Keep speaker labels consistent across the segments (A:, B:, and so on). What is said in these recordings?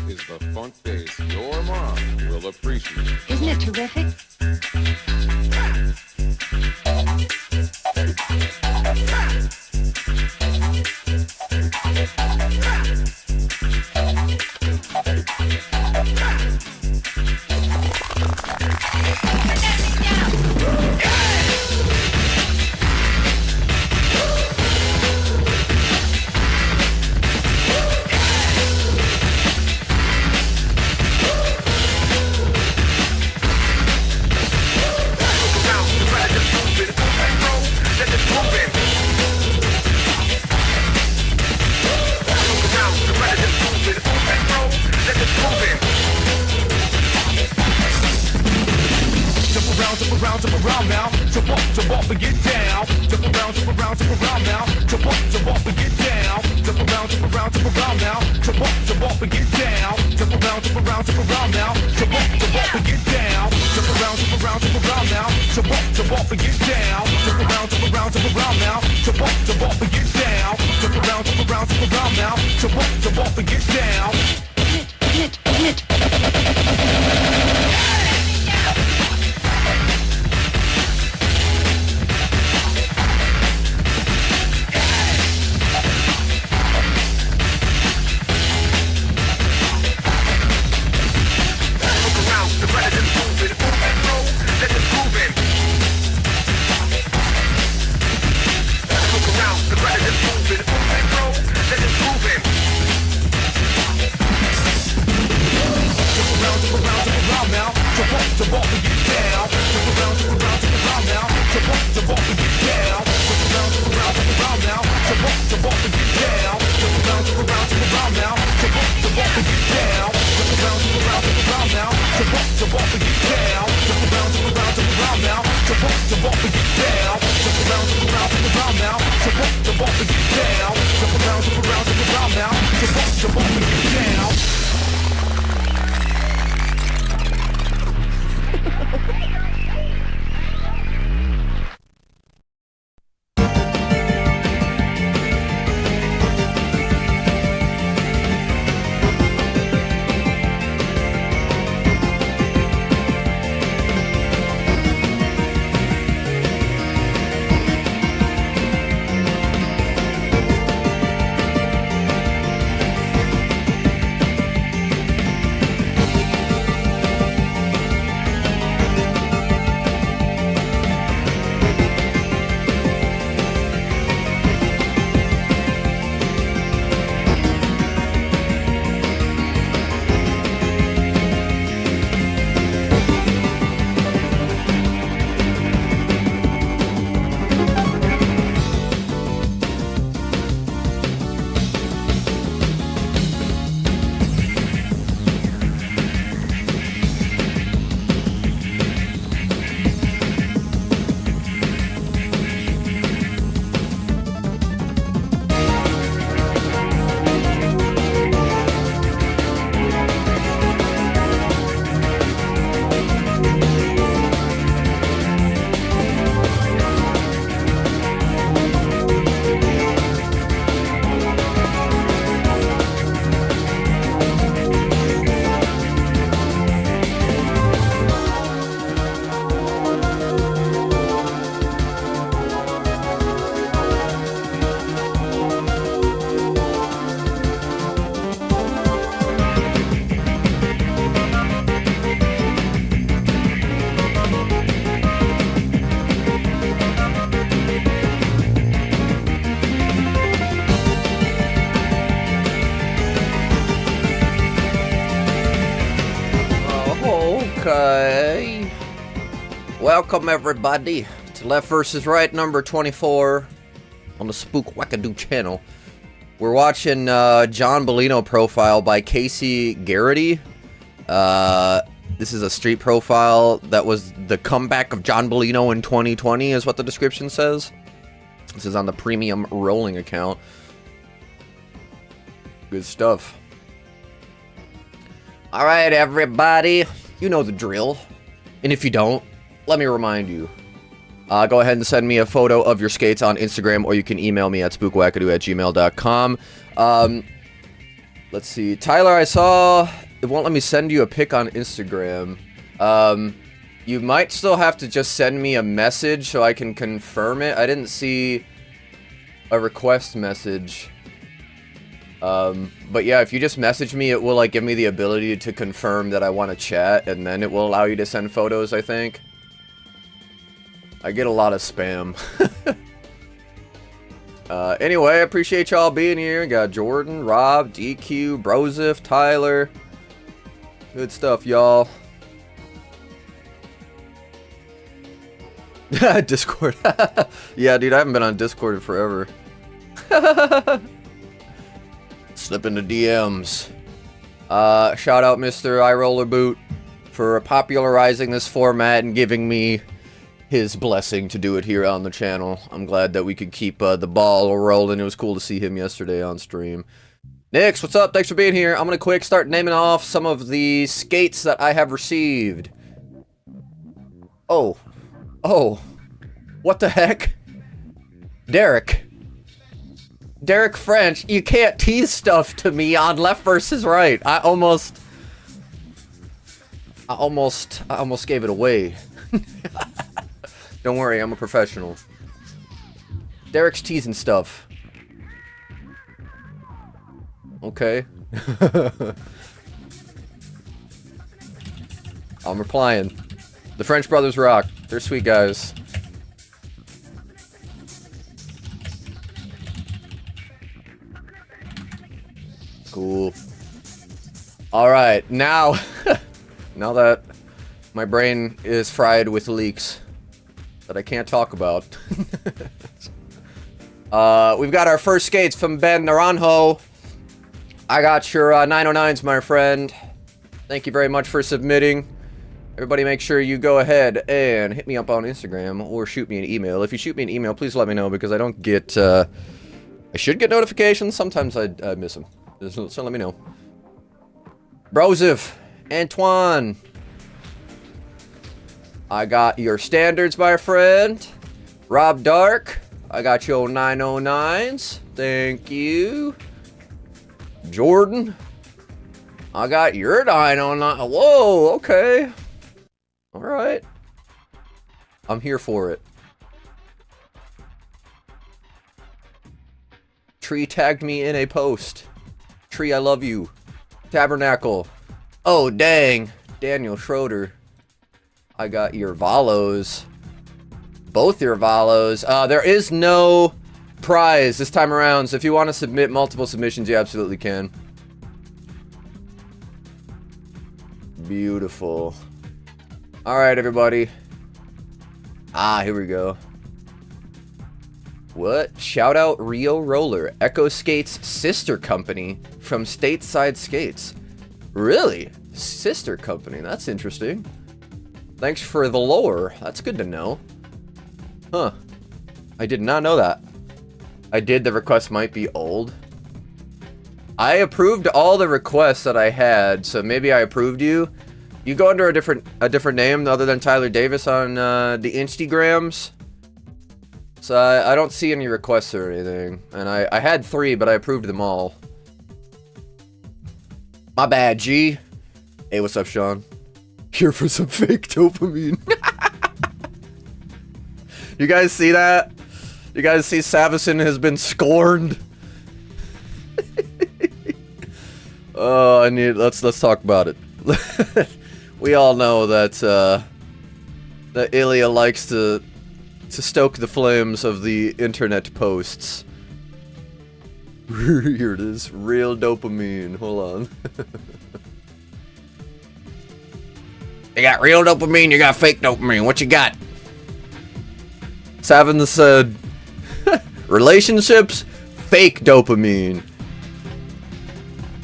A: is the funk bass your mom will appreciate.
B: Isn't it terrific?
C: Jump around now, jump up and get down. Jump around now, jump up and get down. Jump around now, jump up and get down. Jump around now, jump up and get down. Jump around now, jump up and get down. Jump around now, jump up and get down. Jump around now, jump up and get down. Hit. Jump up and get down. Jump around now. Jump up and get down. Jump around now. Jump up and get down. Jump around now. Jump up and get down. Jump around now. Jump up and get down. Jump around now. Jump up and get down. Jump around now. Jump up and get down. Jump around now. Jump up and get down.
D: Okay. Welcome everybody to Left vs. Right number 24 on the Spook Wackadoo channel. We're watching John Bellino profile by Casey Garrity. This is a street profile that was the comeback of John Bellino in 2020 is what the description says. This is on the premium rolling account. Good stuff. Alright everybody, you know the drill. And if you don't, let me remind you. Go ahead and send me a photo of your skates on Instagram, or you can email me at spookwackadoo@gmail.com. Let's see. Tyler, I saw... It won't let me send you a pic on Instagram. You might still have to just send me a message so I can confirm it. I didn't see a request message. But yeah, if you just message me, it will like give me the ability to confirm that I want to chat, and then it will allow you to send photos, I think. I get a lot of spam. Anyway, I appreciate y'all being here. Got Jordan, Rob, DQ, Brosif, Tyler. Good stuff, y'all. Discord. Yeah, dude, I haven't been on Discord in forever. Slip into DMs. Shout out Mr. iRollerBoot for popularizing this format and giving me his blessing to do it here on the channel. I'm glad that we could keep the ball rolling. It was cool to see him yesterday on stream. Nix, what's up? Thanks for being here. I'm gonna quick start naming off some of the skates that I have received. Oh. What the heck? Derek French, you can't tease stuff to me on left versus right. I almost gave it away. Don't worry, I'm a professional. Derek's teasing stuff. Okay. I'm replying. The French brothers rock. They're sweet guys. Cool. Alright, now... now that my brain is fried with leaks that I can't talk about. We've got our first skates from Ben Naranjo. I got your 909s, my friend. Thank you very much for submitting. Everybody make sure you go ahead and hit me up on Instagram or shoot me an email. If you shoot me an email, please let me know because I don't get... I should get notifications. Sometimes I miss them. So let me know. Brosif, Antoine. I got your standards, my friend. Rob Dark. I got your 909s. Thank you. Jordan. I got your 909. Whoa, okay. Alright. I'm here for it. Tree tagged me in a post. Tree, I love you. Tabernacle. Oh, dang. Daniel Schroeder. I got your Valos. Both your Valos. There is no prize this time around, so if you want to submit multiple submissions, you absolutely can. Beautiful. Alright, everybody. Here we go. What? Shout out Rio Roller, Echo Skates' sister company from Stateside Skates. Really? Sister company, that's interesting. Thanks for the lore, that's good to know. Huh. I did not know that. The request might be old. I approved all the requests that I had, so maybe I approved you. You go under a different name other than Tyler Davis on the Instagrams. So I don't see any requests or anything. And I had 3, but I approved them all. My bad, G. Hey, what's up, Sean? Here for some fake dopamine. You guys see that? You guys see Savison has been scorned? Oh, let's talk about it. We all know that that Ilya likes to stoke the flames of the internet posts. Here it is, real dopamine. Hold on. You got real dopamine, you got fake dopamine. What you got? Savin said, relationships, fake dopamine.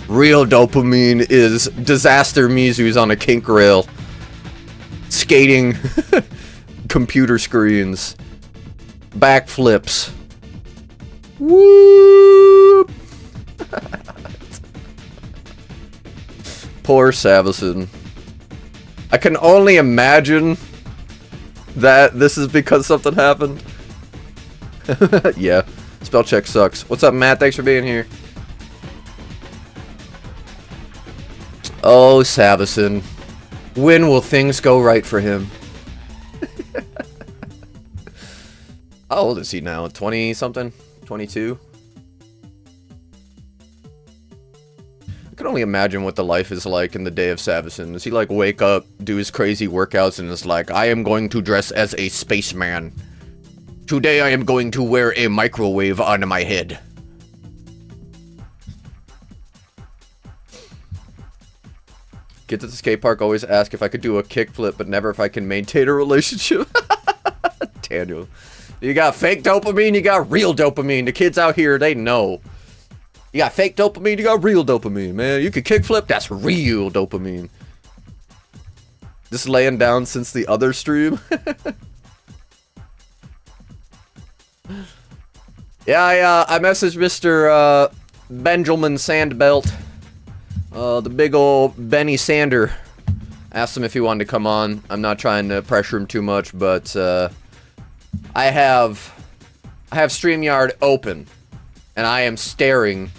D: Real dopamine is disaster Mizus on a kink rail. Skating computer screens. Backflips. Whoop! Poor Savison. I can only imagine that this is because something happened. Yeah, spell check sucks. What's up, Matt? Thanks for being here. Oh, Savison. When will things go right for him? How old is he now? 20-something? 22? I can only imagine what the life is like in the day of Savison. Does he, like, wake up, do his crazy workouts, and is like, I am going to dress as a spaceman. Today I am going to wear a microwave on my head. Get to the skate park, always ask if I could do a kickflip, but never if I can maintain a relationship. Daniel. You got fake dopamine, you got real dopamine. The kids out here, they know. You got fake dopamine, you got real dopamine, man. You can kickflip, that's real dopamine. Just laying down since the other stream. Yeah, I messaged Mr. Benjamin Sandbelt. The big old Benny Sander. Asked him if he wanted to come on. I'm not trying to pressure him too much, but I have StreamYard open, and I am staring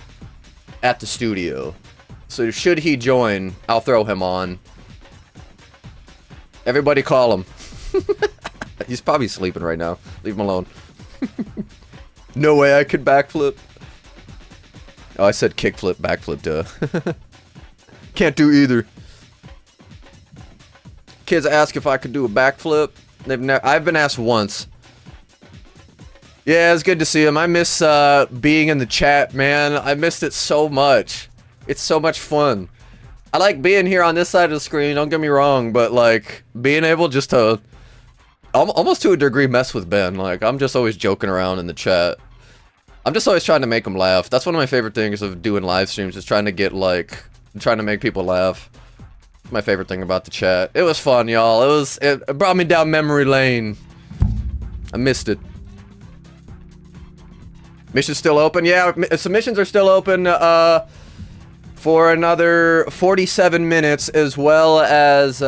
D: at the studio. So should he join, I'll throw him on. Everybody call him. He's probably sleeping right now. Leave him alone. No way I could backflip. Oh, I said kickflip, backflip, duh. Can't do either. Kids ask if I could do a backflip. I've been asked once. Yeah, it's good to see him. I miss being in the chat, man. I missed it so much. It's so much fun. I like being here on this side of the screen, don't get me wrong, but like being able just to almost to a degree mess with Ben. Like I'm just always joking around in the chat. I'm just always trying to make him laugh. That's one of my favorite things of doing live streams, is trying to get like trying to make people laugh. It's my favorite thing about the chat. It was fun, y'all. It brought me down memory lane. I missed it. Mission's still open? Yeah, submissions are still open for another 47 minutes, as well as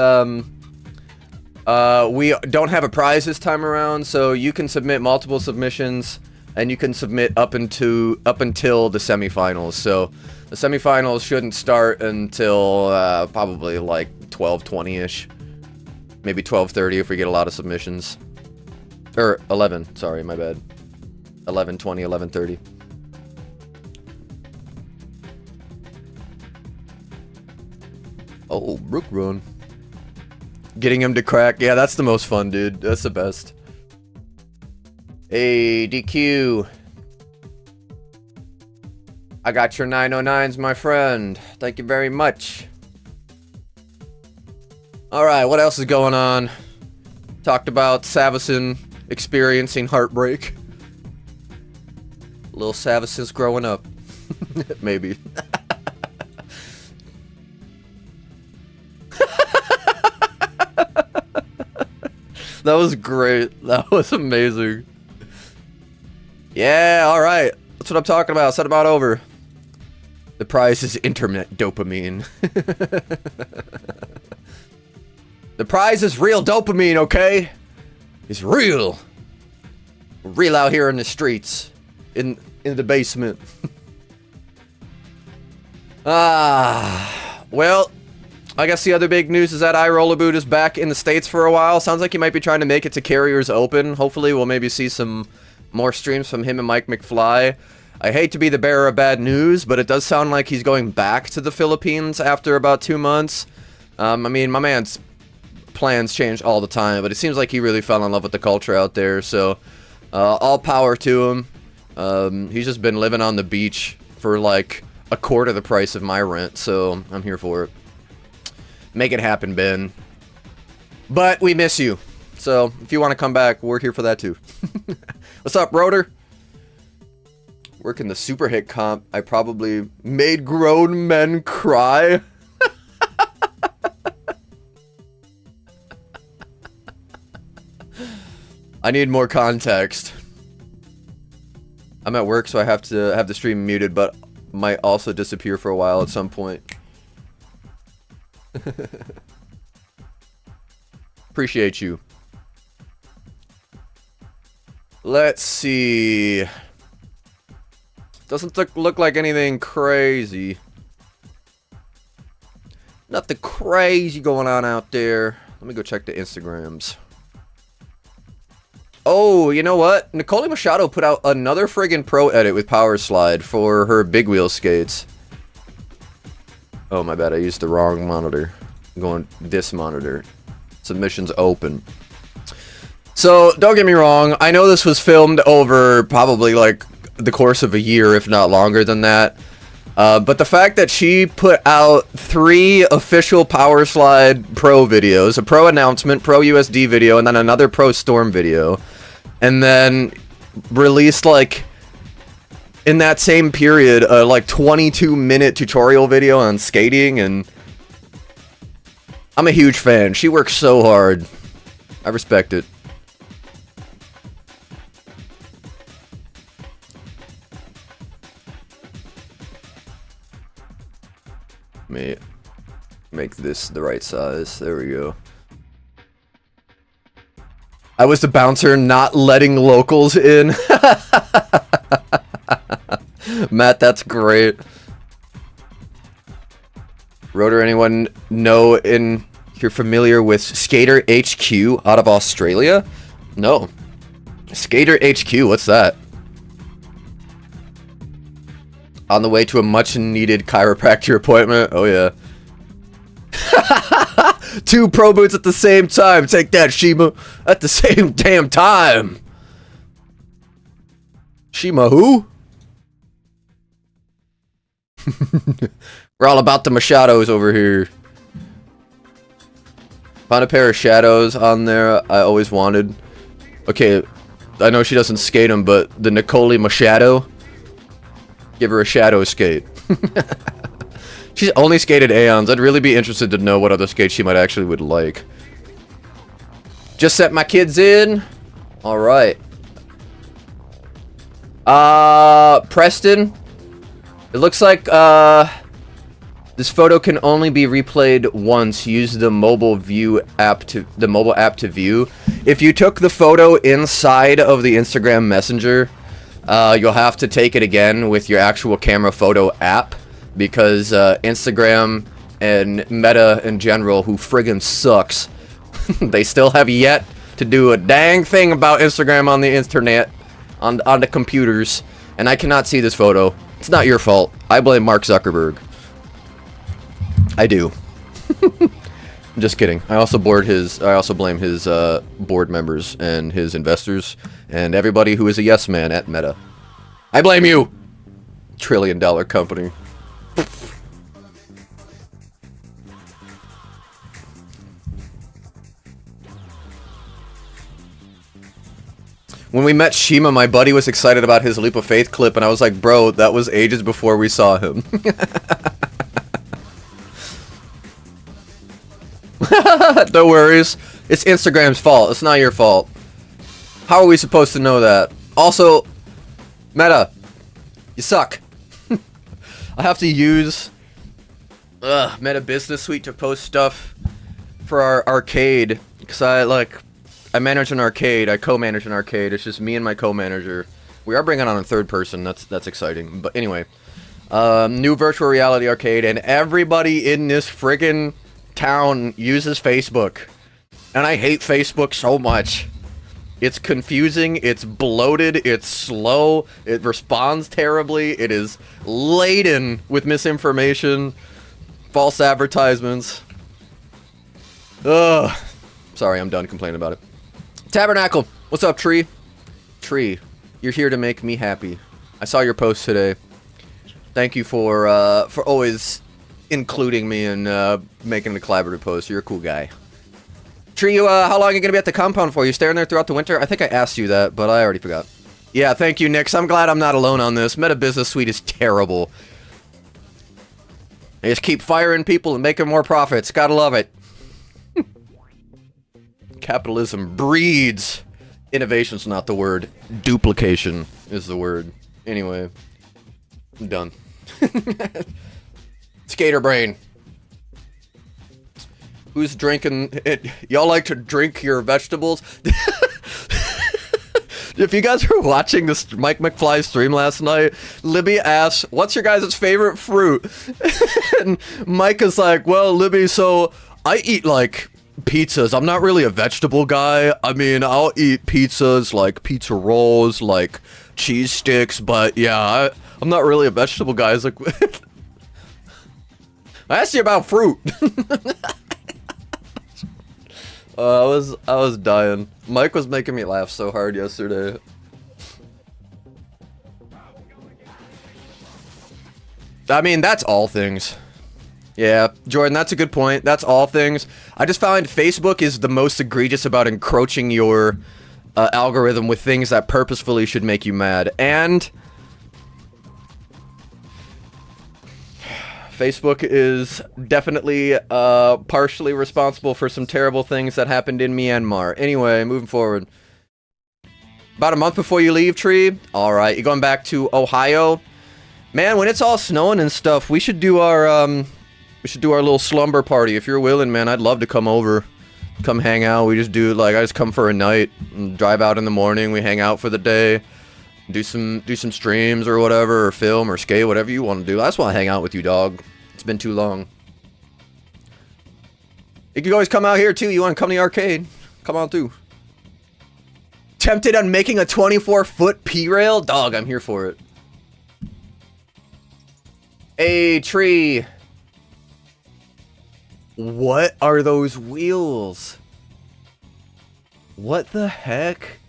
D: we don't have a prize this time around, so you can submit multiple submissions, and you can submit up until the semifinals. So the semifinals shouldn't start until probably like 12:20ish, maybe 12:30 if we get a lot of submissions. Or 11, sorry, my bad. 11:20, 11:30. Oh, Brook Run. Getting him to crack. Yeah, that's the most fun, dude. That's the best. Hey, DQ. I got your 909s, my friend. Thank you very much. Alright, what else is going on? Talked about Savison experiencing heartbreak. Little Savison's growing up. Maybe. That was great. That was amazing. Yeah, alright. That's what I'm talking about. Set about over. The prize is internet dopamine. The prize is real dopamine, okay? It's real. We're real out here in the streets. In the basement. Well, I guess the other big news is that iRollerboot is back in the States for a while. Sounds like he might be trying to make it to Carriers Open. Hopefully we'll maybe see some more streams from him and Mike McFly. I hate to be the bearer of bad news, but it does sound like he's going back to the Philippines after about 2 months. I mean, my man's plans change all the time, but it seems like he really fell in love with the culture out there, so all power to him. He's just been living on the beach for like a quarter the price of my rent, so I'm here for it. Make it happen, Ben. But we miss you. So if you want to come back, we're here for that too. What's up, Rotor? Working the super hit comp. I probably made grown men cry. I need more context. I'm at work, so I have to have the stream muted, but might also disappear for a while at some point. Appreciate you. Let's see. Doesn't look like anything crazy. Nothing crazy going on out there. Let me go check the Instagrams. Oh, you know what? Nicole Machado put out another friggin' pro edit with Power Slide for her big wheel skates. Oh, my bad. I used the wrong monitor. I'm going this monitor. Submissions open. So, don't get me wrong. I know this was filmed over probably like the course of a year, if not longer than that. But the fact that she put out 3 official Power Slide Pro videos, a Pro announcement, Pro USD video, and then another Pro Storm video, and then released, like, in that same period, a, like, 22-minute tutorial video on skating, and I'm a huge fan. She works so hard. I respect it. Let me make this the right size. There we go. I was the bouncer not letting locals in. Matt, that's great. Rotor, anyone know if you're familiar with Skater HQ out of Australia? No. Skater HQ, what's that? On the way to a much-needed chiropractor appointment. Oh, yeah. 2 pro boots at the same time. Take that, Shima. At the same damn time. Shima who? We're all about the Machados over here. Found a pair of shadows on there I always wanted. Okay, I know she doesn't skate them, but the Nicole Machado... Give her a shadow skate. She's only skated Aeons. I'd really be interested to know what other skates she might actually would like. Just set my kids in. Alright. Preston. It looks like, this photo can only be replayed once. Use the mobile app to view. If you took the photo inside of the Instagram Messenger, you'll have to take it again with your actual camera photo app, because Instagram and Meta in general, who friggin' sucks, they still have yet to do a dang thing about Instagram on the internet, on the computers, and I cannot see this photo. It's not your fault. I blame Mark Zuckerberg. I do. I'm just kidding. I also blame his board members and his investors and everybody who is a yes man at Meta. I blame you! $1 trillion company. When we met Shima, my buddy was excited about his Leap of Faith clip, and I was like, bro, that was ages before we saw him. No worries. It's Instagram's fault. It's not your fault. How are we supposed to know that? Also, Meta, you suck. I have to use Meta Business Suite to post stuff for our arcade, because I manage an arcade. I co-manage an arcade. It's just me and my co-manager. We are bringing on a third person. That's exciting. But anyway, new virtual reality arcade, and everybody in this friggin' town uses Facebook, and I hate Facebook so much. It's confusing, it's bloated, it's slow, it responds terribly, it is laden with misinformation, false advertisements. Ugh. Sorry, I'm done complaining about it. Tabernacle, what's up, Tree? Tree, you're here to make me happy. I saw your post today. Thank you for always including me in making the collaborative post. You're a cool guy. Tree, how long are you going to be at the compound for? You staying there throughout the winter? I think I asked you that, but I already forgot. Yeah, thank you, Nix. I'm glad I'm not alone on this. Meta Business Suite is terrible. They just keep firing people and making more profits. Gotta love it. Capitalism breeds. Innovation's not the word. Duplication is the word. Anyway, I'm done. Skater brain. Who's drinking it? Y'all like to drink your vegetables? If you guys were watching this Mike McFly stream last night, Libby asked, "What's your guys' favorite fruit?" And Mike is like, "Well, Libby, so I eat like pizzas. I'm not really a vegetable guy. I mean, I'll eat pizzas, like pizza rolls, like cheese sticks, but yeah, I'm not really a vegetable guy." I was like, I asked you about fruit. I was dying. Mike was making me laugh so hard yesterday. I mean, that's all things. Yeah, Jordan, that's a good point. That's all things. I just found Facebook is the most egregious about encroaching your algorithm with things that purposefully should make you mad. And Facebook is definitely partially responsible for some terrible things that happened in Myanmar. Anyway, moving forward. About a month before you leave, Tree? Alright, you're going back to Ohio? Man, when it's all snowing and stuff, we should do our little slumber party. If you're willing, man, I'd love to come over. Come hang out. We just do, like, I just come for a night and drive out in the morning. We hang out for the day. Do some streams or whatever, or film or skate, whatever you want to do. I just want to hang out with you, dog. It's been too long. You can always come out here, too. You want to come to the arcade? Come on through. Tempted on making a 24-foot P-rail? Dog, I'm here for it. Hey, Tree. What are those wheels? What the heck?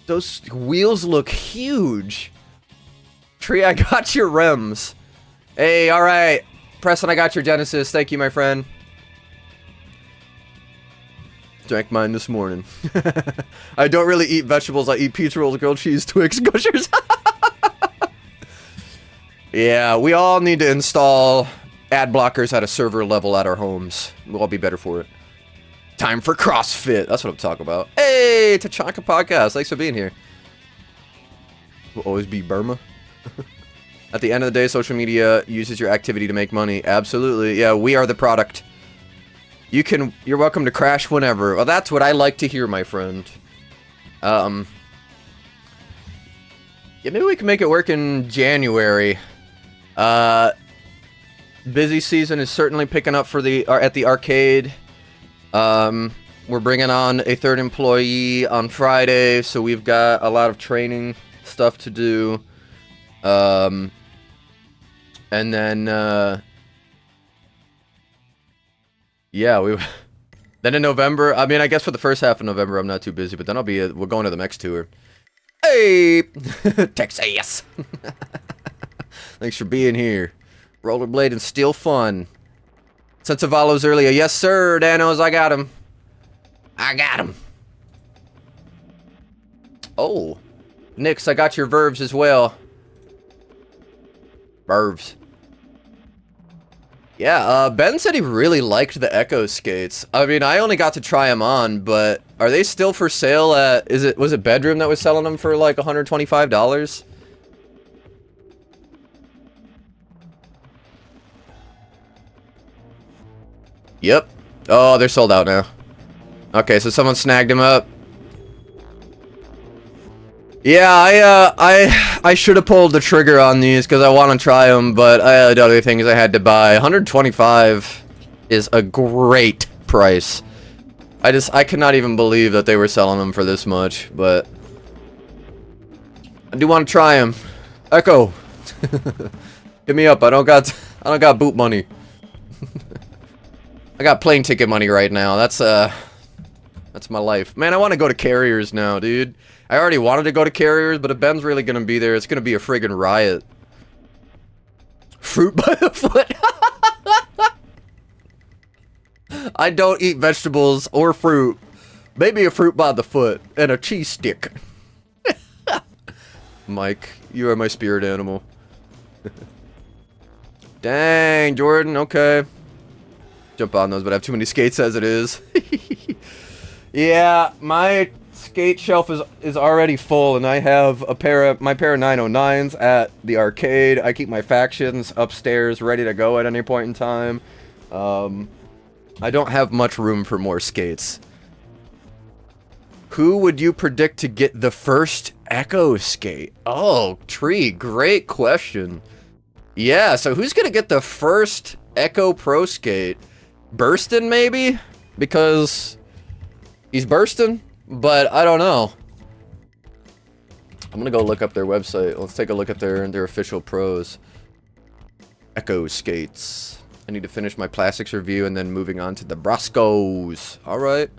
D: Those wheels look huge. Tree, I got your rims. Hey, alright. Preston, I got your Genesis. Thank you, my friend. Drank mine this morning. I don't really eat vegetables. I eat pizza rolls, grilled cheese, Twix, Gushers. Yeah, we all need to install ad blockers at a server level at our homes. We'll all be better for it. Time for CrossFit. That's what I'm talking about. Hey, Tachanka Podcast. Thanks for being here. Will always be Burma. At the end of the day, social media uses your activity to make money. Absolutely. Yeah, we are the product. You're welcome to crash whenever. Well, that's what I like to hear, my friend. Yeah, maybe we can make it work in January. Busy season is certainly picking up for at the arcade. We're bringing on a third employee on Friday, so we've got a lot of training stuff to do. And then, yeah, then in November, I mean, I guess for the first half of November, I'm not too busy, but then we're going to the next tour. Hey! Texas! Thanks for being here. Rollerblading still fun. Sense of Valos earlier. Yes, sir, Danos, I got him. I got him. Oh. Nix, I got your verbs as well. Verbs. Yeah, Ben said he really liked the Echo skates. I mean, I only got to try them on, but are they still for sale at... Was it Bedroom that was selling them for like $125? Yep. Oh, they're sold out now. Okay, so someone snagged him up. Yeah, I should have pulled the trigger on these because I want to try them, but I had other things I had to buy. 125 is a great price. I could not even believe that they were selling them for this much, but I do want to try them. Echo, hit me up. I don't got boot money. I got plane ticket money right now. That's my life. Man, I want to go to Carriers now, dude. I already wanted to go to Carriers, but if Ben's really gonna be there, it's gonna be a friggin' riot. Fruit by the foot. I don't eat vegetables or fruit. Maybe a fruit by the foot and a cheese stick. Mike, you are my spirit animal. Dang, Jordan, okay. Jump on those, but I have too many skates as it is. Yeah, my skate shelf is already full, and I have my pair of 909s at the arcade. I keep my factions upstairs ready to go at any point in time. I don't have much room for more skates. Who would you predict to get the first Echo skate? Oh, Tree, great question. Yeah, so who's gonna get the first Echo Pro skate? Burston, maybe? Because he's bursting, but I don't know. I'm gonna go look up their website. Let's take a look at their official pros. Echo skates. I need to finish my plastics review and then moving on to the Broscos. Alright.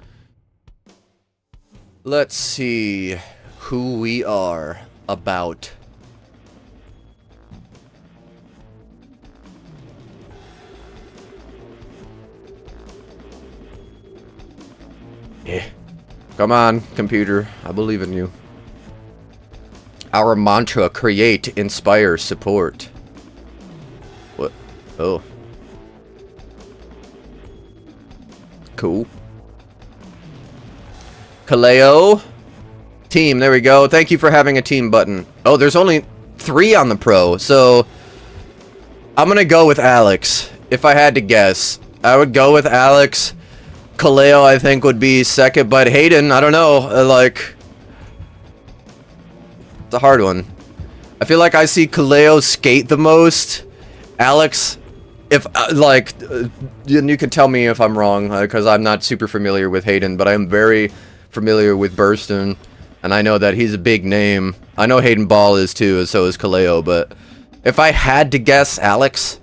D: Let's see who we are about. Yeah. Come on, computer. I believe in you. Our mantra: create, inspire, support. What? Oh. Cool. Kaleo. Team, there we go. Thank you for having a team button. Oh, there's only 3 on the pro, so I'm gonna go with Alex. If I had to guess, I would go with Alex. Kaleo, I think, would be second, but Hayden, I don't know, like, it's a hard one. I feel like I see Kaleo skate the most. Alex, if, like, you can tell me if I'm wrong, because I'm not super familiar with Hayden, but I'm very familiar with Burston, and I know that he's a big name. I know Hayden Ball is too, and so is Kaleo, but if I had to guess, Alex...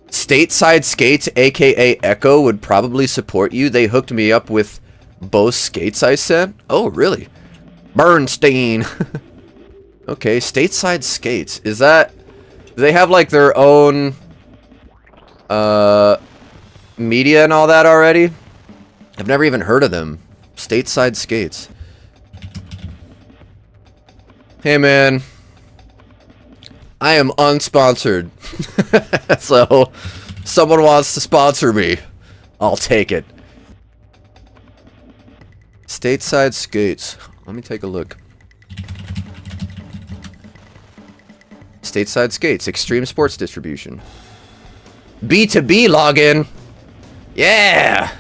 D: Stateside Skates, aka Echo, would probably support you. They hooked me up with both skates I sent. Oh, really? Bernstein. Okay, Stateside Skates. Is that... Do they have, like, their own... media and all that already? I've never even heard of them. Stateside Skates. Hey, man. I am unsponsored. So, someone wants to sponsor me. I'll take it. Stateside Skates. Let me take a look. Stateside Skates. Extreme Sports Distribution. B2B login. Yeah!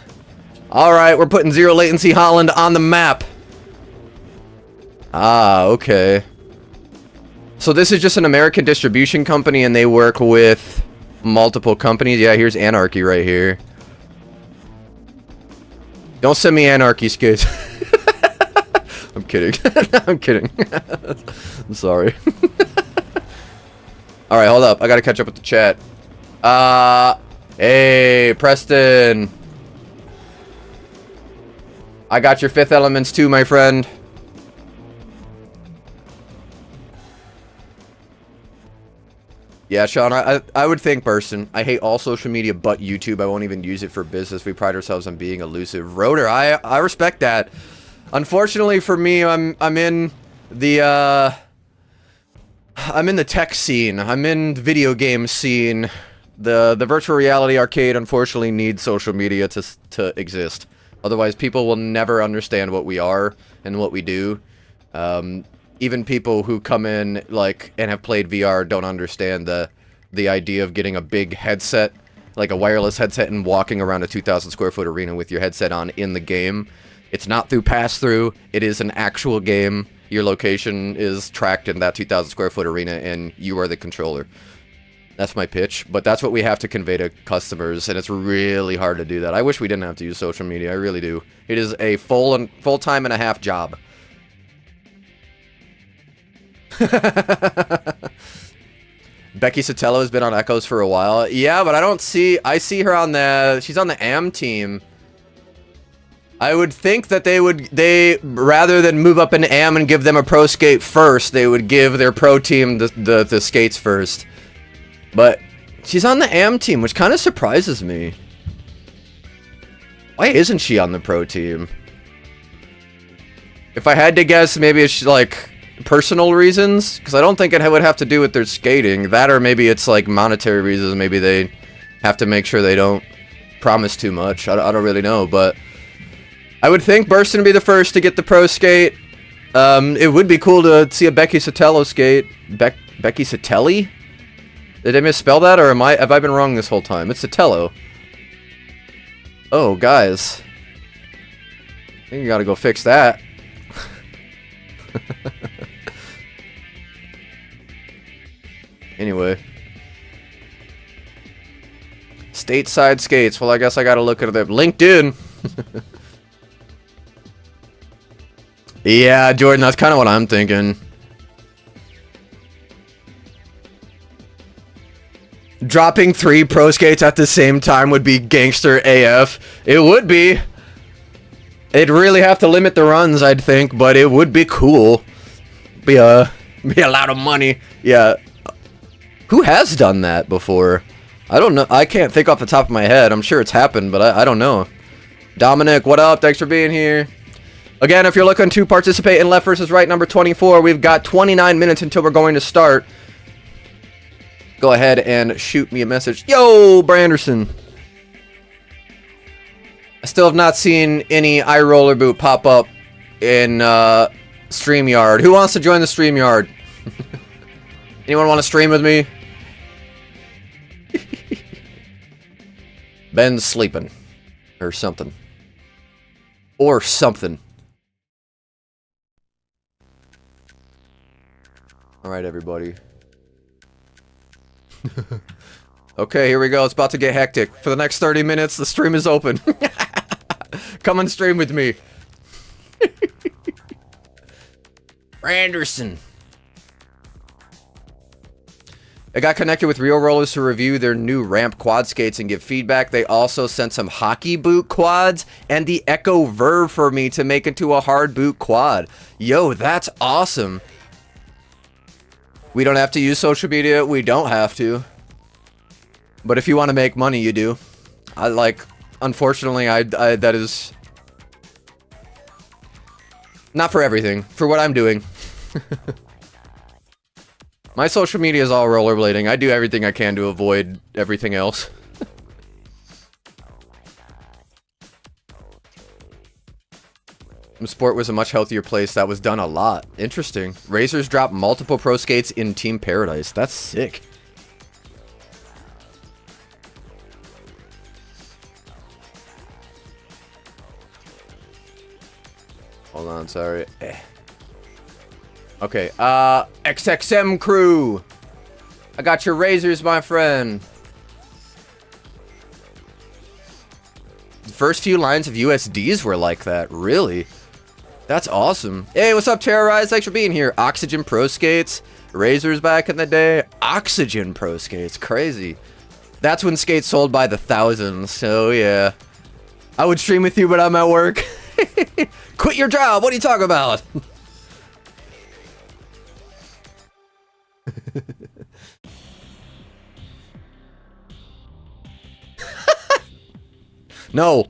D: Alright, we're putting Zero Latency Holland on the map. Ah, okay. So this is just an American distribution company, and they work with multiple companies. Yeah, here's Anarchy right here. Don't send me Anarchy skates. I'm kidding. I'm kidding. I'm sorry. Alright, hold up. I gotta catch up with the chat. Hey, Preston. I got your Fifth Elements too, my friend. Yeah, Sean, I would think Burston. I hate all social media but YouTube. I won't even use it for business. We pride ourselves on being elusive. Rotor, I respect that. Unfortunately for me, I'm in the tech scene. I'm in the video game scene. The virtual reality arcade unfortunately needs social media to exist. Otherwise, people will never understand what we are and what we do. Even people who come in, like, and have played VR don't understand the idea of getting a big headset, like a wireless headset, and walking around a 2,000 square foot arena with your headset on in the game. It's not through pass-through. It is an actual game. Your location is tracked in that 2,000 square foot arena, and you are the controller. That's my pitch, but that's what we have to convey to customers, and it's really hard to do that. I wish we didn't have to use social media. I really do. It is a full-time and a half job. Becky Sotelo has been on Echoes for a while. Yeah, but I see her on she's on the AM team. I would think that they rather than move up an AM and give them a pro skate first, they would give their pro team the skates first. But she's on the AM team, which kind of surprises me. Why isn't she on the pro team? If I had to guess, maybe it's like personal reasons, because I don't think it would have to do with their skating. That, or maybe it's like monetary reasons. Maybe they have to make sure they don't promise too much. I don't really know, but I would think Burston would be the first to get the pro skate. It would be cool to see a Becky Sotelo skate. Becky Soteli? Did I misspell that, or have I been wrong this whole time? It's Sotelo. Oh, guys. You gotta go fix that. Anyway. Stateside skates. Well, I guess I gotta look at them. LinkedIn. Yeah, Jordan, that's kind of what I'm thinking. Dropping 3 pro skates at the same time would be gangster AF. It would be. It'd really have to limit the runs, I'd think, but it would be cool. Be a lot of money. Yeah. Who has done that before? I don't know. I can't think off the top of my head. I'm sure it's happened, but I don't know. Dominic, what up? Thanks for being here. Again, if you're looking to participate in Left versus Right number 24, we've got 29 minutes until we're going to start. Go ahead and shoot me a message. Yo, Branderson. I still have not seen any iRoller boot pop up in StreamYard. Who wants to join the StreamYard? Anyone want to stream with me? Ben's sleeping. Or something. Or something. Alright, everybody. Okay, here we go. It's about to get hectic. For the next 30 minutes, the stream is open. Come and stream with me. Anderson. I got connected with Real Rollers to review their new ramp quad skates and give feedback. They also sent some hockey boot quads and the Echo Verve for me to make into a hard boot quad. Yo, that's awesome. We don't have to use social media. We don't have to. But if you want to make money, you do. Unfortunately, that is not for everything. For what I'm doing. My social media is all rollerblading. I do everything I can to avoid everything else. Sport was a much healthier place. That was done a lot. Interesting. Razors dropped multiple pro skates in Team Paradise. That's sick. Hold on, sorry. Okay, XXM crew. I got your razors, my friend. The first few lines of USDs were like that, really? That's awesome. Hey, what's up, Terrorize? Thanks for being here. Oxygen Pro Skates. Razors back in the day. Oxygen Pro Skates. Crazy. That's when skates sold by the thousands, so yeah. I would stream with you, but I'm at work. Quit your job. What are you talking about? No.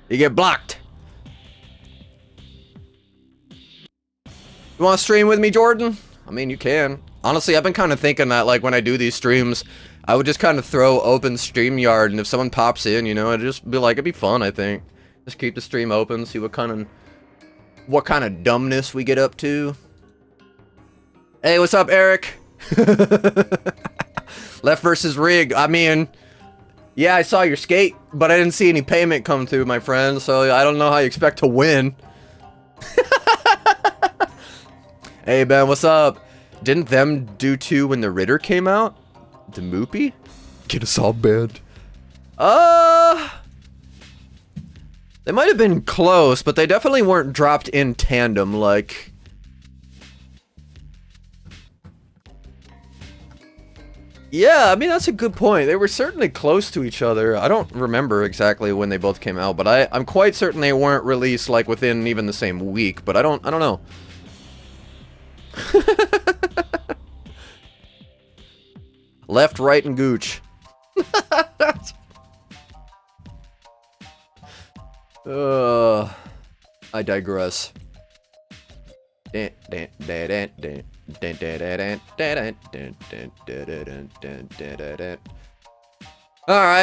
D: You get blocked. You want to stream with me, Jordan? I mean, you can. Honestly, I've been kind of thinking that, like, when I do these streams, I would just kind of throw open StreamYard, and if someone pops in, you know, it'd just be like, it'd be fun, I think. Just keep the stream open, see what kind of dumbness we get up to. Hey, what's up, Eric? Left versus Rig. I mean, yeah, I saw your skate, but I didn't see any payment come through, my friend, so I don't know how you expect to win. Hey, Ben, what's up? Didn't them do 2 when the Ritter came out? The Moopy? Get us all banned. They might have been close, but they definitely weren't dropped in tandem, like... Yeah, I mean, that's a good point. They were certainly close to each other. I don't remember exactly when they both came out, but I'm quite certain they weren't released, like, within even the same week, but I don't know. Left, right, and gooch. I digress. Alright,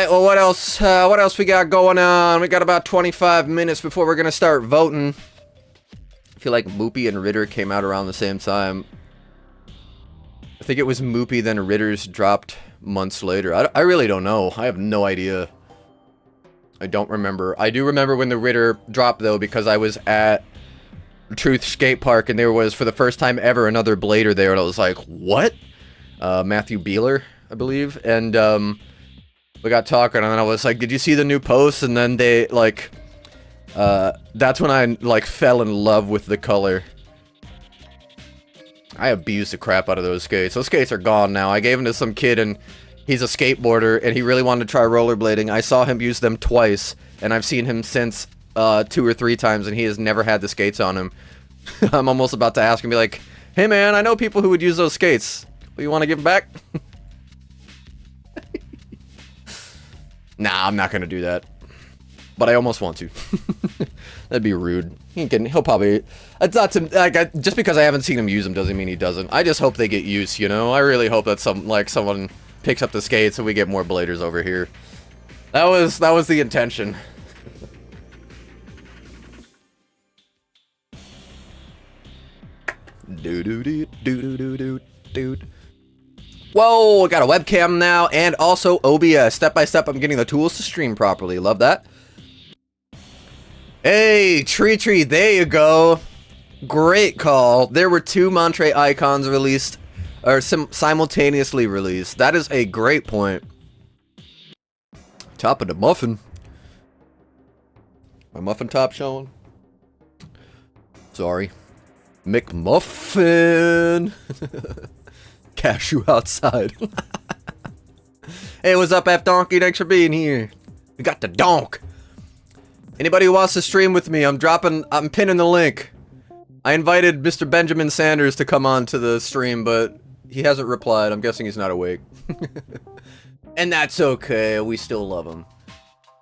D: well, what else we got going on? We got about 25 minutes before we're gonna start voting. I feel like Moopy and Ritter came out around the same time. I think it was Moopy, then Ritter's dropped months later. I really don't know. I have no idea. I don't remember. I do remember when the Ritter dropped, though, because I was at Truth Skate Park, and there was, for the first time ever, another blader there, and I was like, what? Matthew Beeler, I believe, and, we got talking, and then I was like, did you see the new post? And then they, like, that's when I, like, fell in love with the color. I abused the crap out of those skates. Those skates are gone now. I gave them to some kid, and he's a skateboarder, and he really wanted to try rollerblading. I saw him use them twice, and I've seen him since 2 or 3 times, and he has never had the skates on him. I'm almost about to ask him, be like, hey man, I know people who would use those skates. You want to give them back? Nah, I'm not gonna do that. But I almost want to. That'd be rude. He'll probably... It's not to... Like, just because I haven't seen him use them doesn't mean he doesn't. I just hope they get used, you know? I really hope that someone picks up the skates and we get more bladers over here. That was the intention. Dude. Whoa, I got a webcam now, and also OBS. Step by step, I'm getting the tools to stream properly. Love that. Hey, Tree, there you go. Great call. There were 2 Montre icons released, or simultaneously released. That is a great point. Top of the muffin. My muffin top showing? Sorry. McMuffin. Cashew outside. Hey, what's up, F Donkey? Thanks for being here. We got the donk. Anybody who wants to stream with me, I'm pinning the link. I invited Mr. Benjamin Sanders to come on to the stream, but he hasn't replied. I'm guessing he's not awake. And that's okay. We still love him.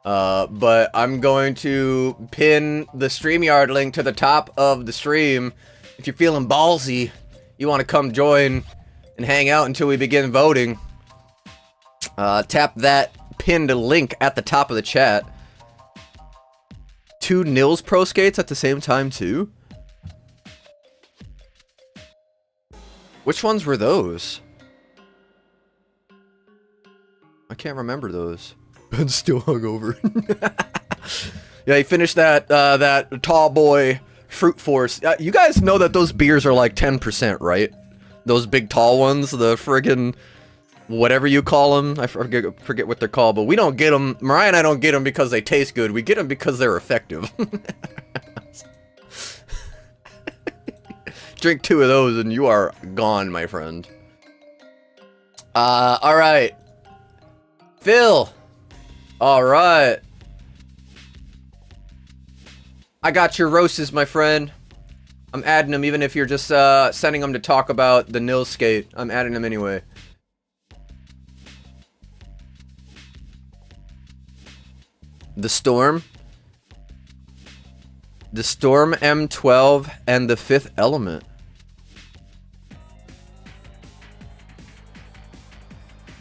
D: But I'm going to pin the StreamYard link to the top of the stream. If you're feeling ballsy, you want to come join and hang out until we begin voting, tap that pinned link at the top of the chat. 2 Nils Pro skates at the same time, too? Which ones were those? I can't remember those. Ben's still hungover. Yeah, he finished that Tall Boy Fruit Force. You guys know that those beers are like 10%, right? Those big tall ones, the friggin' whatever you call them. I forget what they're called, but we don't get them. Mariah and I don't get them because they taste good. We get them because they're effective. Drink 2 of those and you are gone, my friend. Alright. Phil. Alright. I got your roses, my friend. I'm adding them even if you're just sending them to talk about the Nils skate. I'm adding them anyway. The Storm. The Storm M12 and the Fifth Element.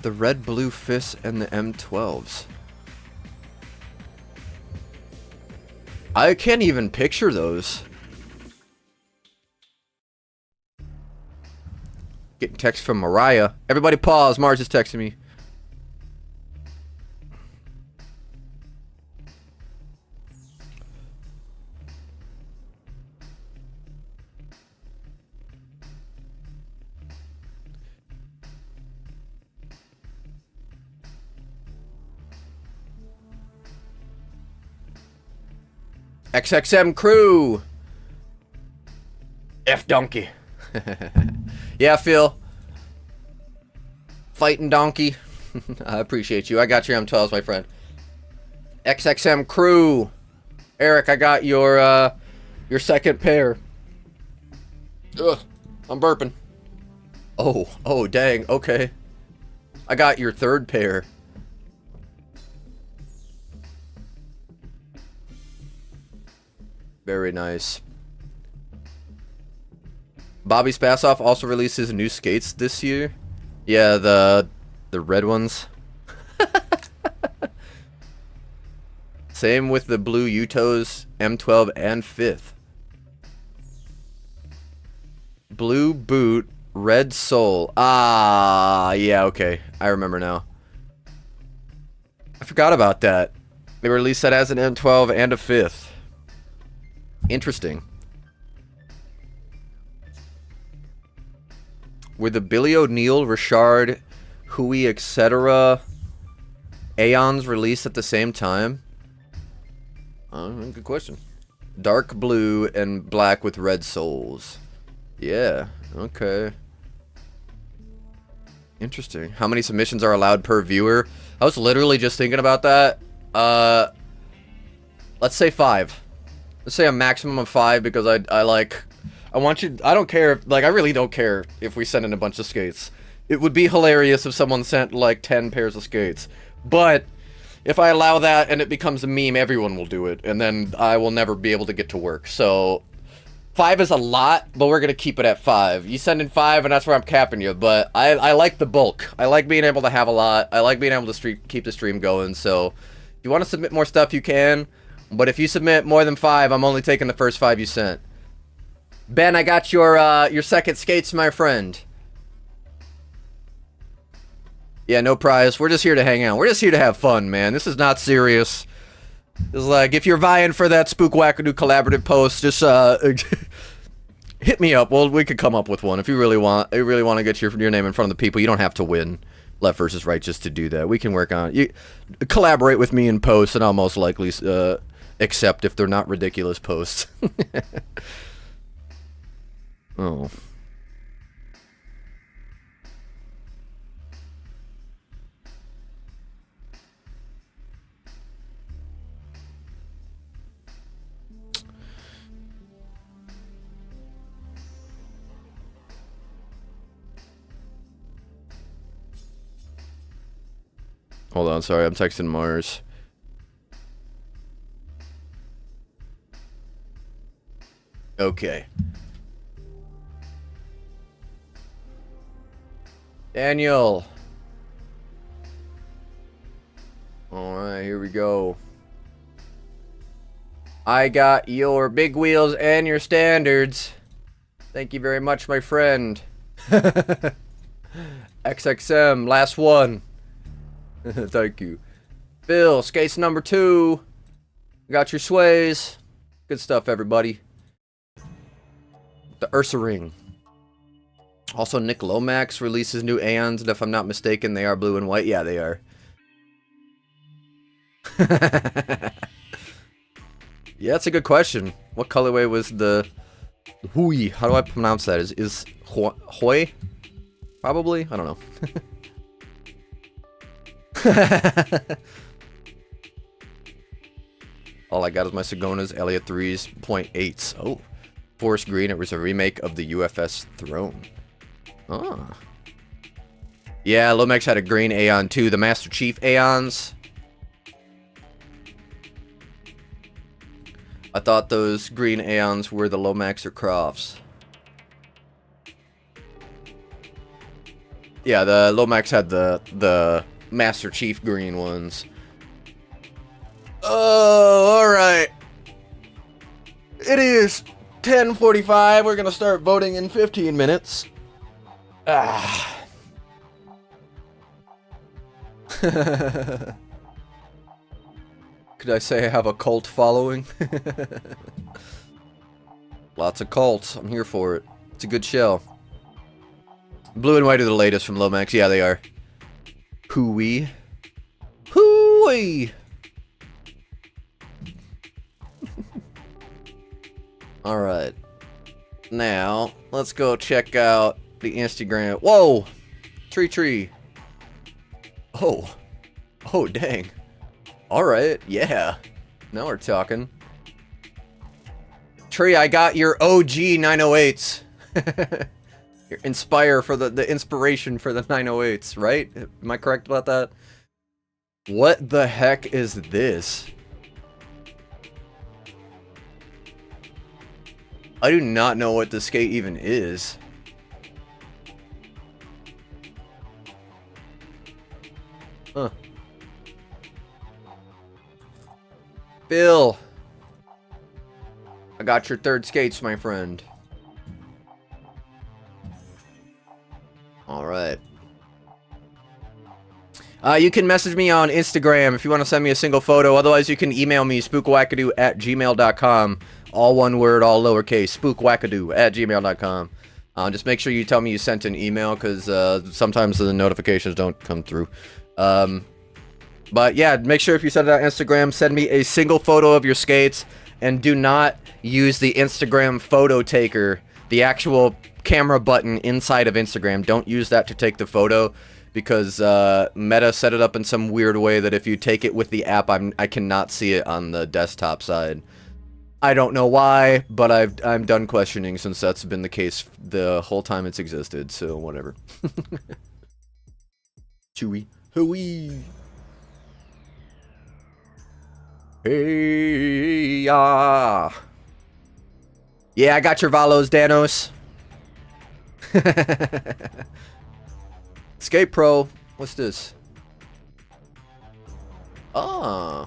D: The Red Blue Fist and the M12s. I can't even picture those. Getting text from Mariah. Everybody pause. Mars is texting me. XXM crew. F donkey. Yeah, Phil. Fighting donkey. I appreciate you. I got your M12s, my friend. XXM crew. Eric, I got your second pair. Ugh, I'm burping. Oh, dang. Okay. I got your third pair. Very nice. Bobby Spassoff also releases new skates this year. Yeah, the red ones. Same with the blue Utos M12 and 5th. Blue boot, red sole. Ah, yeah, okay. I remember now. I forgot about that. They released that as an M12 and a 5th. Interesting. Were the Billy O'Neill, Richard, Hui, etc. Aeons released at the same time? Good question. Dark blue and black with red souls. Yeah, okay. Interesting. How many submissions are allowed per viewer? I was literally just thinking about that. Let's say 5. Let's say a maximum of 5 because I want you. I don't care. Like, I really don't care if we send in a bunch of skates. It would be hilarious if someone sent like 10 pairs of skates. But if I allow that and it becomes a meme, everyone will do it, and then I will never be able to get to work. So 5 is a lot, but we're gonna keep it at 5. You send in 5, and that's where I'm capping you. But I like the bulk. I like being able to have a lot. I like being able to keep the stream going. So if you want to submit more stuff, you can. But if you submit more than 5, I'm only taking the first 5 you sent. Ben, I got your second skates, my friend. Yeah, no prize. We're just here to hang out. We're just here to have fun, man. This is not serious. It's like, if you're vying for that Spook Wackadoo collaborative post, just hit me up. Well, we could come up with one if you really want. You really want to get your name in front of the people. You don't have to win Left versus Right just to do that. We can work on it. You collaborate with me in posts, and I'll most likely accept if they're not ridiculous posts. Oh. Hold on, sorry, I'm texting Mars. Okay. Daniel. Alright, here we go. I got your big wheels and your standards. Thank you very much, my friend. XXM, last one. Thank you. Bill, skates number 2. Got your sways. Good stuff, everybody. The Ursa Ring. Also, Nick Lomax releases new Aeons, and if I'm not mistaken, they are blue and white. Yeah, they are. Yeah, that's a good question. What colorway was the Hui? How do I pronounce that? Is Hoi? Probably? I don't know. All I got is my Sagona's Elliott 3's .8s. Oh. Forest Green, it was a remake of the UFS Throne. Ah. Yeah, Lomax had a green Aeon too. The Master Chief Aeons. I thought those green Aeons were the Lomax or Crofts. Yeah, the Lomax had the Master Chief green ones. Oh, alright. It is 10:45. We're gonna start voting in 15 minutes. Ah. Could I say I have a cult following? Lots of cults. I'm here for it. It's a good show. Blue and white are the latest from Lomax. Yeah, they are. Hooey. Hooey! Alright. Now, let's go check out the Instagram. Whoa! Tree. Oh. Oh, dang. Alright, yeah. Now we're talking. Tree, I got your OG 908s. Your inspire for the inspiration for the 908s, right? Am I correct about that? What the heck is this? I do not know what the skate even is. Huh. Bill. I got your third skates, my friend. Alright. You can message me on Instagram if you want to send me a single photo. Otherwise, you can email me, spookwackadoo@gmail.com. All one word, all lowercase, spookwackadoo@gmail.com. Just make sure you tell me you sent an email, because sometimes the notifications don't come through. But yeah, make sure if you send it on Instagram, send me a single photo of your skates, and do not use the Instagram photo taker, the actual camera button inside of Instagram. Don't use that to take the photo, because Meta set it up in some weird way that if you take it with the app, I cannot see it on the desktop side. I don't know why, but I'm done questioning, since that's been the case the whole time it's existed, so whatever. Chewy. Hooey. Hey, yeah, I got your Valos, Danos. Skate Pro. What's this? Ah.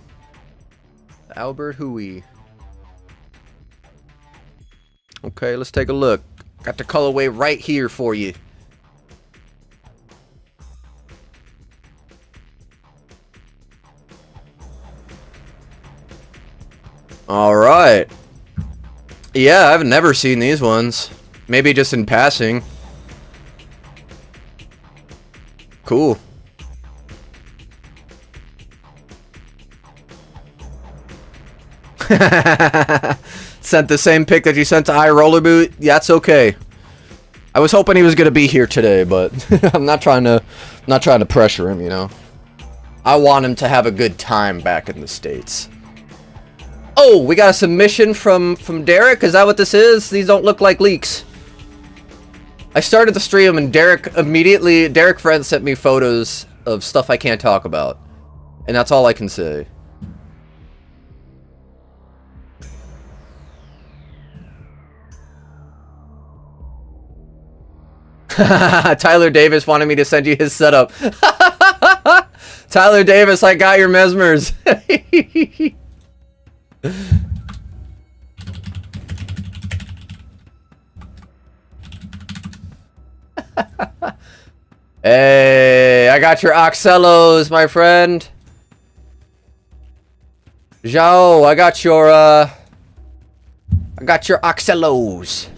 D: Albert Hooey. Okay, let's take a look. Got the colorway right here for you. Alright. Yeah, I've never seen these ones. Maybe just in passing. Cool. Sent the same pic that you sent to iRollerboot. Yeah, that's okay. I was hoping he was gonna be here today, but I'm not trying to pressure him, you know. I want him to have a good time back in the States. Oh, we got a submission from Derek. Is that what this is? These don't look like leaks. I started the stream and Derek Friend sent me photos of stuff I can't talk about. And that's all I can say. Tyler Davis wanted me to send you his setup. Tyler Davis, I got your mesmers. Hey, I got your Oxellos, my friend. Zhao, I got your Oxellos.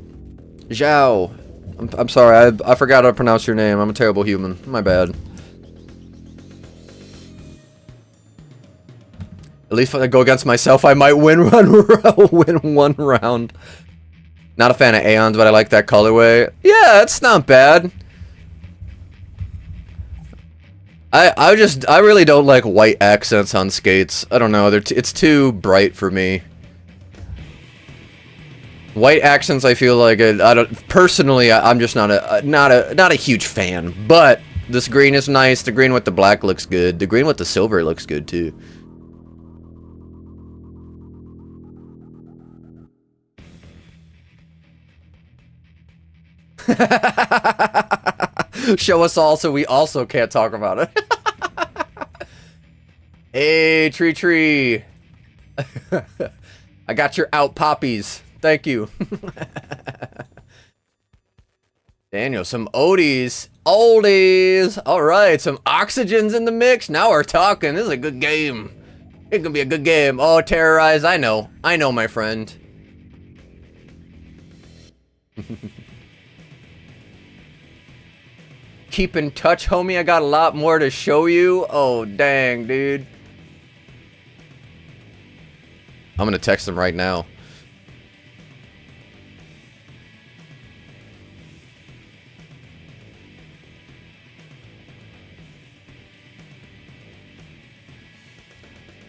D: Zhao. I'm sorry, I forgot how to pronounce your name. I'm a terrible human. My bad. At least when I go against myself, I might win one round. Not a fan of Aeons, but I like that colorway. Yeah, it's not bad. I really don't like white accents on skates. I don't know, it's too bright for me. White accents, I feel like personally, I'm just not a huge fan. But this green is nice. The green with the black looks good. The green with the silver looks good too. Show us all so we also can't talk about it. Hey, Tree. I got your out poppies. Thank you. Daniel, some oldies. Alright, some oxygens in the mix. Now we're talking. This is a good game. It's gonna be a good game. Oh, Terrorize. I know, my friend. Keep in touch, homie. I got a lot more to show you. Oh, dang, dude. I'm gonna text him right now.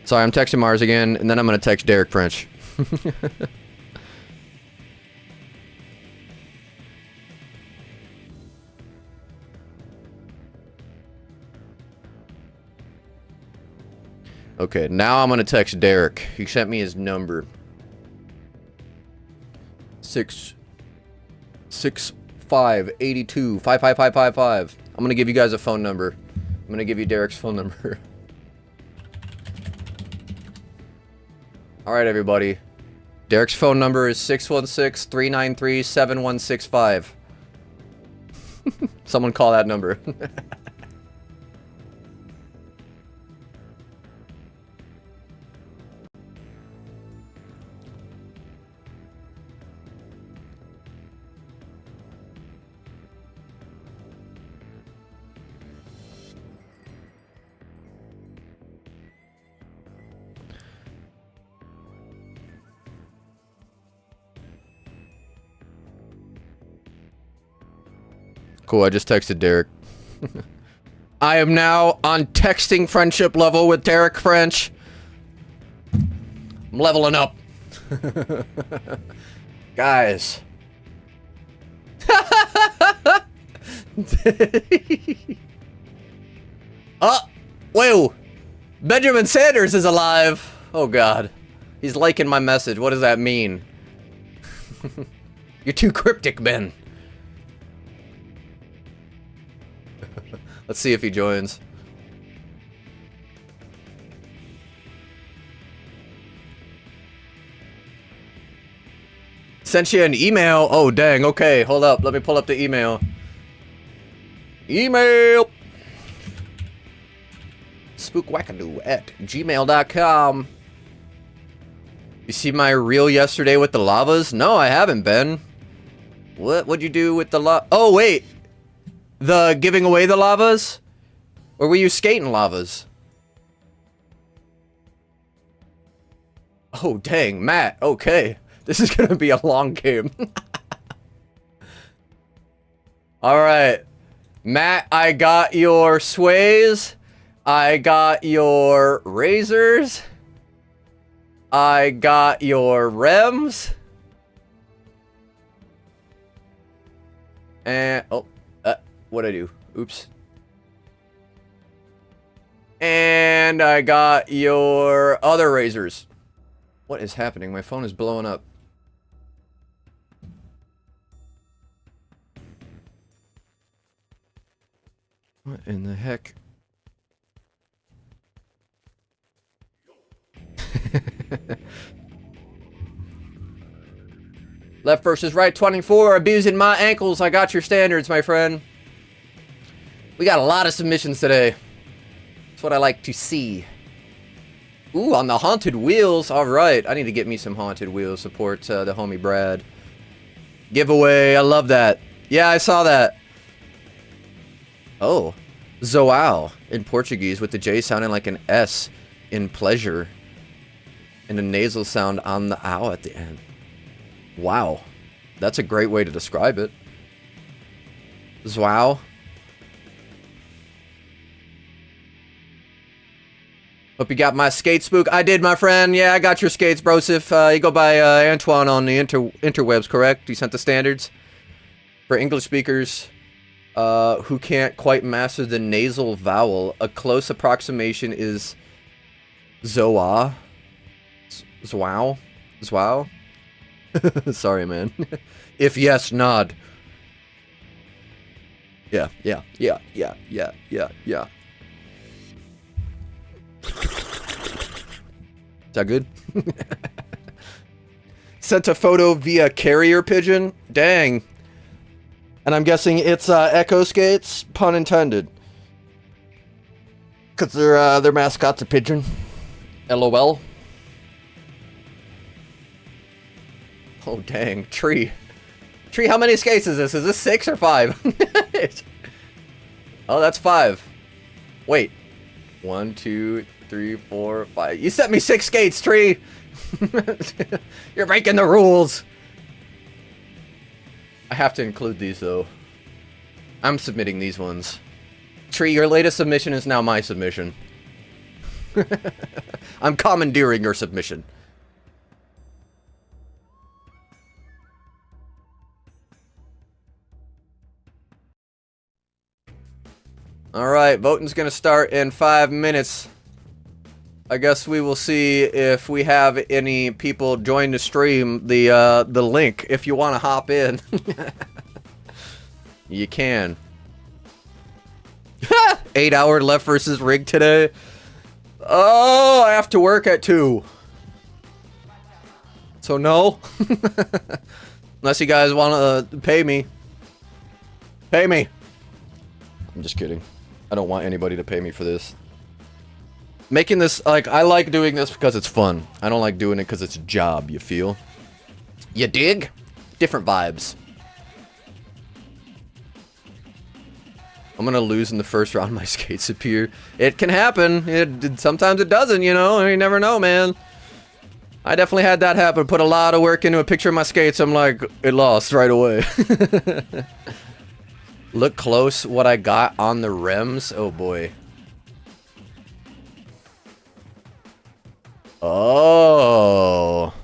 D: Sorry, I'm texting Mars again, and then I'm gonna text Derek French. Okay, now I'm gonna text Derek. He sent me his number. 66582-55555. I'm gonna give you guys a phone number. I'm gonna give you Derek's phone number. Alright, everybody. Derek's phone number is 616-393-7165. Someone call that number. Cool, I just texted Derek. I am now on texting friendship level with Derek French. I'm leveling up. Guys. Oh, whoa. Benjamin Sanders is alive. Oh, God. He's liking my message. What does that mean? You're too cryptic, Ben. Let's see if he joins. Sent you an email. Oh, dang. Okay, hold up. Let me pull up the email. Email. Spook Wackadoo at gmail.com. You see my reel yesterday with the lavas? No, I haven't, Ben. What'd you do with the Oh, wait. The giving away the lavas? Or were you skating lavas? Oh, dang, Matt. Okay. This is gonna be a long game. Alright. Matt, I got your sways. I got your razors. I got your rems. And, oh, what'd I do? Oops. And I got your other razors. What is happening? My phone is blowing up. What in the heck? Left versus right 24, abusing my ankles. I got your standards, my friend. We got a lot of submissions today. That's what I like to see. Ooh, on the haunted wheels. All right, I need to get me some haunted wheels. Support the homie Brad. Giveaway, I love that. Yeah, I saw that. Oh, Zoao in Portuguese with the J sounding like an S in pleasure. And a nasal sound on the ow at the end. Wow. That's a great way to describe it. Zoao. Hope you got my skate spook. I did, my friend. Yeah, I got your skates, brosif. You go by Antoine on the interwebs, correct? You sent the standards for English speakers who can't quite master the nasal vowel. A close approximation is Zoa. Zow? Zow? Sorry, man. If yes, nod. Yeah. Is that good? Sent a photo via carrier pigeon? Dang. And I'm guessing it's Echo Skates? Pun intended. Because their mascot's a pigeon. LOL. Oh, dang. Tree. Tree, how many skates is this? Is this 6 or 5? Oh, that's 5. Wait. 1, 2, 3, 4, 5. You sent me 6 skates, Tree! You're breaking the rules! I have to include these, though. I'm submitting these ones. Tree, your latest submission is now my submission. I'm commandeering your submission. Alright, voting's gonna start in 5 minutes. I guess we will see if we have any people join the stream. The link, if you want to hop in. You can. 8 hour left versus rig today. Oh, I have to work at 2. So no. Unless you guys want to pay me. Pay me. I'm just kidding. I don't want anybody to pay me for this. Making this, like, I like doing this because it's fun. I don't like doing it because it's a job, you feel? You dig? Different vibes. I'm gonna lose in the first round, my skates appear. It can happen. Sometimes it doesn't, you know? You never know, man. I definitely had that happen. Put a lot of work into a picture of my skates. I'm like, it lost right away. Look close what I got on the rims. Oh boy. Oh.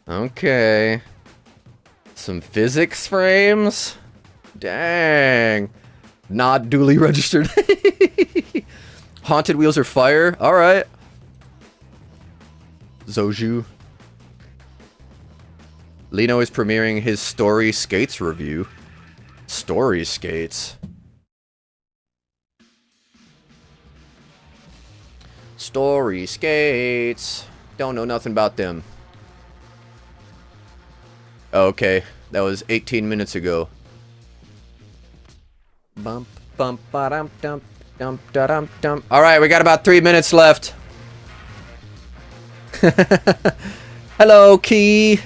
D: Okay. Some physics frames? Dang. Not duly registered. Haunted wheels are fire. Alright. Zoju. Lino is premiering his Story Skates review. Story Skates. Story Skates. Don't know nothing about them. Okay, that was 18 minutes ago. Bump, bump, ba-dum, dump, dump, da-dum, dump. Alright, we got about 3 minutes left. Hello, Key.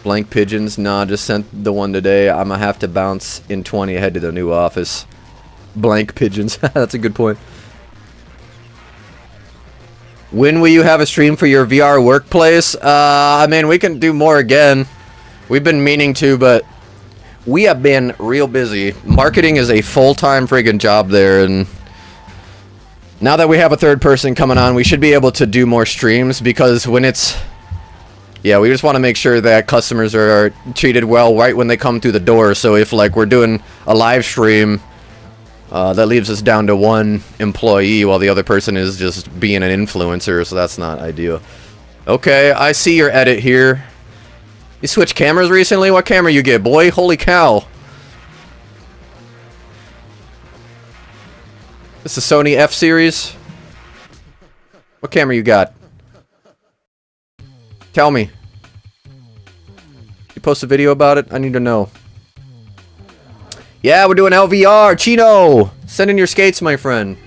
D: Blank pigeons. Nah, just sent the one today. I'm gonna have to bounce in 20 ahead to the new office. Blank pigeons. That's a good point. When will you have a stream for your VR workplace? I mean, we can do more again. We've been meaning to, but we have been real busy. Marketing is a full-time friggin' job there, and now that we have a third person coming on, we should be able to do more streams, because when it's... Yeah, we just want to make sure that customers are treated well right when they come through the door. So if, like, we're doing a live stream, that leaves us down to one employee while the other person is just being an influencer, so that's not ideal. Okay, I see your edit here. You switched cameras recently? What camera you get, boy? Holy cow. This is Sony F-Series? What camera you got? Tell me. You post a video about it? I need to know. Yeah, we're doing LVR. Chino! Send in your skates, my friend.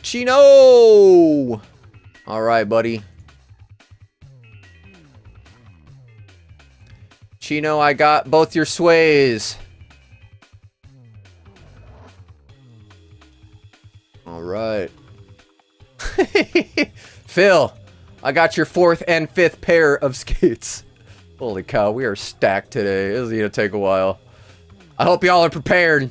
D: Chino! Alright, buddy. Chino, I got both your sways. Alright. Phil, I got your 4th and 5th pair of skates. Holy cow, we are stacked today. This is gonna take a while. I hope y'all are prepared.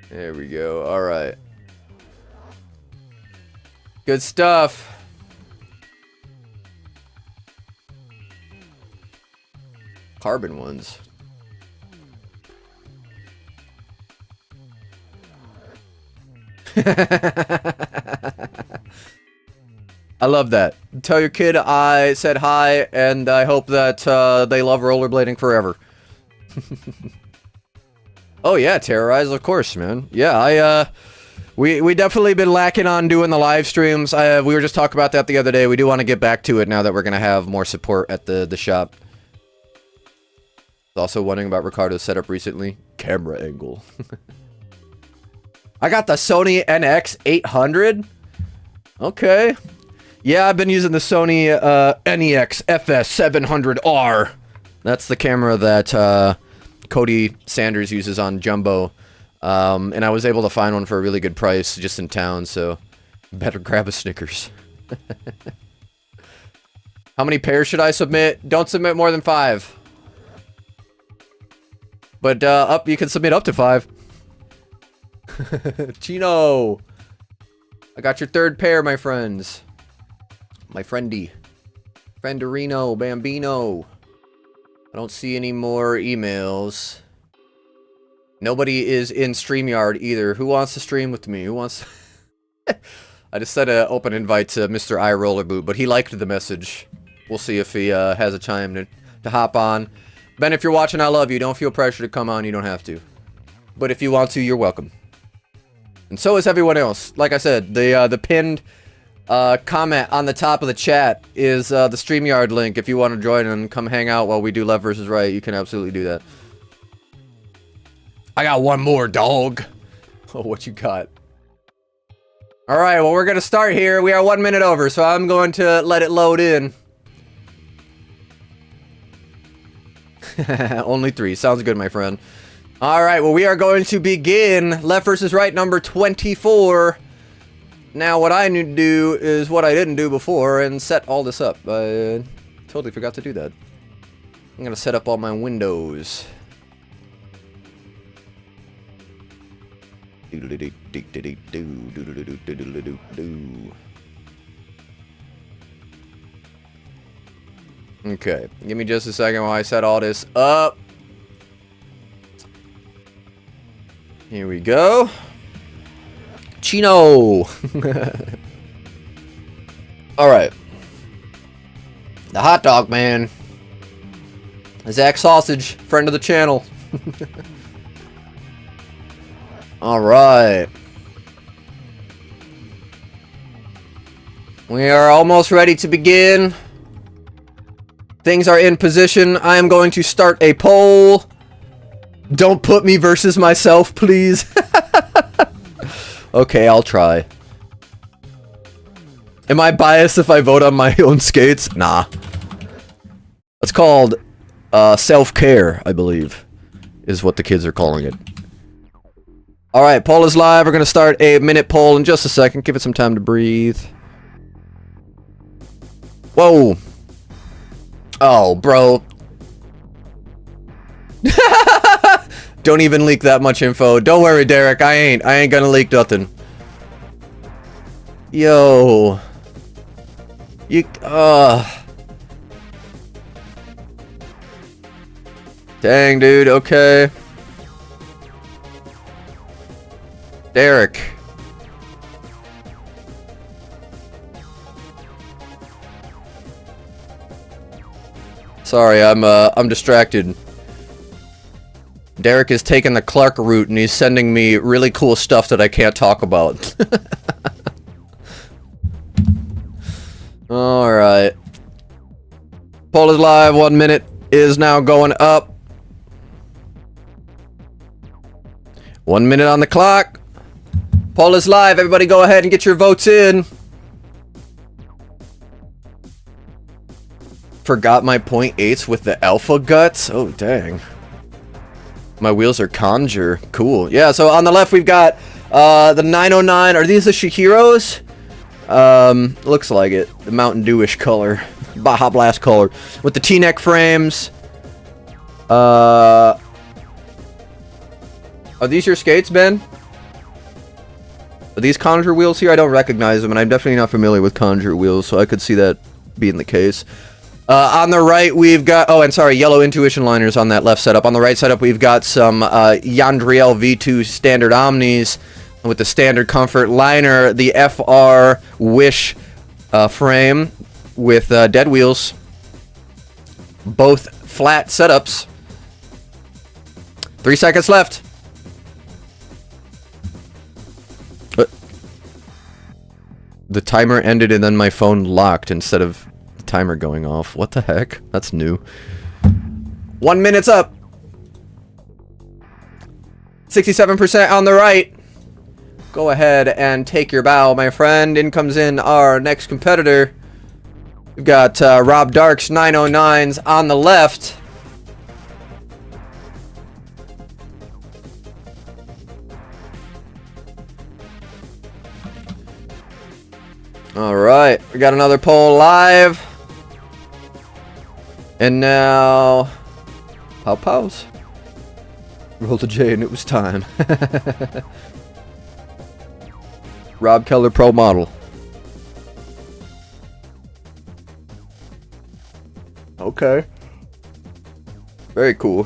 D: There we go. Alright. Good stuff. Carbon ones. I love that. Tell your kid I said hi, and I hope that they love rollerblading forever. Oh yeah, Terrorize, of course, man. Yeah, we definitely been lacking on doing the live streams. We were just talking about that the other day. We do want to get back to it now that we're gonna have more support at the shop. Also wondering about Ricardo's setup recently. Camera angle. I got the Sony NX800. Okay. Yeah, I've been using the Sony NEX FS700R. That's the camera that Cody Sanders uses on Jumbo. And I was able to find one for a really good price just in town, so better grab a Snickers. How many pairs should I submit? Don't submit more than 5. But you can submit up to 5. Chino! I got your 3rd pair, my friends. My friendy. Frienderino, Bambino. I don't see any more emails. Nobody is in StreamYard either. Who wants to stream with me? Who wants... I just sent an open invite to Mr. iRollerboot, but he liked the message. We'll see if he has a time to hop on. Ben, if you're watching, I love you. Don't feel pressure to come on. You don't have to. But if you want to, you're welcome. And so is everyone else. Like I said, the pinned comment on the top of the chat is the StreamYard link. If you want to join and come hang out while we do Left vs. Right, you can absolutely do that. I got one more, dog. Oh, what you got? Alright, well, we're going to start here. We are 1 minute over, so I'm going to let it load in. Only 3. Sounds good, my friend. Alright, well, we are going to begin Left versus Right number 24. Now, what I need to do is what I didn't do before and set all this up. I totally forgot to do that. I'm going to set up all my windows. Okay, give me just a second while I set all this up. Here we go. Chino. Alright. The hot dog man. Zach Sausage, friend of the channel. Alright. We are almost ready to begin. Things are in position. I am going to start a poll. Don't put me versus myself, please. Okay, I'll try. Am I biased if I vote on my own skates? Nah. It's called self-care, I believe, is what the kids are calling it. Alright, poll is live. We're going to start a minute poll in just a second. Give it some time to breathe. Whoa. Oh, bro. Don't even leak that much info. Don't worry, Derek. I ain't gonna leak nothing. Yo. You, Dang, dude. Okay. Derek. Sorry, I'm distracted. Derek is taking the Clark route and he's sending me really cool stuff that I can't talk about. Alright. Poll is live. 1 minute is now going up. 1 minute on the clock. Poll is live. Everybody go ahead and get your votes in. Forgot my .8s with the alpha guts? Oh, dang. My wheels are Conjure. Cool. Yeah, so on the left we've got the 909. Are these the Shihiros? Looks like it. The Mountain Dewish color. Baja Blast color. With the T-neck frames. Are these your skates, Ben? Are these Conjure wheels here? I don't recognize them, and I'm definitely not familiar with Conjure wheels, so I could see that being the case. On the right, we've got... Oh, and sorry, yellow Intuition liners on that left setup. On the right setup, we've got some Yandriel V2 standard Omnis with the standard comfort liner, the FR Wish frame with dead wheels. Both flat setups. 3 seconds left. The timer ended and then my phone locked instead of... timer going off. What the heck? That's new. 1 minute's up. 67% on the right. Go ahead and take your bow, my friend. In comes in our next competitor. We've got Rob Dark's 909s on the left. Alright, we got another poll live. And now... Pow-pows. Rolled a J and it was time. Rob Keller Pro Model. Okay. Very cool.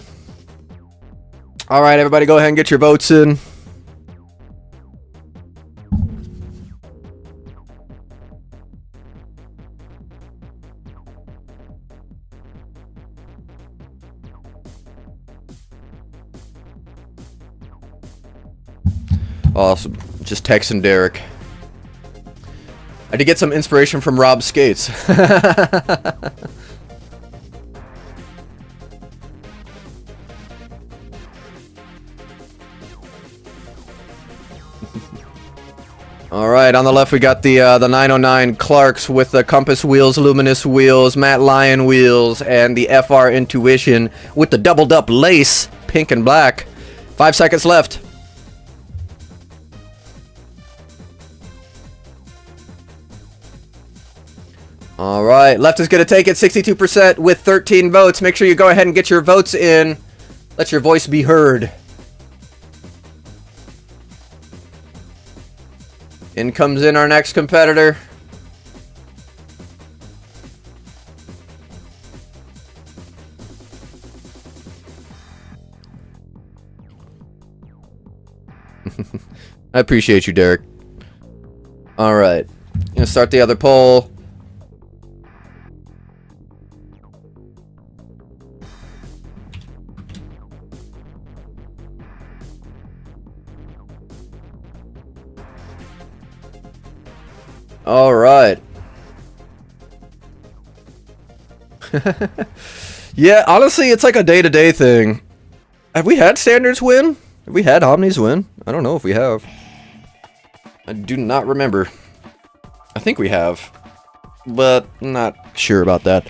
D: Alright, everybody go ahead and get your votes in. Awesome. Just texting Derek. I did get some inspiration from Rob's skates. Alright, on the left we got the 909 Clarks with the compass wheels, luminous wheels, matte lion wheels, and the FR Intuition with the doubled up lace, pink and black. 5 seconds left. All right, left is going to take it 62% with 13 votes. Make sure you go ahead and get your votes in. Let your voice be heard. In comes in our next competitor. I appreciate you, Derek. All right, gonna start the other poll. All right. Yeah, honestly, it's like a day-to-day thing. Have we had standards win? Have we had omnis win? I don't know if we have. I do not remember. I think we have, but not sure about that.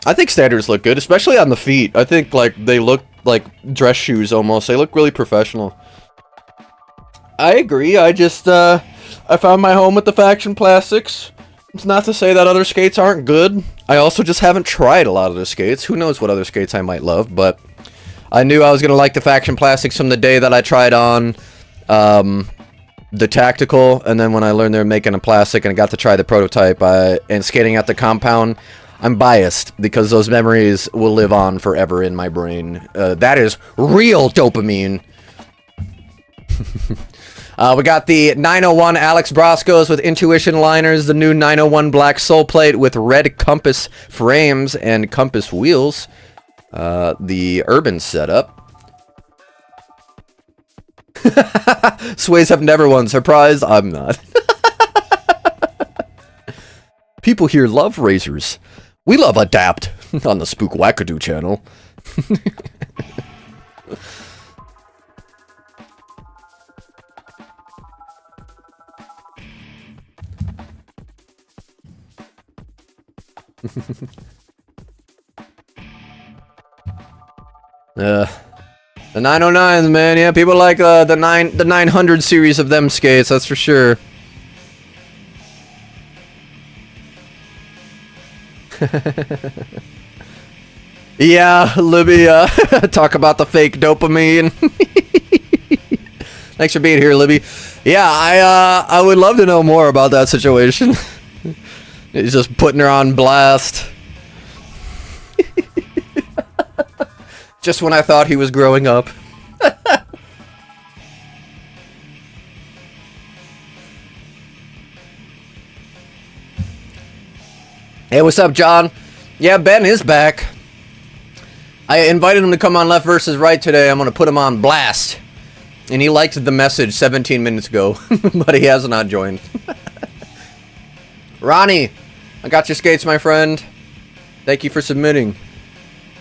D: I think standards look good, especially on the feet. I think like they look like dress shoes almost. They look really professional. I agree. I just I found my home with the Faction Plastics. It's not to say that other skates aren't good. I also just haven't tried a lot of the skates. Who knows what other skates I might love, but I knew I was going to like the Faction Plastics from the day that I tried on the Tactical, and then when I learned they were making a plastic and I got to try the prototype and skating at the compound, I'm biased because those memories will live on forever in my brain. That is real dopamine. We got the 901 Alex Broscos with Intuition liners, the new 901 Black Soul Plate with red compass frames and compass wheels, the urban setup. Sways have never won. Surprised? I'm not. People here love razors. We love Adapt on the Spook Wackadoo channel. The 909s, man. Yeah, people like the 900 series of them skates. That's for sure. Yeah, Libby. Talk about the fake dopamine. Thanks for being here, Libby. Yeah, I would love to know more about that situation. He's just putting her on blast. Just when I thought he was growing up. Hey, what's up, John? Yeah, Ben is back. I invited him to come on Left versus Right today. I'm going to put him on blast. And he liked the message 17 minutes ago, but he has not joined. Ronnie, I got your skates, my friend. Thank you for submitting.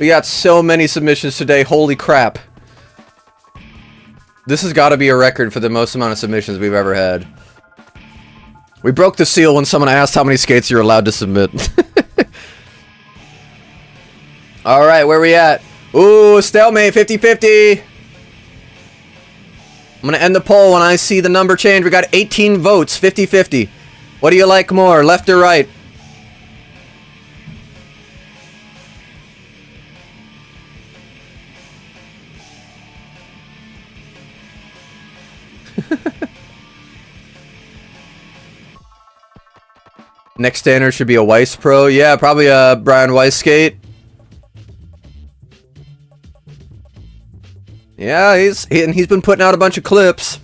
D: We got so many submissions today. Holy crap. This has got to be a record for the most amount of submissions we've ever had. We broke the seal when someone asked how many skates you're allowed to submit. Alright, where we at? Ooh, stalemate, 50-50. I'm going to end the poll when I see the number change. We got 18 votes, 50-50. What do you like more, left or right? Next standard should be a Weiss Pro. Yeah, probably a Brian Weiss skate. Yeah, he's been putting out a bunch of clips.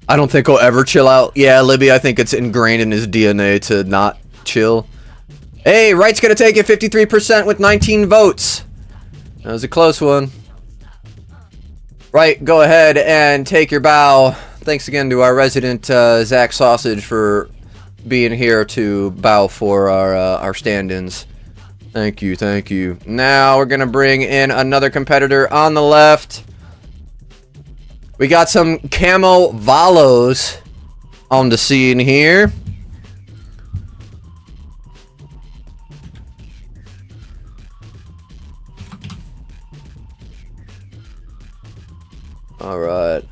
D: I don't think he'll ever chill out. Yeah, Libby, I think it's ingrained in his DNA to not chill. Hey, Right's gonna take it 53% with 19 votes. That was a close one. Right, go ahead and take your bow. Thanks again to our resident Zach Sausage for being here to bow for our stand-ins. Thank you, thank you. Now we're gonna bring in another competitor on the left. We got some camo Valos on the scene here. Alright.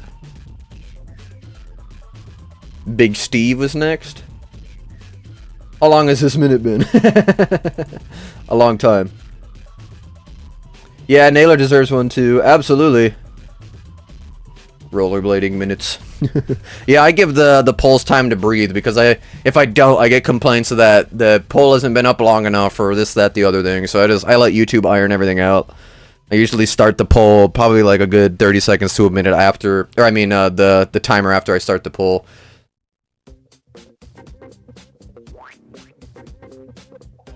D: Big Steve was next. How long has this minute been? A long time. Yeah, Naylor deserves one too. Absolutely. Rollerblading minutes. Yeah, I give the polls time to breathe because if I don't, I get complaints that the poll hasn't been up long enough or this, that, the other thing. So I let YouTube iron everything out. I usually start the poll probably like a good 30 seconds to a minute after, or I mean the timer after I start the poll.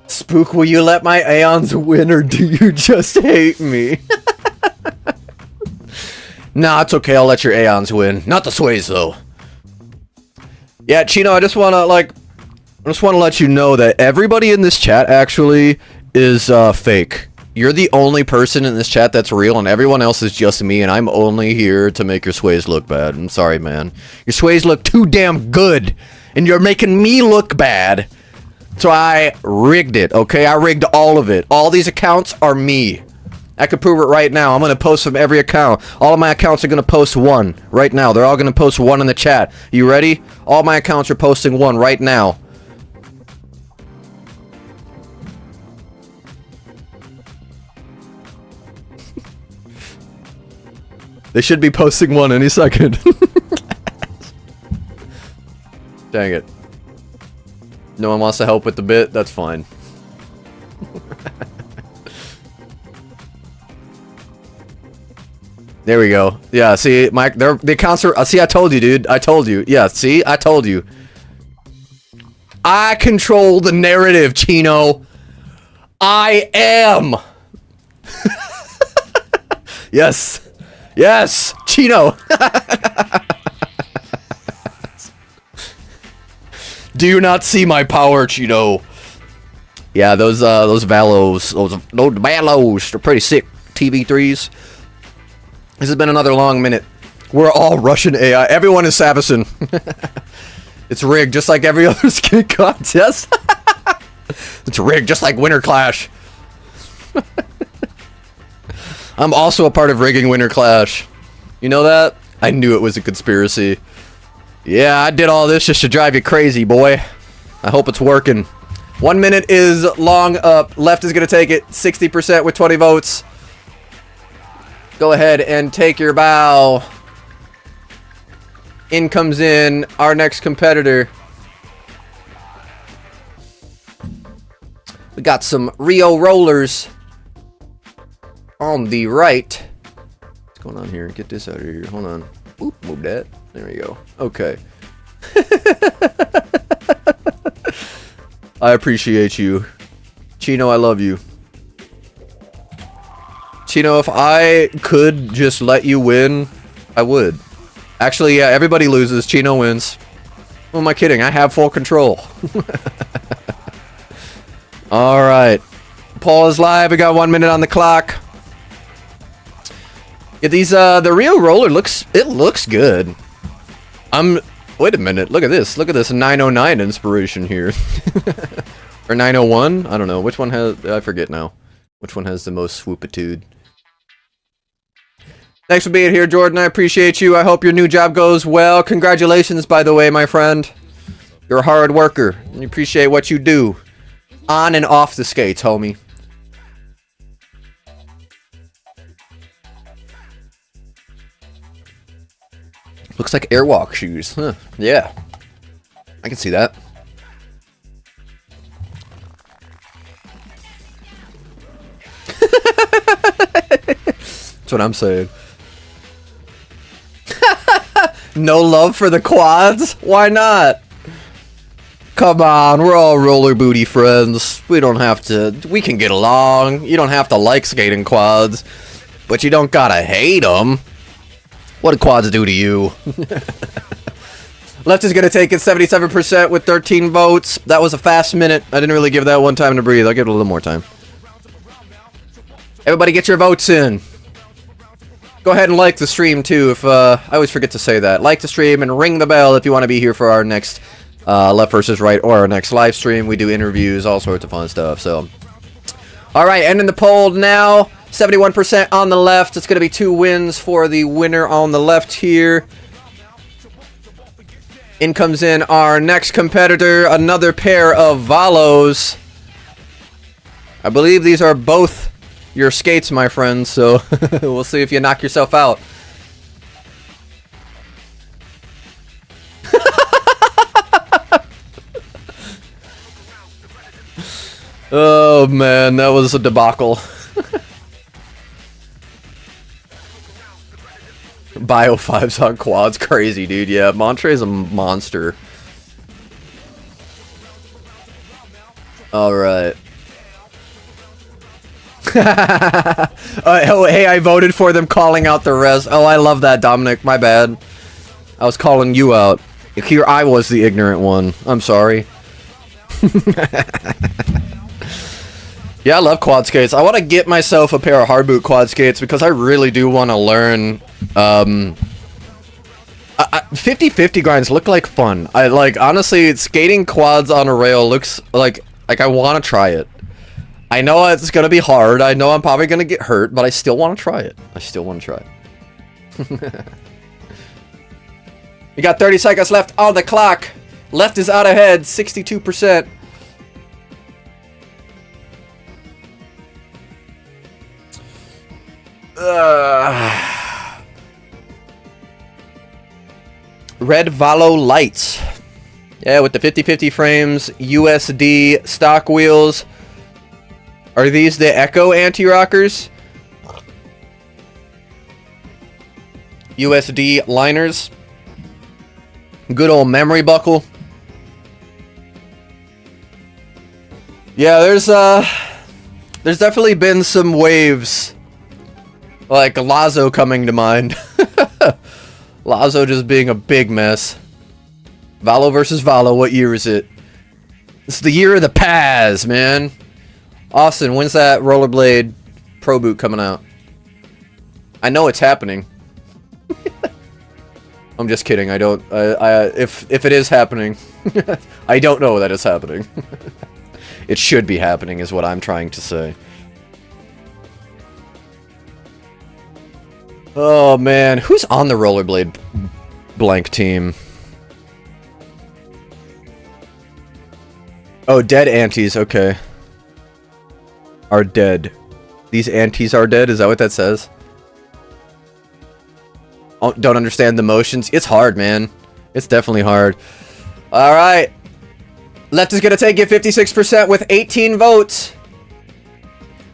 D: Spook, will you let my Aeons win or do you just hate me? Nah, it's okay, I'll let your Aeons win. Not the Sways, though. Yeah, Chino, I just wanna let you know that everybody in this chat actually is fake. You're the only person in this chat that's real, and everyone else is just me, and I'm only here to make your Sways look bad. I'm sorry, man. Your Sways look too damn good, and you're making me look bad. So I rigged it, okay? I rigged all of it. All these accounts are me. I can prove it right now. I'm going to post from every account. All of my accounts are going to post one right now. They're all going to post one in the chat. You ready? All my accounts are posting one right now. They should be posting one any second. Dang it. No one wants to help with the bit? That's fine. There we go. Yeah, see, Mike, the accounts are... see, I told you, dude. I told you. Yeah, see? I told you. I control the narrative, Chino. I am. Yes. Yes, Chino. Do you not see my power, Chino? Yeah, those Valos, those Valos, they're pretty sick. TV3s. This has been another long minute. We're all Russian AI. Everyone is Savison. It's rigged, just like every other skin contest. It's rigged, just like Winter Clash. I'm also a part of rigging Winter Clash. You know that? I knew it was a conspiracy. Yeah, I did all this just to drive you crazy, boy. I hope it's working. 1 minute is long up. Left is going to take it. 60% with 20 votes. Go ahead and take your bow. In comes in our next competitor. We got some Rio rollers on the right. What's going on here? Get this out of here. Hold on. Oop, move that. There we go. Okay. I appreciate you. Chino, I love you. Chino, if I could just let you win, I would. Actually, yeah, everybody loses. Chino wins. Who am I kidding? I have full control. Alright. Paul is live. We got 1 minute on the clock. Yeah, these, the Rio roller looks good. Wait a minute. Look at this. Look at this 909 inspiration here. Or 901? I don't know. Which one has... I forget now. Which one has the most swoopitude? Thanks for being here, Jordan. I appreciate you. I hope your new job goes well. Congratulations, by the way, my friend. You're a hard worker. And you appreciate what you do. On and off the skates, homie. Looks like airwalk shoes. Huh. Yeah. I can see that. That's what I'm saying. No love for the quads? Why not? Come on, we're all roller booty friends. We don't have to... We can get along. You don't have to like skating quads. But you don't gotta hate them. What do quads do to you? Left is gonna take it 77% with 13 votes. That was a fast minute. I didn't really give that one time to breathe. I'll give it a little more time. Everybody get your votes in. Go ahead and like the stream too. If I always forget to say that. Like the stream and ring the bell if you want to be here for our next Left versus Right or our next live stream. We do interviews, all sorts of fun stuff. So, all right, ending the poll now. 71% on the left. It's going to be 2 wins for the winner on the left here. In comes in our next competitor, another pair of Valos. I believe these are both your skates, my friends, so we'll see if you knock yourself out. Oh man, that was a debacle. Bio 5s on quads, crazy dude. Yeah, Montre's a monster. Alright. Oh, hey, I voted for them calling out the rest. Oh, I love that, Dominic. My bad. I was calling you out. Here, I was the ignorant one. I'm sorry. Yeah, I love quad skates. I want to get myself a pair of hard boot quad skates because I really do want to learn. 50-50 grinds look like fun. I like, honestly, skating quads on a rail looks like I want to try it. I know it's gonna be hard. I know I'm probably gonna get hurt, but I still want to try it. I still want to try it. We got 30 seconds left on the clock. Left is out ahead, 62%. Red Valo lights. Yeah, with the 50-50 frames, USD stock wheels. Are these the Echo anti-rockers? USD liners. Good old memory buckle. Yeah, there's definitely been some waves. Like Lazo coming to mind. Lazo just being a big mess. Valo versus Valo, what year is it? It's the year of the Paz, man. Austin, when's that Rollerblade Pro Boot coming out? I know it's happening. I'm just kidding. I don't. If it is happening, I don't know that it's happening. It should be happening, is what I'm trying to say. Oh man, who's on the Rollerblade blank team? Oh, dead antis. Okay. Are dead. These antis are dead? Is that what that says? Oh, don't understand the motions. It's hard, man. It's definitely hard. Alright. Left is going to take it 56% with 18 votes.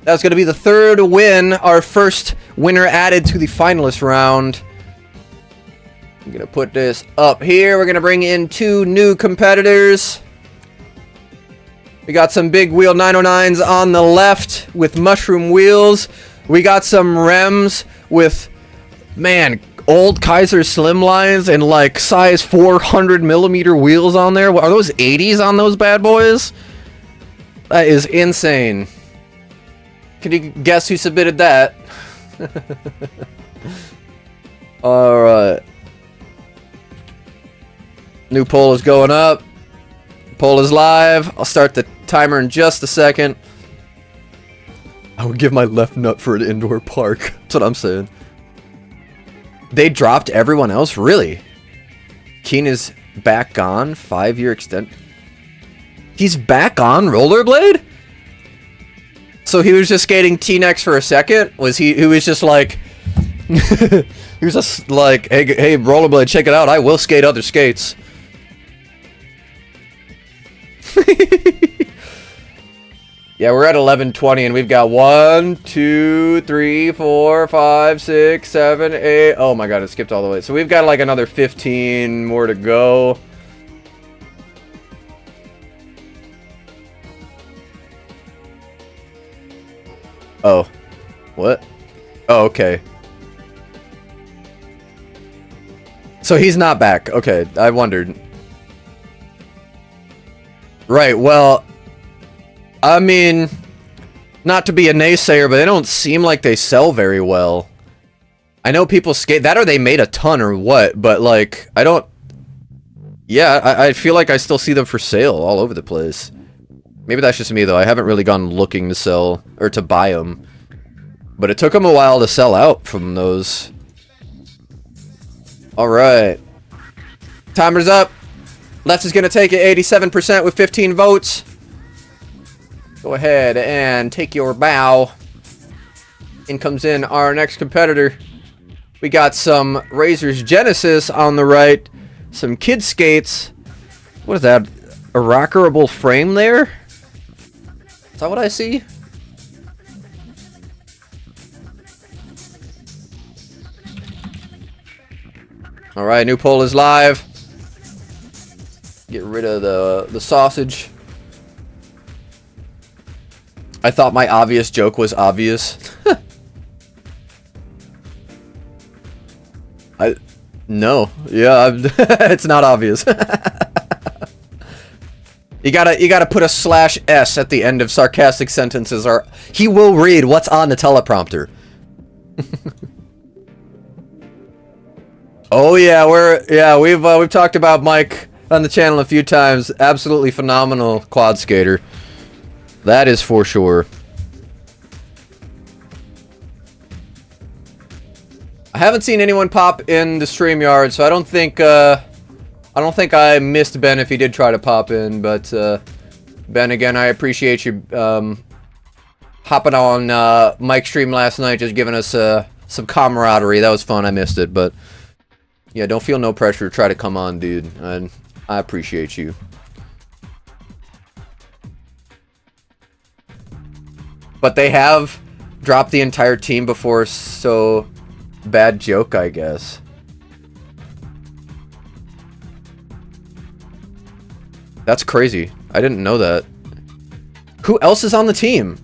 D: That's going to be the third win. Our first winner added to the finalist round. I'm going to put this up here. We're going to bring in 2 new competitors. We got some big wheel 909s on the left with mushroom wheels. We got some Rems with, man, old Kaiser Slimlines and like size 400mm wheels on there. Are those 80s on those bad boys? That is insane. Can you guess who submitted that? Alright. New poll is going up. Poll is live. I'll start the timer in just a second. I would give my left nut for an indoor park. That's what I'm saying. They dropped everyone else? Really? Keen is back on? 5-year extent? He's back on Rollerblade? So he was just skating T-Nex for a second? Was he was just like... he was just like, hey, Rollerblade, check it out. I will skate other skates. Yeah, we're at 11:20 and we've got 1, 2, 3, 4, 5, 6, 7, 8. Oh my god, it skipped all the way. So we've got like another 15 more to go. Oh. What? Oh, okay. So he's not back. Okay, I wondered. Right, well, I mean, not to be a naysayer, but they don't seem like they sell very well. I know people skate that or they made a ton or what, but like, I don't... Yeah, I feel like I still see them for sale all over the place. Maybe that's just me though, I haven't really gone looking to sell, or to buy them. But it took him a while to sell out from those. Alright. Timer's up. Left is going to take it 87% with 15 votes. Go ahead and take your bow. In comes in our next competitor. We got some Razor's Genesis on the right. Some kid skates. What is that? A rockerable frame there? Is that what I see? Alright, new poll is live. Get rid of the sausage. I thought my obvious joke was obvious. No. Yeah, it's not obvious. You gotta put a /s at the end of sarcastic sentences, or he will read what's on the teleprompter. Oh yeah, we've talked about Mike on the channel a few times. Absolutely phenomenal quad skater. That is for sure. I haven't seen anyone pop in the StreamYard, so I don't think I missed Ben if he did try to pop in, but Ben, again, I appreciate you hopping on Mike's stream last night, just giving us some camaraderie. That was fun. I missed it, but yeah, don't feel no pressure to try to come on, dude. And I appreciate you. But they have dropped the entire team before, so bad joke, I guess. That's crazy. I didn't know that. Who else is on the team?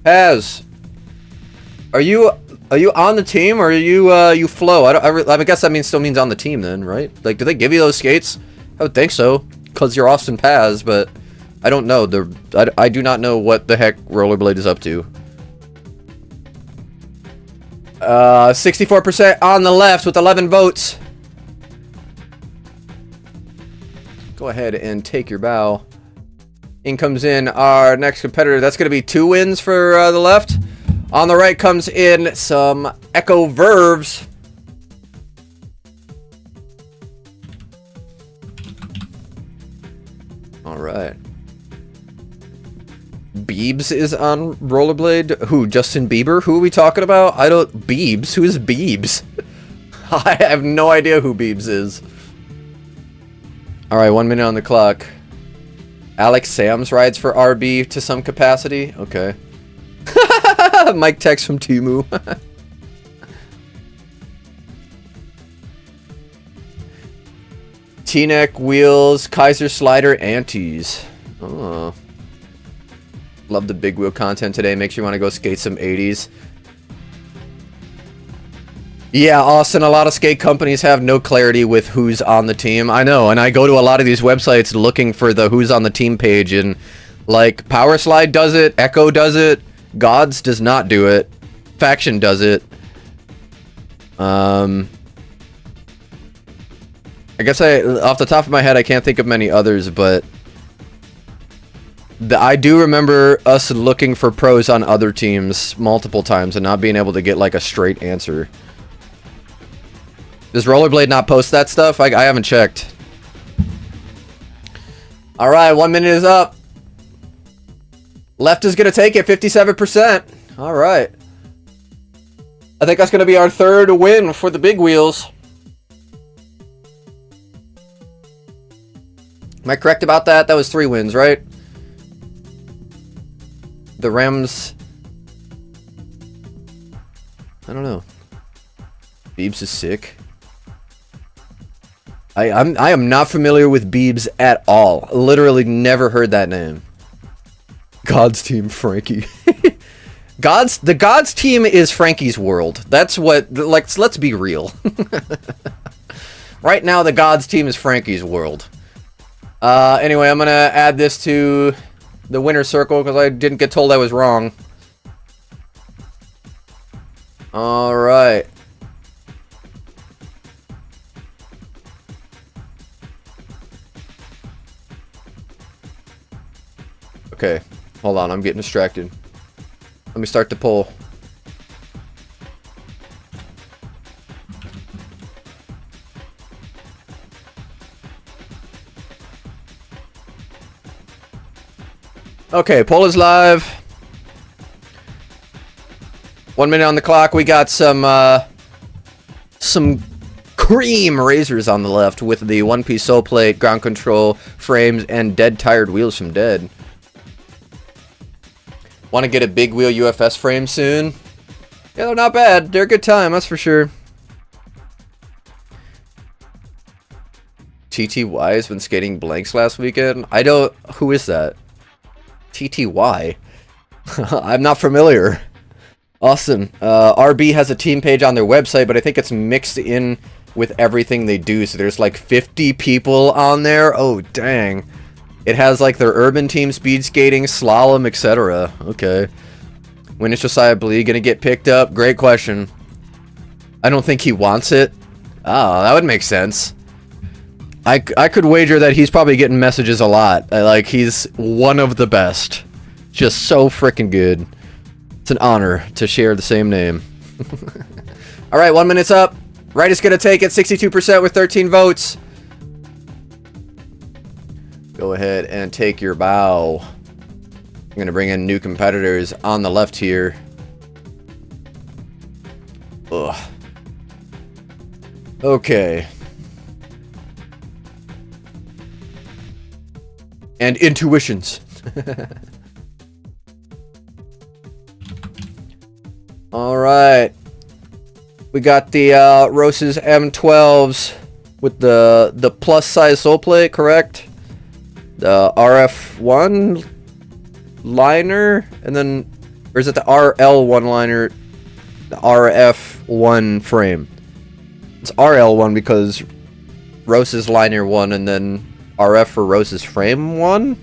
D: Paz, are you on the team, or are you Flo? I guess that still means on the team then, right? Like, do they give you those skates? I would think so, because you're Austin Paz, but I don't know. I do not know what the heck Rollerblade is up to. 64% on the left with 11 votes. Go ahead and take your bow. In comes in our next competitor. That's going to be 2 wins for the left. On the right comes in some Echo Verves. All right. Biebs is on Rollerblade. Who? Justin Bieber? Who are we talking about? Biebs? Who is Biebs? I have no idea who Biebs is. Alright, 1 minute on the clock. Alex Sams rides for RB to some capacity? Okay. Mike text from Timu. T-neck wheels, Kaiser slider, antes. Oh. Love the big wheel content today. Makes you want to go skate some 80s. Yeah, Austin, a lot of skate companies have no clarity with who's on the team. I know, and I go to a lot of these websites looking for the who's on the team page, and like Powerslide does it, Echo does it, Gods does not do it, Faction does it. I guess off the top of my head, I can't think of many others, but I do remember us looking for pros on other teams multiple times and not being able to get like a straight answer. Does Rollerblade not post that stuff? I haven't checked. Alright, 1 minute is up. Left is going to take it, 57%. Alright. I think that's going to be our 3rd win for the big wheels. Am I correct about that? That was 3 wins, right? The Rams... I don't know. Biebs is sick. I am not familiar with Biebs at all. Literally never heard that name. God's team, Frankie. The God's team is Frankie's world. That's what, like, let's be real. Right now, the God's team is Frankie's world. Anyway, I'm gonna add this to the winner circle because I didn't get told I was wrong. Alright. Okay, hold on, I'm getting distracted. Let me start the poll. Okay, poll is live. 1 minute on the clock. We got some cream razors on the left with the one-piece sole plate, ground control, frames, and dead tired wheels from Dead. Want to get a big wheel UFS frame soon? Yeah, they're not bad. They're a good time, that's for sure. TTY has been skating blanks last weekend. I don't... Who is that? TTY? I'm not familiar. Awesome. RB has a team page on their website, but I think it's mixed in with everything they do. So there's like 50 people on there. Oh, dang. It has like their urban team, speed skating, slalom, etc. Okay. When is Josiah Blee gonna get picked up? Great question. I don't think he wants it. Oh, that would make sense. I could wager that he's probably getting messages a lot. Like, he's one of the best. Just so freaking good. It's an honor to share the same name. Alright, 1 minute's up. Right is gonna take it, 62% with 13 votes. Go ahead and take your bow. I'm gonna bring in new competitors on the left here. Ugh. Okay. And intuitions. Alright. We got the Rose's M12s with the plus size sole plate, correct? The RF1 liner, and then, or is it the RL1 liner? The RF1 frame. It's RL1 because Rose's liner 1 and then RF for Rose's frame 1?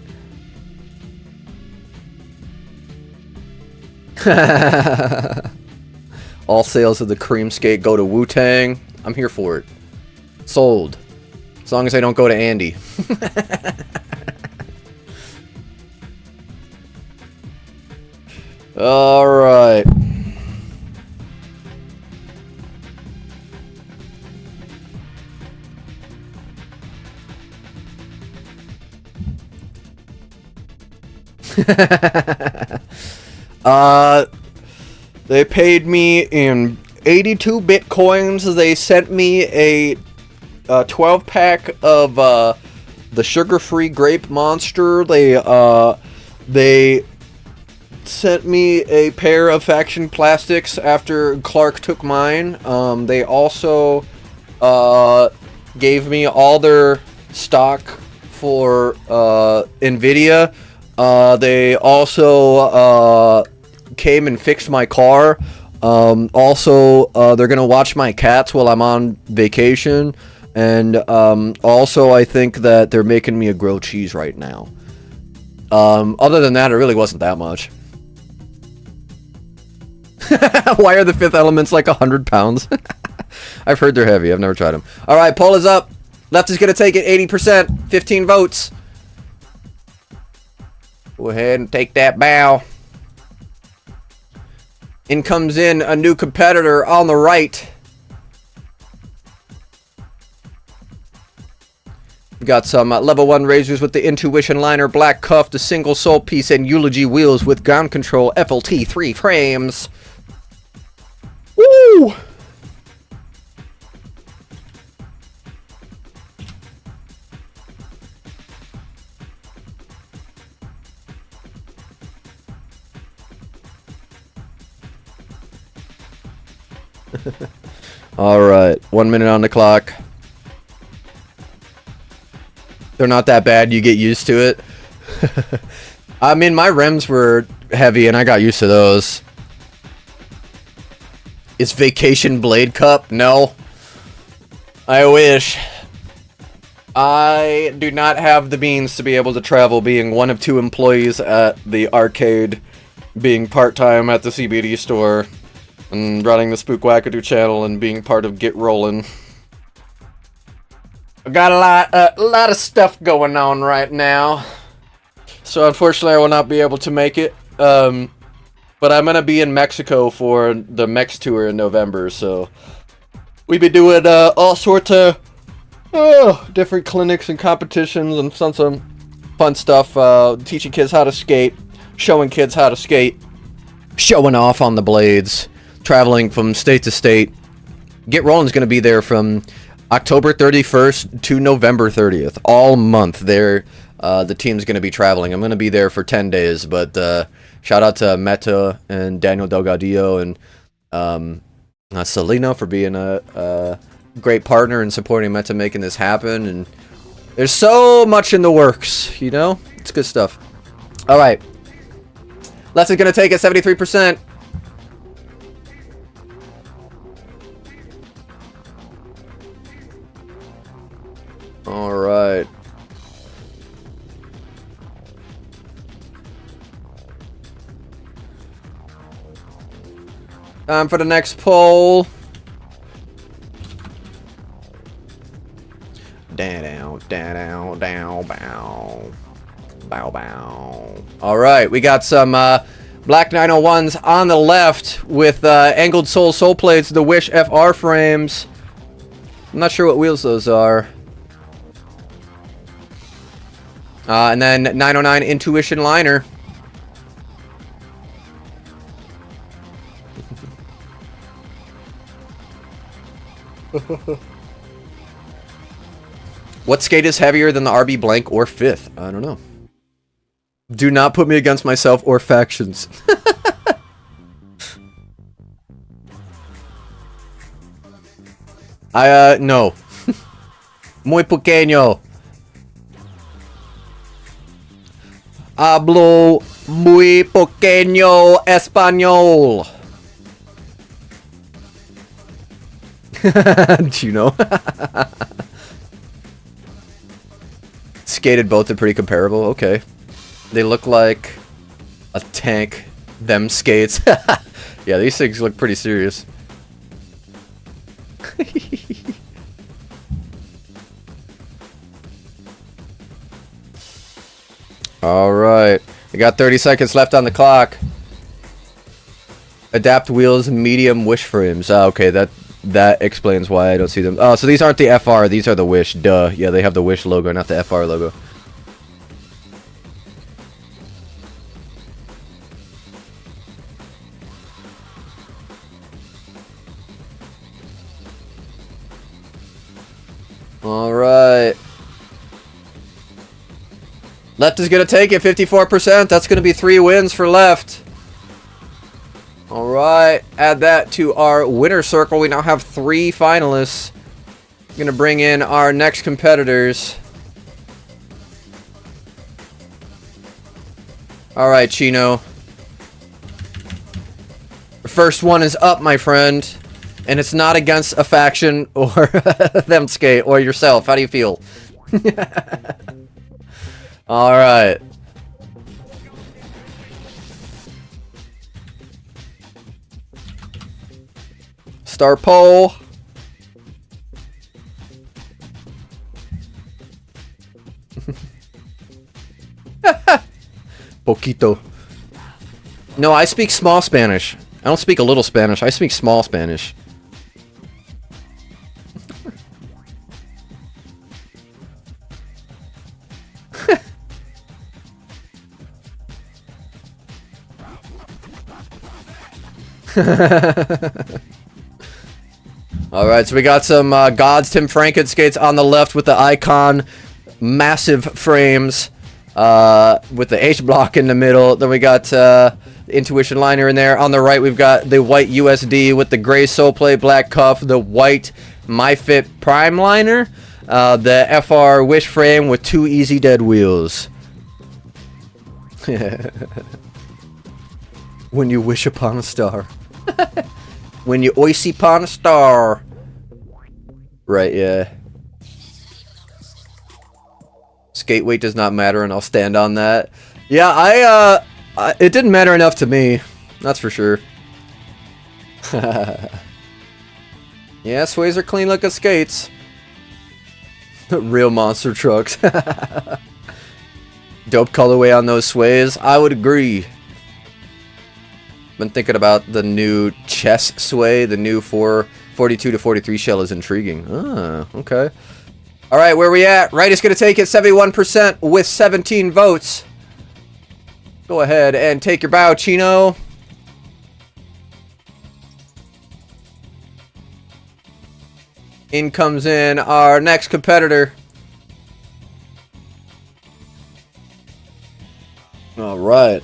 D: All sales of the cream skate go to Wu-Tang. I'm here for it. Sold. As long as I don't go to Andy. Alright. They paid me in 82 bitcoins. They sent me a 12-pack of the sugar-free grape monster. They sent me a pair of Faction plastics after Clark took mine. They also gave me all their stock for NVIDIA. They also came and fixed my car. Also, they're gonna watch my cats while I'm on vacation. And also, I think that they're making me a grilled cheese right now. Other than that, it really wasn't that much. Why are the Fifth Elements like 100 pounds? I've heard they're heavy. I've never tried them. Alright, poll is up. Left is going to take it 80%. 15 votes. Go ahead and take that bow. In comes in a new competitor on the right. We got some level 1 razors with the Intuition liner, black cuff, the single sole piece, and Eulogy wheels with ground control FLT 3 frames. Woo! Alright, 1 minute on the clock. They're not that bad, you get used to it. I mean, my rims were heavy and I got used to those. Is Vacation Blade Cup? No. I wish. I do not have the means to be able to travel, being one of 2 employees at the arcade, being part-time at the CBD store, and running the Spook Wackadoo channel and being part of Get Rollin'. I got a lot of stuff going on right now. so unfortunately I will not be able to make it. But I'm gonna be in Mexico for the Mex tour in November, so we be doing all sorts of different clinics and competitions and some fun stuff. Teaching kids how to skate, showing kids how to skate, showing off on the blades, traveling from state to state. Get Rollin's gonna be there from October 31st to November 30th, all month. There, the team's gonna be traveling. I'm gonna be there for 10 days, but shout out to Meta and Daniel Delgadillo and Selena for being a great partner and supporting Meta making this happen. And there's so much in the works, you know? It's good stuff. All right. Left is going to take it 73%. All right. Time for the next poll. Down, down, down, bow. Bow, bow. Alright, we got some Black 901s on the left with angled soul plates, the Wish FR frames. I'm not sure what wheels those are. And then 909 Intuition liner. What skate is heavier than the RB blank or fifth? I don't know. Do not put me against myself or factions. No. Muy pequeño. Hablo muy pequeño español. Do you know? Skated both are pretty comparable. Okay. They look like a tank. Them skates. Yeah, these things look pretty serious. Alright. We got 30 seconds left on the clock. Adapt wheels, medium Wish frames. Okay, that explains why I don't see them. Oh, so these aren't the FR, these are the Wish. Duh. Yeah, they have the Wish logo, not the FR logo. Alright. Left is going to take it, 54%. That's going to be 3 wins for Left. Alright, add that to our winner circle. We now have 3 finalists. I'm going to bring in our next competitors. Alright, Chino. The first one is up, my friend. And it's not against a faction or them skate or yourself. How do you feel? Alright. Star poll. Poquito. No, I speak small Spanish. I don't speak a little Spanish. I speak small Spanish. Alright, so we got some Gods Tim Franken skates on the left with the Icon massive frames with the H-block in the middle. Then we got the Intuition liner in there. On the right, we've got the white USD with the gray sole plate, black cuff, the white MyFit Prime liner, the FR Wish frame with 2 Easy Dead wheels. When you wish upon a star. When you oisy upon a star. Right, yeah. Skate weight does not matter, and I'll stand on that. Yeah, it didn't matter enough to me. That's for sure. Yeah, sways are clean looking skates. Real monster trucks. Dope colorway on those sways. I would agree. Been thinking about the new chess sway. The new 442 to 43 shell is intriguing. Ah, okay. All right, where we at? Right is going to take it 71% with 17 votes. Go ahead and take your bow, Chino. In comes in our next competitor. All right.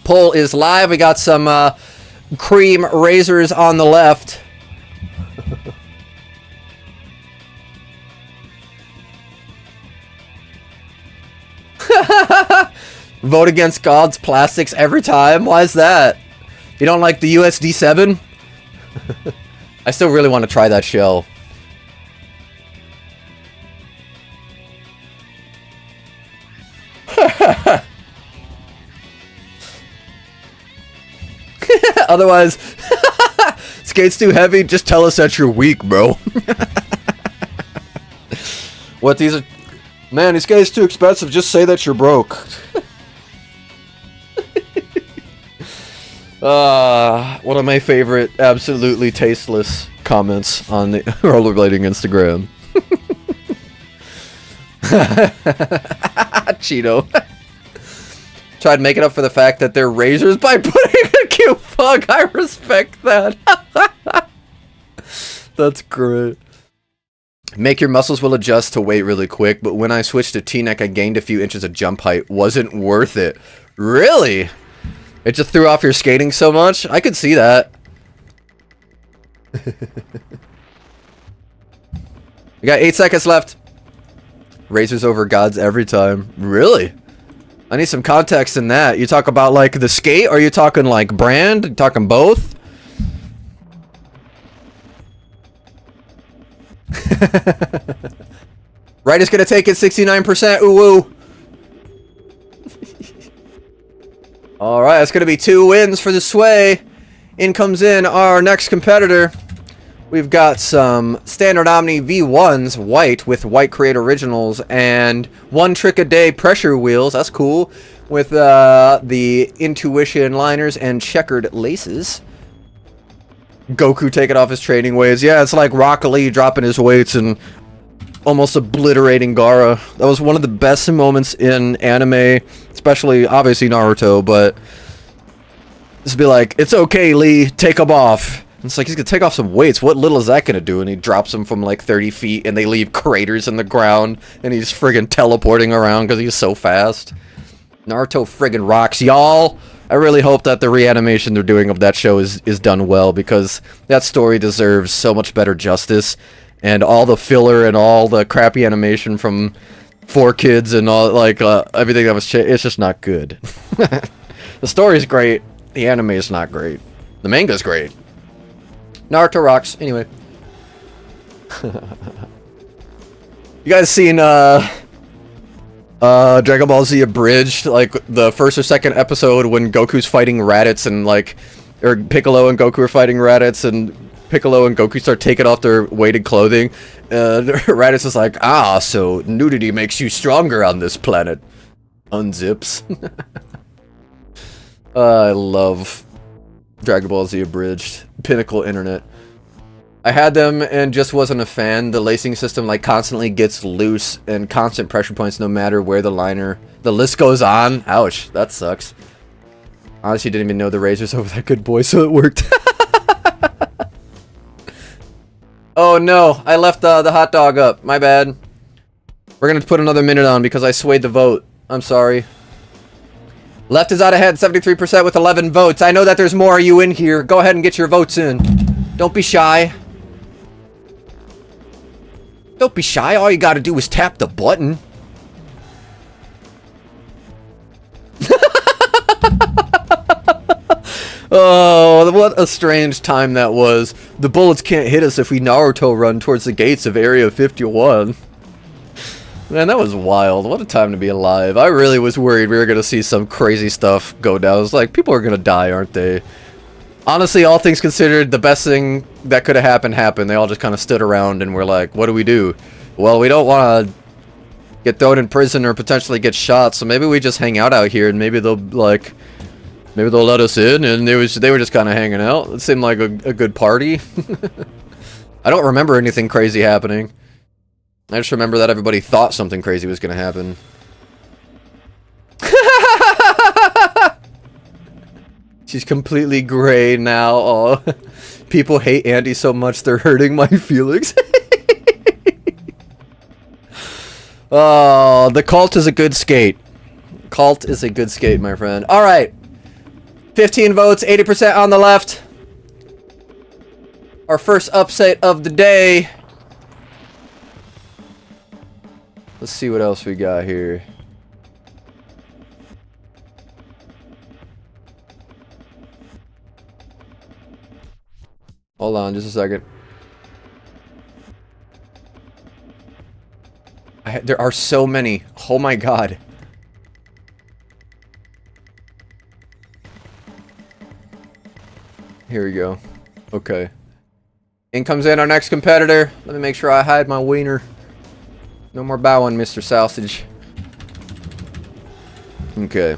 D: Poll is live. We got some cream razors on the left. Vote against God's plastics every time. Why is that? You don't like the USD 7? I still really want to try that shell. Otherwise, skate's too heavy. Just tell us that you're weak, bro. What these are? Man, these skates too expensive. Just say that you're broke. One of my favorite, absolutely tasteless comments on the rollerblading Instagram. Cheeto. Tried making up for the fact that they're razors by putting a cute pug. I respect that. That's great. Make your muscles will adjust to weight really quick, but when I switched to T-neck, I gained a few inches of jump height. Wasn't worth it. Really? It just threw off your skating so much? I could see that. We got 8 seconds left. Razors over gods every time. Really? I need some context in that. You talk about like the skate, or are you talking like brand? You talking both? Right is gonna take it 69%. Ooh woo. Alright, that's gonna be 2 wins for the sway. In comes in our next competitor. We've got some Standard Omni V1s, white, with white Create Originals, and 1 trick a day pressure wheels. That's cool. With the Intuition liners and checkered laces. Goku taking off his training weights. Yeah, it's like Rock Lee dropping his weights and almost obliterating Gaara. That was one of the best moments in anime, especially, obviously, Naruto, but just be like, it's okay, Lee, take them off. It's like, he's gonna take off some weights. What little is that gonna do? And he drops them from like 30 feet and they leave craters in the ground and he's friggin' teleporting around because he's so fast. Naruto friggin' rocks, y'all. I really hope that the reanimation they're doing of that show is done well, because that story deserves so much better justice. And all the filler and all the crappy animation from 4Kids and all, like, everything that was it's just not good. The story's great. The anime is not great. The manga's great. Naruto rocks. Anyway. You guys seen Dragon Ball Z Abridged, like the first or second episode when Goku's fighting Raditz and like, or Piccolo and Goku are fighting Raditz and Piccolo and Goku start taking off their weighted clothing. Raditz is like, ah, so nudity makes you stronger on this planet. Unzips. I love Dragon Ball Z Abridged. Pinnacle internet. I had them and just wasn't a fan. The lacing system like constantly gets loose and constant pressure points no matter where the list goes on. Ouch, that sucks. Honestly, didn't even know the razors over that good boy, so it worked. Oh no, I left the hot dog up. My bad. We're gonna put another minute on because I swayed the vote. I'm sorry. Left is out ahead, 73% with 11 votes. I know that there's more of you in here. Go ahead and get your votes in. Don't be shy. Don't be shy. All you gotta do is tap the button. Oh, what a strange time that was. The bullets can't hit us if we Naruto run towards the gates of Area 51. Man, that was wild. What a time to be alive. I really was worried we were going to see some crazy stuff go down. It was like, people are going to die, aren't they? Honestly, all things considered, the best thing that could have happened. They all just kind of stood around and were like, what do we do? Well, we don't want to get thrown in prison or potentially get shot, so maybe we just hang out here and maybe they'll, like, maybe they'll let us in, and they were just kind of hanging out. It seemed like a good party. I don't remember anything crazy happening. I just remember that everybody thought something crazy was going to happen. She's completely gray now. Oh, people hate Andy so much they're hurting my feelings. Oh, the cult is a good skate. Cult is a good skate, my friend. All right. 15 votes, 80% on the left. Our first upset of the day. Let's see what else we got here. Hold on just a second. There are so many. Oh my god. Here we go. Okay. In comes in our next competitor. Let me make sure I hide my wiener. No more bowing, Mr. Sausage. Okay.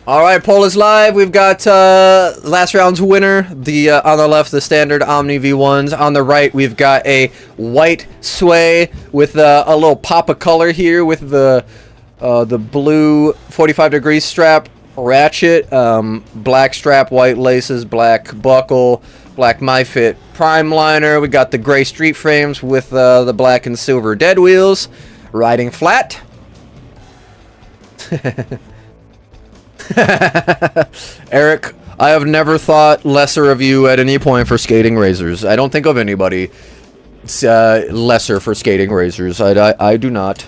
D: Alright, poll is live. We've got last round's winner. The on the left, the standard Omni V1s. On the right, we've got a white sway with a little pop of color here with the blue 45-degree strap ratchet, black strap, white laces, black buckle, black MyFit prime liner. We got the gray street frames with the black and silver dead wheels. Riding flat. Eric, I have never thought lesser of you at any point for skating razors. I don't think of anybody lesser for skating razors. I do not.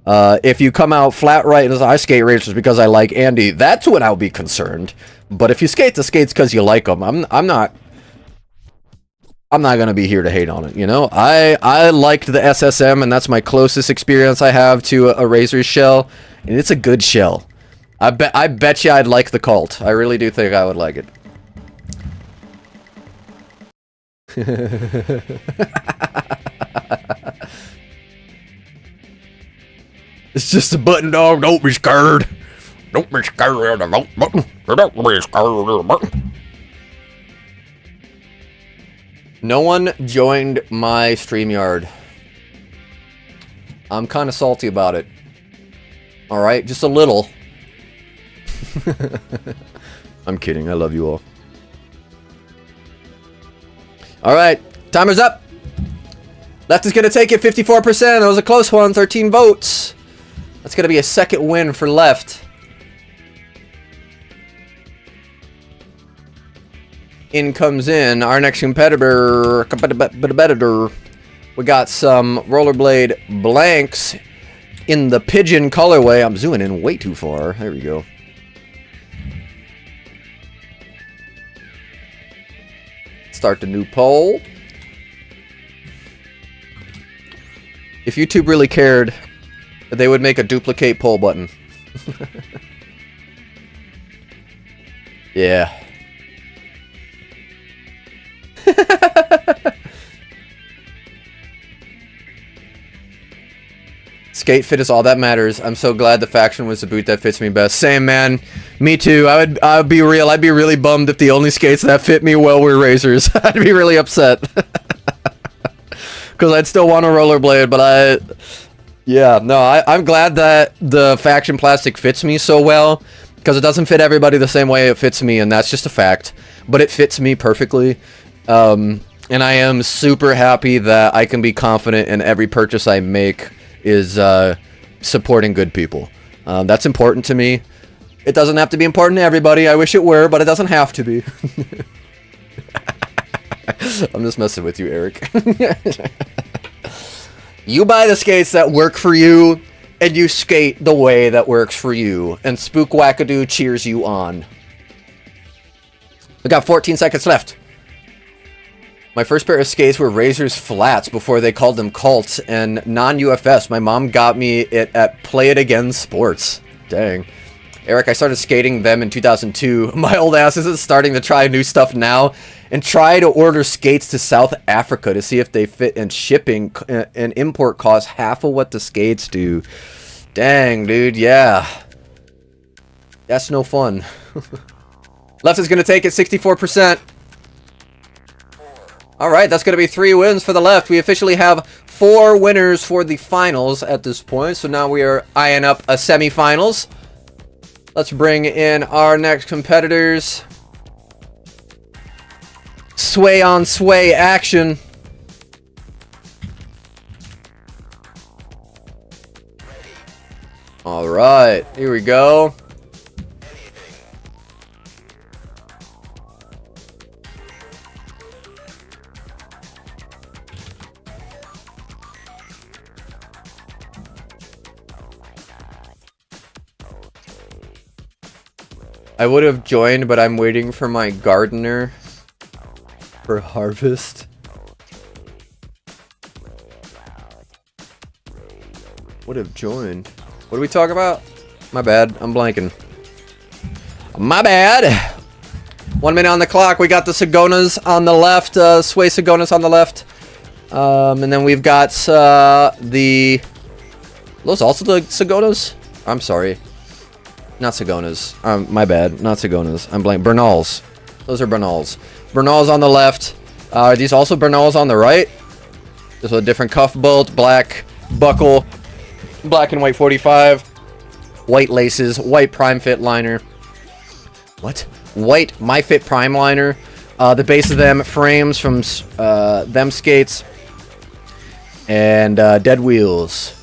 D: If you come out flat right and I skate razors because I like Andy, that's when I'll be concerned. But if you skate the skates because you like them, I'm not gonna be here to hate on it. You know, I liked the SSM, and that's my closest experience I have to a razor shell, and it's a good shell. I bet you I'd like the cult. I really do think I would like it. It's just a button, dog. Don't be scared. Don't be scared of the vote button. Don't be scared of the button. No one joined my StreamYard. I'm kind of salty about it. Alright, just a little. I'm kidding. I love you all. Alright, timer's up. Left is going to take it 54%. That was a close one. 13 votes. That's going to be a second win for left. In comes in our next competitor. We got some rollerblade blanks in the pigeon colorway. I'm zooming in way too far. There we go. Start the new poll. If YouTube really cared, they would make a duplicate poll button. Yeah. Skate fit is all that matters. I'm so glad the faction was the boot that fits me best. Same, man. Me too. I would be real. I'd be really bummed if the only skates that fit me well were razors. I'd be really upset. Because I'd still want a rollerblade, but yeah, no, I'm glad that the faction plastic fits me so well, because it doesn't fit everybody the same way it fits me, and that's just a fact. But it fits me perfectly. And I am super happy that I can be confident in every purchase I make is supporting good people. That's important to me. It doesn't have to be important to everybody. I wish it were, but it doesn't have to be. I'm just messing with you, Eric. You buy the skates that work for you, and you skate the way that works for you. And Spook Wackadoo cheers you on. We got 14 seconds left. My first pair of skates were Razor's Flats before they called them Cults, and non-UFS. My mom got me it at Play It Again Sports. Dang. Eric, I started skating them in 2002. My old ass isn't starting to try new stuff now and try to order skates to South Africa to see if they fit, and shipping and import costs half of what the skates do. Dang, dude, yeah. That's no fun. Left is going to take it 64%. Alright, that's going to be 3 wins for the left. We officially have 4 winners for the finals at this point. So now we are eyeing up a semifinals. Let's bring in our next competitors. Sway on sway action. Alright, here we go. I would have joined, but I'm waiting for my gardener for harvest. Would have joined. What are we talking about? My bad. I'm blanking. My bad. 1 minute on the clock. We got the Sagonas on the left. Sway Sagonas on the left. And then we've got the... Those also the Sagonas? I'm sorry. Not Sagonas. My bad. Not Sagonas. I'm blank. Bernals. Those are Bernals. Bernals on the left. Are these also Bernals on the right? This is a different cuff bolt. Black buckle. Black and white 45. White laces. White prime fit liner. What? White My Fit prime liner. The base of them frames from them skates. And dead wheels.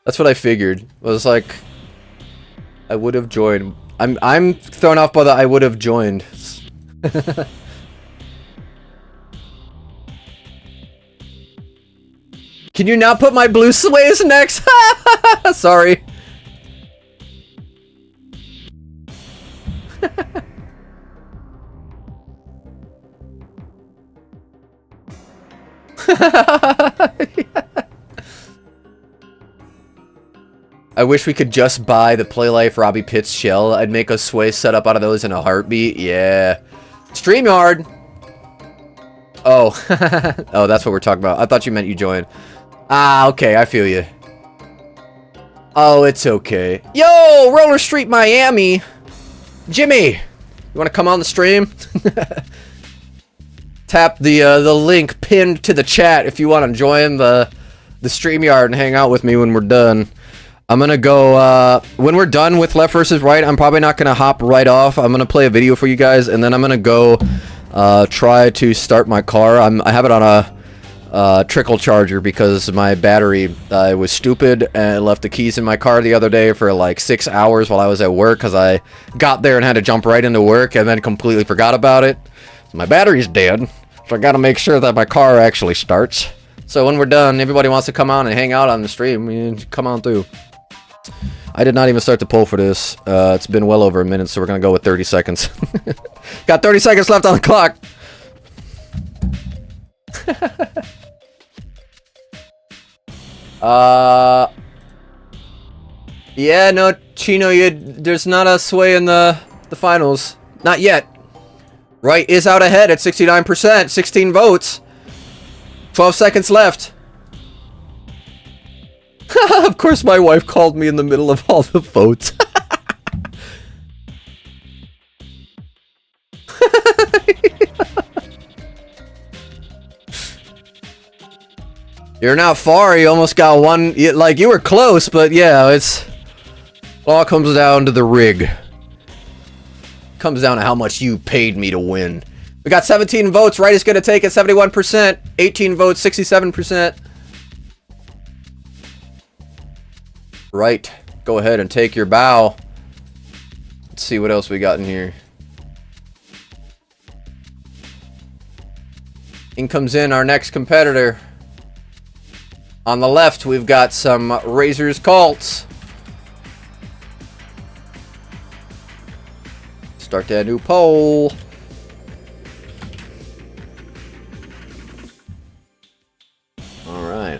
D: That's what I figured. It was like, I would have joined. I'm thrown off by the I would have joined. Can you not put my blue sways next? Sorry. I wish we could just buy the Play Life Robbie Pitts shell. I'd make a sway set up out of those in a heartbeat. Yeah. StreamYard. Oh. Oh, that's what we're talking about. I thought you meant you joined. Ah, okay. I feel you. Oh, it's okay. Yo, Roller Street Miami. Jimmy, you want to come on the stream? Tap the link pinned to the chat if you want to join the StreamYard and hang out with me when we're done. I'm gonna go, when we're done with Left vs. Right, I'm probably not gonna hop right off. I'm gonna play a video for you guys, and then I'm gonna go, try to start my car. I have it on a, trickle charger because my battery, was stupid and left the keys in my car the other day for like 6 hours while I was at work because I got there and had to jump right into work and then completely forgot about it. So my battery's dead, so I gotta make sure that my car actually starts. So when we're done, everybody wants to come on and hang out on the stream, come on through. I did not even start the poll for this. It's been well over a minute, so we're gonna go with 30 seconds. Got 30 seconds left on the clock. Yeah, no, Chino, there's not a sway in the finals. Not yet. Right is out ahead at 69%, 16 votes. 12 seconds left. Of course my wife called me in the middle of all the votes. You're not far, you almost got one, like, you were close, but yeah, it all comes down to the rig. Comes down to how much you paid me to win. We got 17 votes, right is gonna take it, 71%, 18 votes, 67%. Right, go ahead and take your bow. Let's see what else we got in here. In comes in our next competitor. On the left, we've got some Razors Colts. Start that new poll. All right.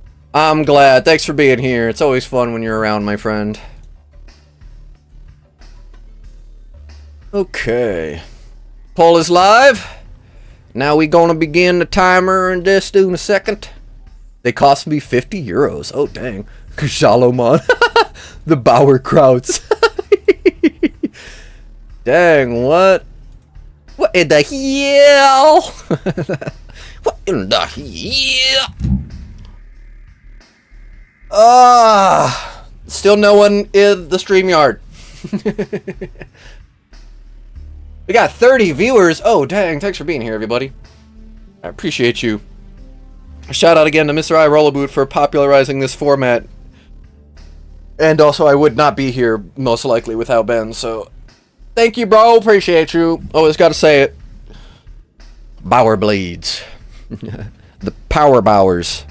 D: I'm glad. Thanks for being here. It's always fun when you're around, my friend. Okay. Poll is live. Now we gonna begin the timer and this in a second. They cost me 50 euros. Oh, dang. Shalomon. The Bauer Krauts. Dang, what? What in the hell? What in the hell? Still no one in the StreamYard. We got 30 viewers. Oh, dang. Thanks for being here, everybody. I appreciate you. Shout out again to Mr. I Rollaboot for popularizing this format. And also, I would not be here, most likely, without Ben, so... Thank you, bro. Appreciate you. Always gotta say it. Bauer Blades. The Power Bowers.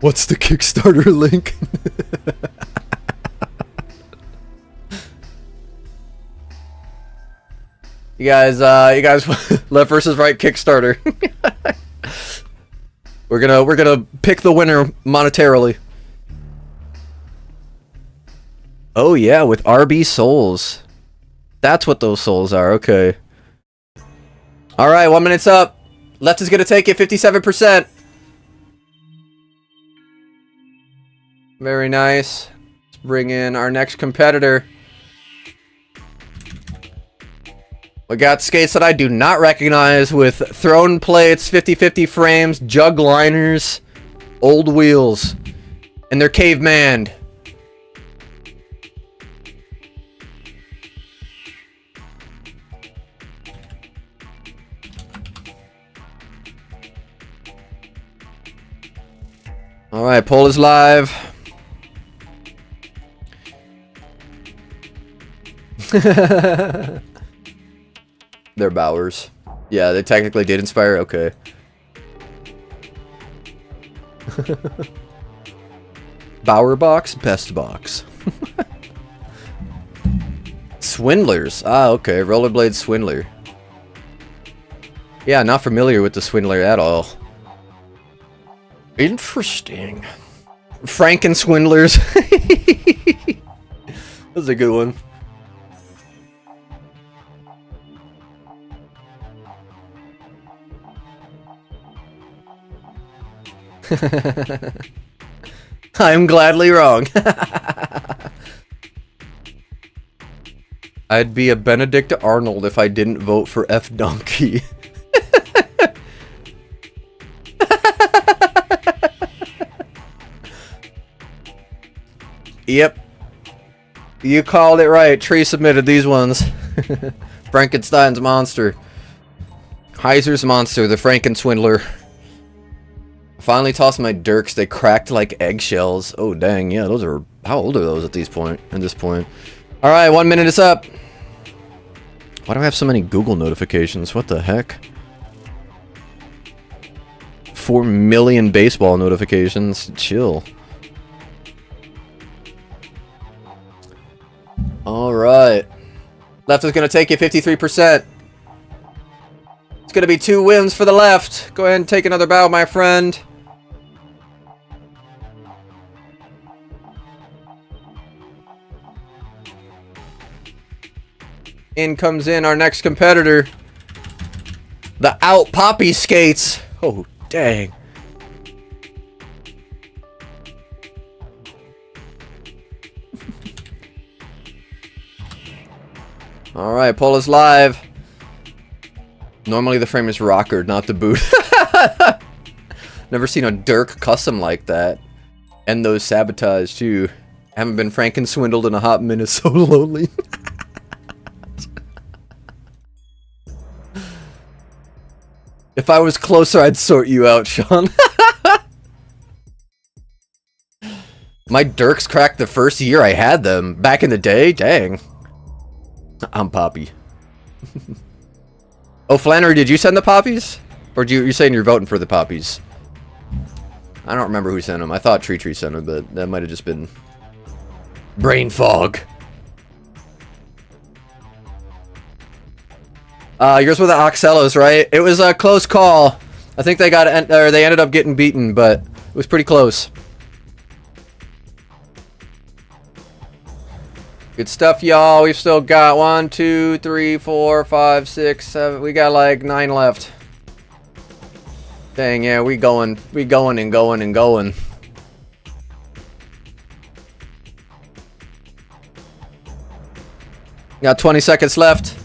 D: What's the Kickstarter link? You guys, left versus right Kickstarter. We're gonna pick the winner monetarily. Oh yeah, with RB souls. That's what those souls are. Okay. All right, 1 minute's up. Left is gonna take it 57%. Very nice. Let's bring in our next competitor. We got skates that I do not recognize with thrown plates, 50-50 frames, jug liners, old wheels, and they're caveman. Alright, poll is live. They're Bowers. Yeah, they technically did inspire. Okay. Bauer box, best box. Swindlers. Ah, okay. Rollerblade Swindler. Yeah, not familiar with the Swindler at all. Interesting. Franken Swindlers. That's a good one. I'm gladly wrong. I'd be a Benedict Arnold if I didn't vote for F Donkey. Yep. You called it right. Tree submitted these ones. Frankenstein's monster. Heiser's monster, the Franken Swindler. Finally tossed my dirks. They cracked like eggshells. Oh dang, yeah, those are... How old are those at this point? Alright, 1 minute is up. Why do I have so many Google notifications? What the heck? 4 million baseball notifications. Chill. Alright. Left is going to take you 53%. It's going to be 2 wins for the left. Go ahead and take another bow, my friend. In comes in our next competitor. The Out Poppy Skates. Oh, dang. Alright, poll is live. Normally the frame is rockered, not the boot. Never seen a Dirk custom like that. And those sabotage too. Haven't been Franken swindled in a hot minute, so lonely. If I was closer, I'd sort you out, Sean. My Dirks cracked the first year I had them. Back in the day? Dang. I'm Poppy. Oh, Flannery, did you send the poppies? Or you're saying you're voting for the poppies? I don't remember who sent them. I thought Tree sent them, but that might have just been... brain fog. Yours were the Oxellos, right? It was a close call. I think they they ended up getting beaten, but it was pretty close. Good stuff, y'all. We've still got 1, 2, 3, 4, 5, 6, 7. We got like 9 left. Dang, yeah, we going and going and going. Got 20 seconds left.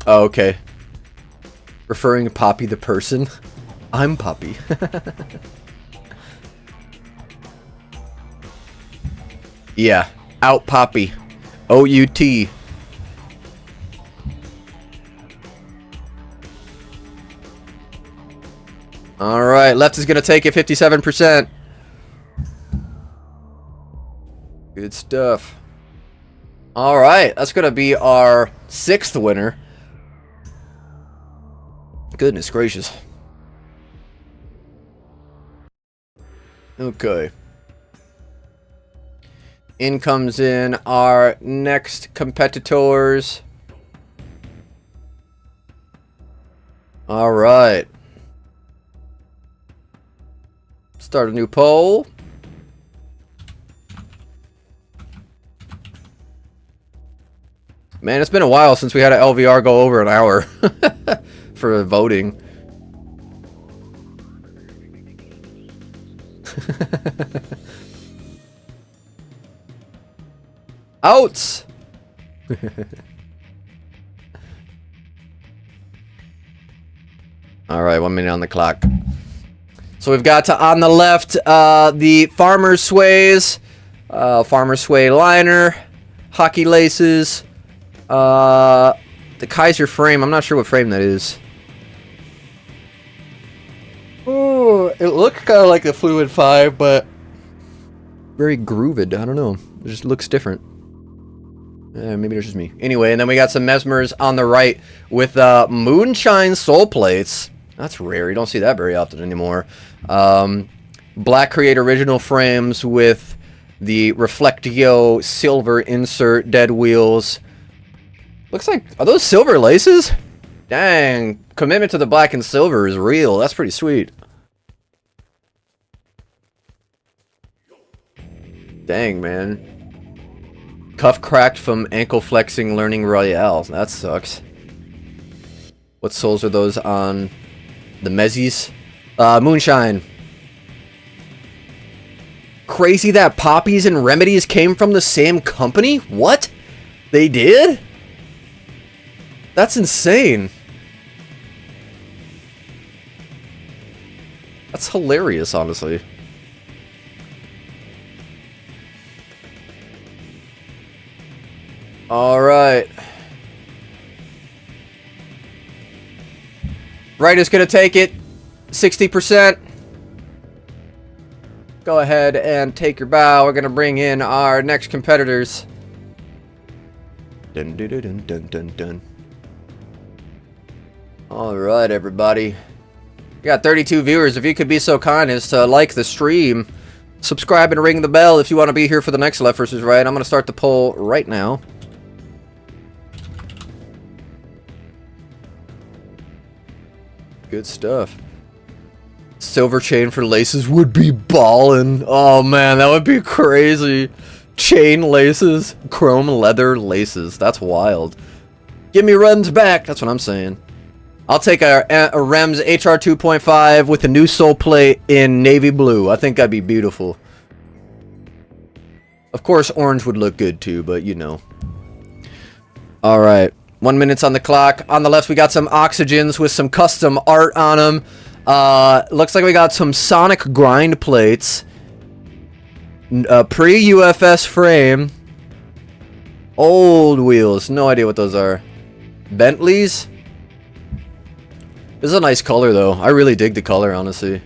D: Oh, okay. Referring to Poppy the person. I'm Poppy. Yeah. Out Poppy. O-U-T. Alright, left is going to take it 57%. Good stuff. Alright, that's going to be our 6th winner. Goodness gracious. Okay. In comes in our next competitors. Alright. Start a new poll. Man, it's been a while since we had an LVR go over an hour for voting. Outs! Alright, 1 minute on the clock. So we've got on the left the Farmer Sways, Farmer Sway liner, hockey laces, the Kaiser frame. I'm not sure what frame that is. Oh, it looks kind of like the Fluid 5, but very grooved. I don't know. It just looks different. Maybe it's just me. Anyway, and then we got some Mesmers on the right with Moonshine Soul Plates. That's rare. You don't see that very often anymore. Black Create original frames with the Reflectio silver insert dead wheels. Looks like, are those silver laces? Dang, commitment to the black and silver is real. That's pretty sweet. Dang, man. Cuff cracked from ankle flexing learning royale. That sucks. What souls are those on the Mezzies? Moonshine. Crazy that Poppies and Remedies came from the same company? What? They did? That's insane. That's hilarious, honestly. Alright. Right is going to take it. 60%. Go ahead and take your bow. We're going to bring in our next competitors. Dun, dun, dun, dun, dun, dun. Alright, everybody. We got 32 viewers. If you could be so kind as to like the stream, subscribe and ring the bell if you want to be here for the next Left vs. Right. I'm going to start the poll right now. Good stuff. Silver chain for laces would be ballin'. Oh man, that would be crazy. Chain laces, chrome leather laces. That's wild. Give me Rems back. That's what I'm saying. I'll take a Rems HR 2.5 with a new soul plate in navy blue. I think that'd be beautiful. Of course, orange would look good too, but you know. All right. 1 minute's on the clock. On the left, we got some Oxygens with some custom art on them. Looks like we got some Sonic grind plates. Pre-UFS frame. Old wheels. No idea what those are. Bentleys. This is a nice color, though. I really dig the color, honestly.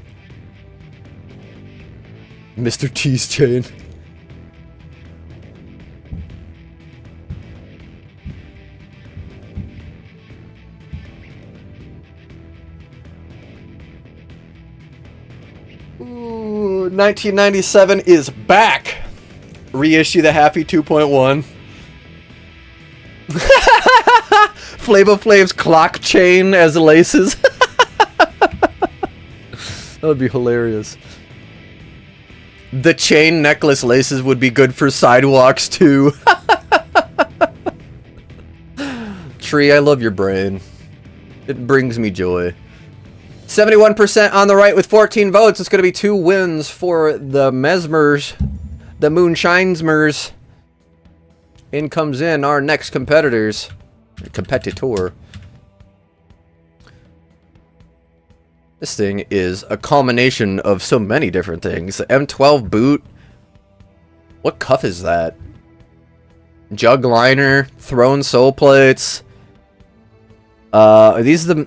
D: Mr. T's chain. Ooh, 1997 is back. Reissue the Happy 2.1. Flava Flav's clock chain as laces. That would be hilarious. The chain necklace laces would be good for sidewalks too. Tree, I love your brain. It brings me joy. 71% on the right with 14 votes. It's going to be 2 wins for the Mesmers. The Moonshinesmers. In comes in our next competitor. This thing is a culmination of so many different things. The M12 boot. What cuff is that? Jug liner. Throne sole plates. Are these the...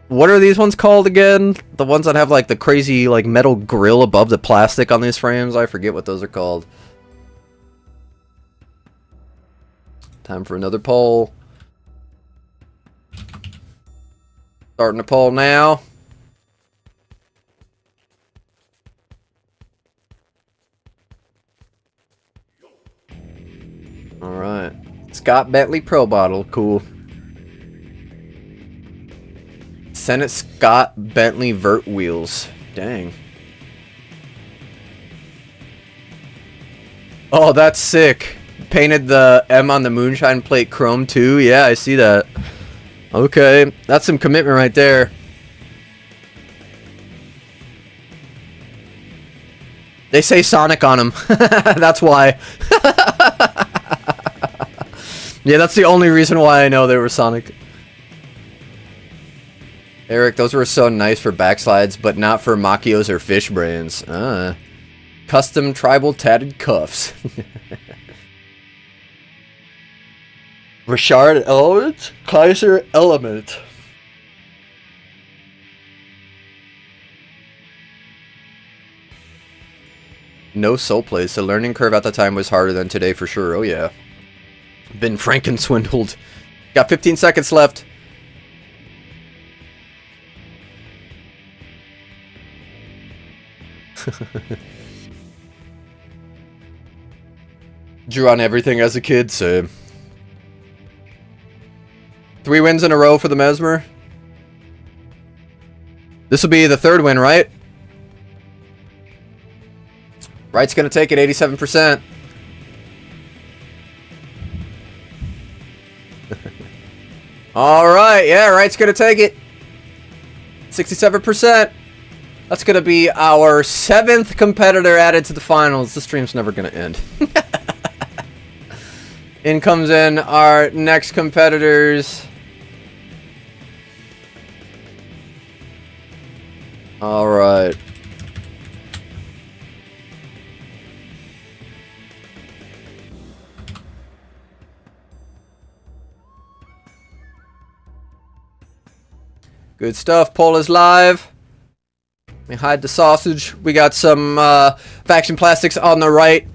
D: What are these ones called again? The ones that have like the crazy like metal grill above the plastic on these frames? I forget what those are called. Time for another poll. Starting the poll now. Alright. Scott Bentley Pro Bottle. Cool. Senate Scott Bentley Vert Wheels. Dang. Oh, that's sick. Painted the M on the moonshine plate chrome too. Yeah, I see that. Okay. That's some commitment right there. They say Sonic on them. That's why. Yeah, that's the only reason why I know they were Sonic. Eric, those were so nice for backslides, but not for Machios or fish brains. Custom tribal tatted cuffs. Richard Element? Kaiser Element. No soul plays. The learning curve at the time was harder than today for sure. Oh yeah. Been Franken swindled. Got 15 seconds left. Drew on everything as a kid, so 3 wins in a row for the Mesmer. This will be the 3rd win, right? Right's gonna take it, 87%. Alright, yeah, Right's gonna take it. 67%. That's gonna be our 7th competitor added to the finals. The stream's never gonna end. In comes in our next competitors. Alright. Good stuff. Poll is live. Let me hide the sausage. We got some faction plastics on the right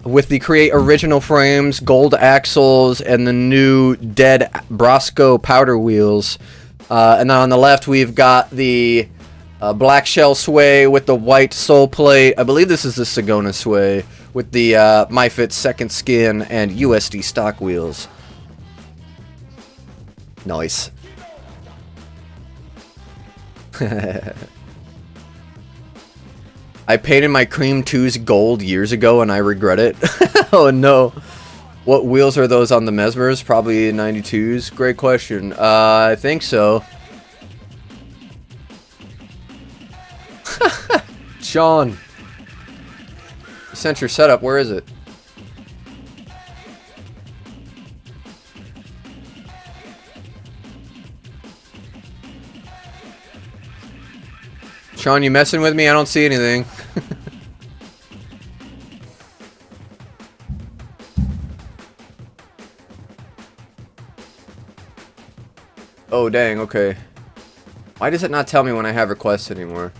D: with the Create Original frames, gold axles, and the new Dead Brosco powder wheels. And then on the left, we've got the black shell sway with the white sole plate. I believe this is the Sagona sway with the MyFit second skin and USD stock wheels. Nice. I painted my Cream 2s gold years ago and I regret it. Oh no. What wheels are those on the Mesmers? Probably 92s. Great question. I think so. Sean. You sent your setup. Where is it? Sean, you messing with me? I don't see anything. Oh, dang, okay. Why does it not tell me when I have requests anymore?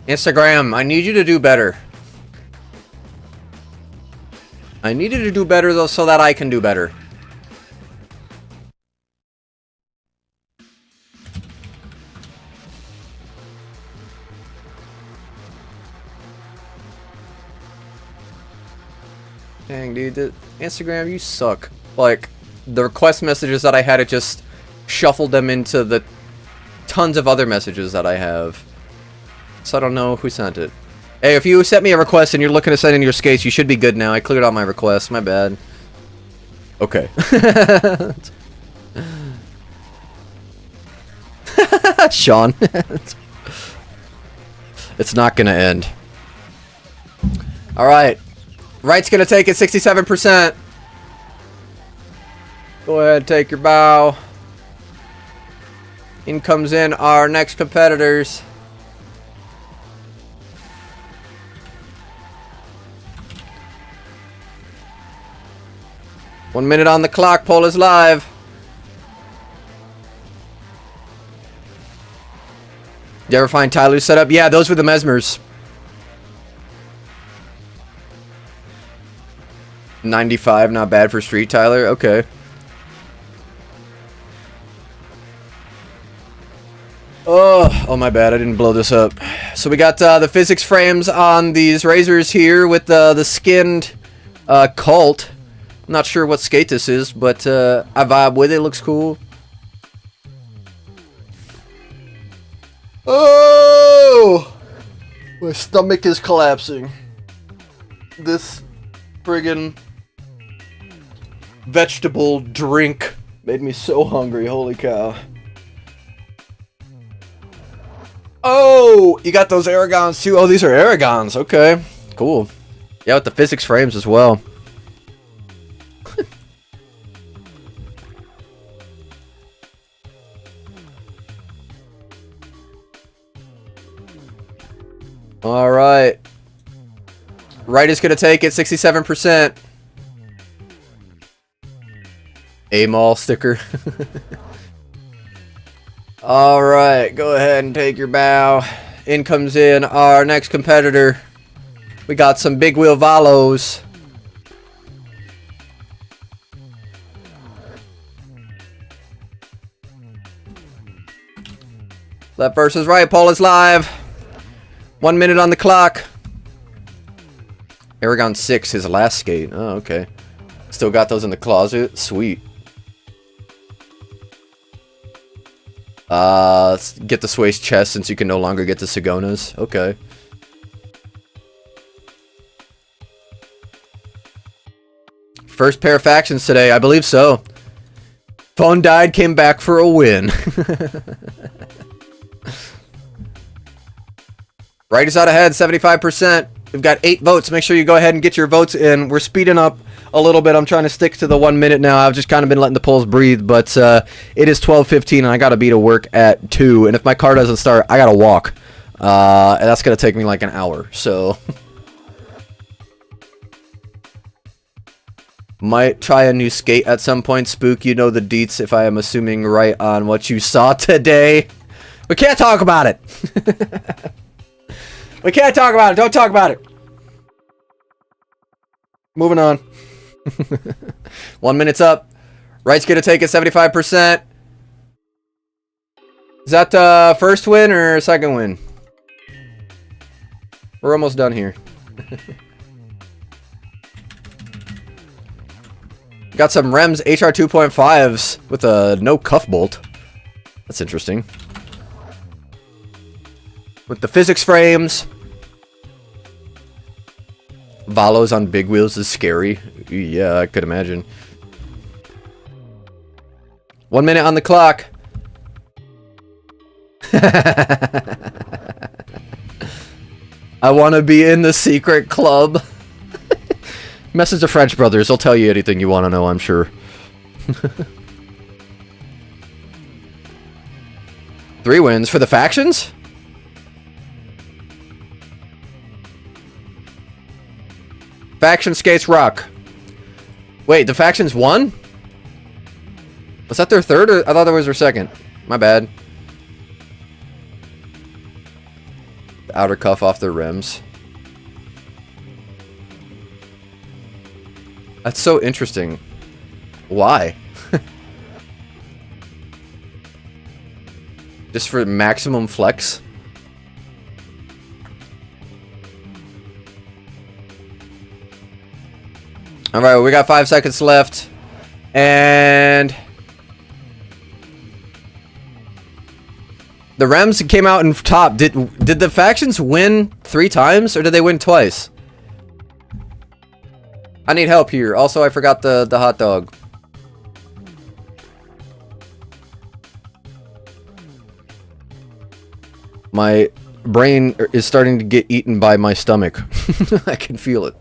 D: Instagram, I need you to do better. I need you to do better, though, so that I can do better. Dang, dude, Instagram, you suck. Like, the request messages that I had, it just shuffled them into the tons of other messages that I have. So I don't know who sent it. Hey, if you sent me a request and you're looking to send in your skates, you should be good now. I cleared all my requests. My bad. Okay. Sean. It's not gonna end. Alright. Right's gonna take it 67%. Go ahead, take your bow. In comes in our next competitors. One minute on the clock. Poll is live. Did you ever find Tyler's setup? Yeah, those were the Mesmers. 95, not bad for Street Tyler. Okay. Oh, my bad. I didn't blow this up. So we got the physics frames on these razors here with the skinned Cult. I'm not sure what skate this is, but I vibe with it. Looks cool. Oh! My stomach is collapsing. This friggin' vegetable drink made me so hungry. Holy cow. Oh! You got those Aragons too. Oh, these are Aragons. Okay. Cool. Yeah, with the physics frames as well. Alright. Right is going to take it, 67%. A-Mall sticker. Alright, go ahead and take your bow. In comes in our next competitor. We got some big wheel Valos. Left versus right, poll is live. 1 minute on the clock. Aragon 6, his last skate. Oh, okay. Still got those in the closet. Sweet. Let's get the Sway's chest since you can no longer get the Sigonas. Okay. First pair of factions today. I believe so. Phone died, came back for a win. Right is out ahead, 75%. We've got 8 votes. Make sure you go ahead and get your votes in. We're speeding up a little bit. I'm trying to stick to the 1 minute now. I've just kind of been letting the polls breathe, but it is 12:15 and I got to be to work at 2. And if my car doesn't start, I got to walk. And that's going to take me like an hour. So might try a new skate at some point. Spook, you know the deets if I am assuming right on what you saw today. We can't talk about it. We can't talk about it. Don't talk about it. Moving on. 1 minute's up. Right's going to take it 75%. Is that the first win or second win? We're almost done here. Got some Rems HR 2.5s with a no cuff bolt. That's interesting. With the physics frames. Valos on big wheels is scary. Yeah, I could imagine. 1 minute on the clock. I want to be in the secret club. Message the French brothers. They'll tell you anything you want to know, I'm sure. 3 wins for the factions? Faction skates rock. Wait, the factions won? Was that their third? Or I thought that was their second. My bad. The outer cuff off their rims. That's so interesting. Why? Just for maximum flex? Alright, we got 5 seconds left. And the Rems came out in top. Did the factions win 3 times or did they win twice? I need help here. Also, I forgot the hot dog. My brain is starting to get eaten by my stomach. I can feel it.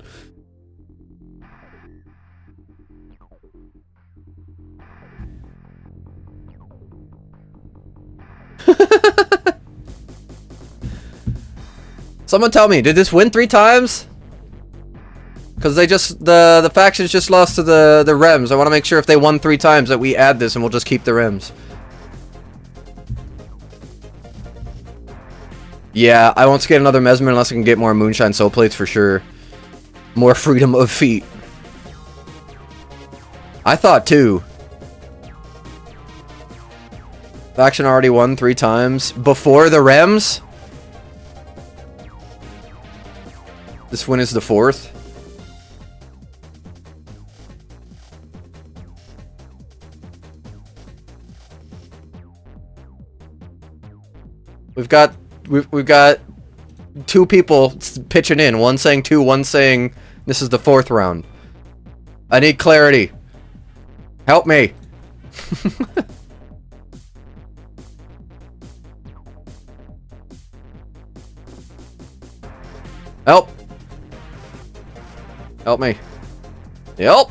D: Someone tell me, did this win 3 times? Because they just, the factions just lost to the Rems. I want to make sure if they won 3 times that we add this and we'll just keep the Rems. Yeah, I won't get another Mesmer unless I can get more Moonshine Soul Plates for sure. More freedom of feet. I thought too. Faction already won 3 times before the Rems. This win is the 4th. We've got 2 people pitching in. One saying 2, one saying this is the 4th round. I need clarity. Help me. Help. Help me. Help.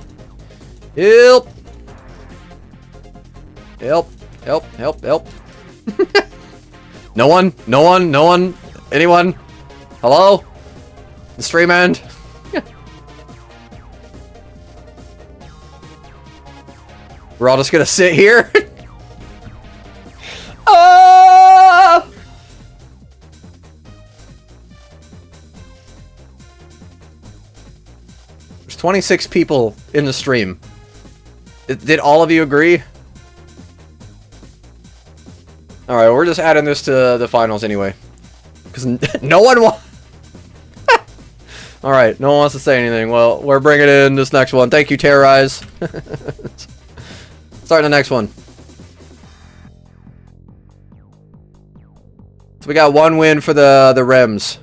D: Help. Help. Help. Help. Help. No one? No one? No one? Anyone? Hello? The stream end? We're all just gonna sit here? Ah! There's 26 people in the stream. Did all of you agree? Alright, we're just adding this to the finals anyway. Because no one wants... Alright, no one wants to say anything. Well, we're bringing in this next one. Thank you, Terrorize. Starting the next one. So we got 1 win for the Rems.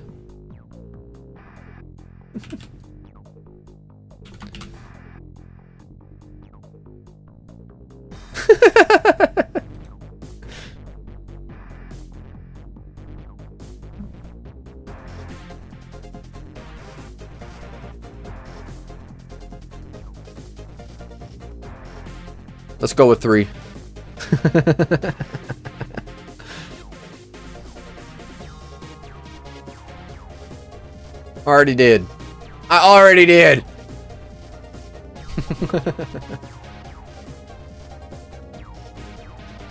D: Let's go with 3. Already did. I already did.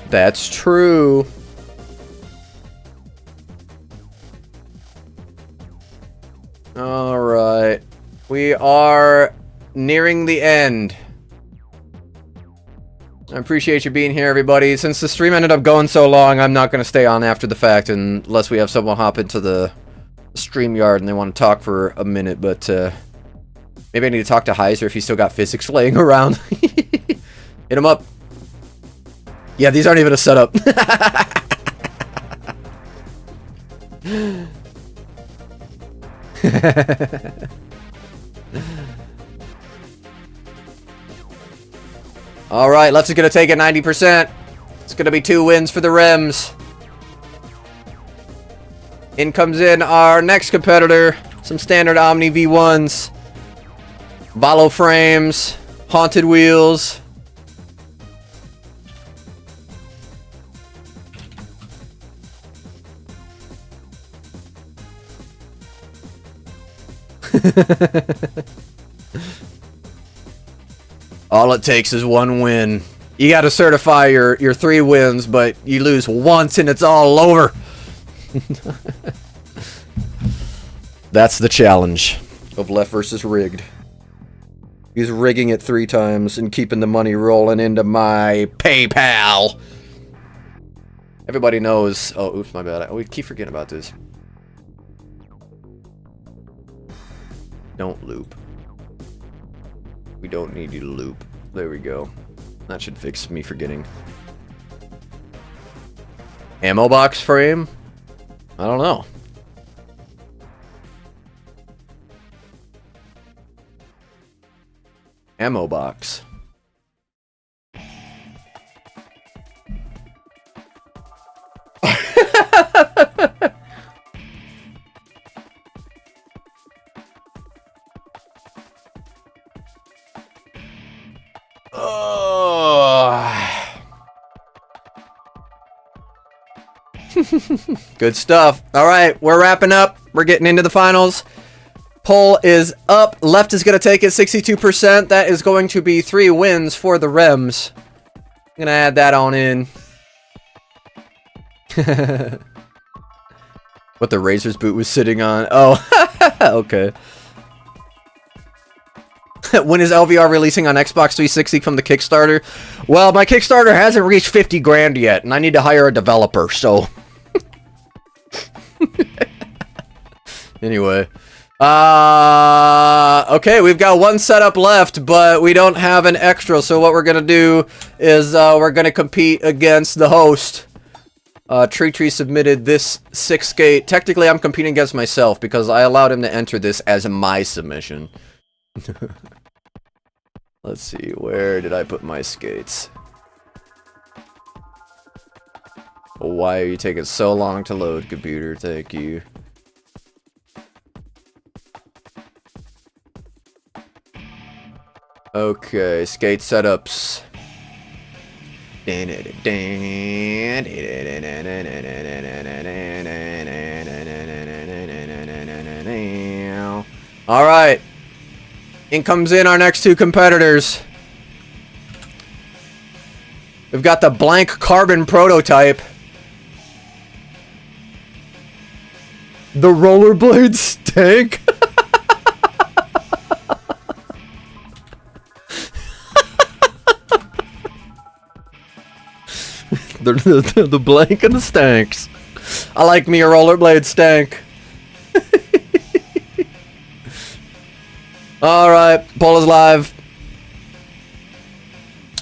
D: That's true. All right. We are nearing the end. I appreciate you being here, everybody. Since the stream ended up going so long, I'm not going to stay on after the fact unless we have someone hop into the stream yard and they want to talk for a minute, but maybe I need to talk to Heiser if he's still got physics laying around. Hit him up. Yeah, these aren't even a setup. Alright, left is going to take it 90%. It's going to be 2 wins for the Rems. In comes in our next competitor. Some standard Omni V1s. Valo frames. Haunted wheels. All it takes is 1 win. You gotta certify your 3 wins, but you lose once and it's all over. That's the challenge of Left versus Rigged. He's rigging it 3 times and keeping the money rolling into my PayPal. Everybody knows. Oh, oops, my bad. We keep forgetting about this. Don't loop. We don't need you to loop. There we go. That should fix me forgetting. Ammo box frame? I don't know. Ammo box. Good stuff. All right, we're wrapping up. We're getting into the finals. Poll is up. Left is going to take it 62%. That is going to be 3 wins for the Rems. I'm going to add that on in. What the Razor's boot was sitting on. Oh, okay. When is LVR releasing on Xbox 360 from the Kickstarter? Well, my Kickstarter hasn't reached 50 grand yet, and I need to hire a developer, so... Anyway. Okay, we've got 1 setup left, but we don't have an extra, so what we're gonna do is, we're gonna compete against the host. Tree submitted this 6 skate. Technically, I'm competing against myself, because I allowed him to enter this as my submission. Let's see, where did I put my skates? Why are you taking so long to load, computer? Thank you. Okay, skate setups. All right. In comes in our next 2 competitors. We've got the blank carbon prototype. The rollerblade stank. the blank and the stanks. I like me a rollerblade stank. Alright, poll is live.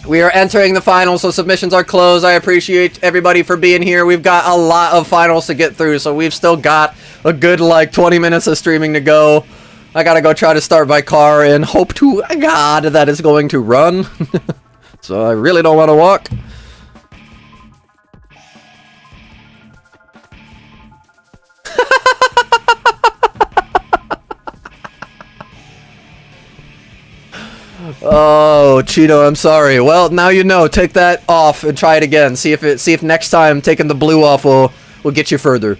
D: We are entering the finals, so submissions are closed. I appreciate everybody for being here. We've got a lot of finals to get through, so we've still got a good, like, 20 minutes of streaming to go. I gotta go try to start my car and hope to God that it's going to run. So I really don't want to walk. Oh, Cheeto, I'm sorry. Well, now you know. Take that off and try it again. See if next time taking the blue off will get you further.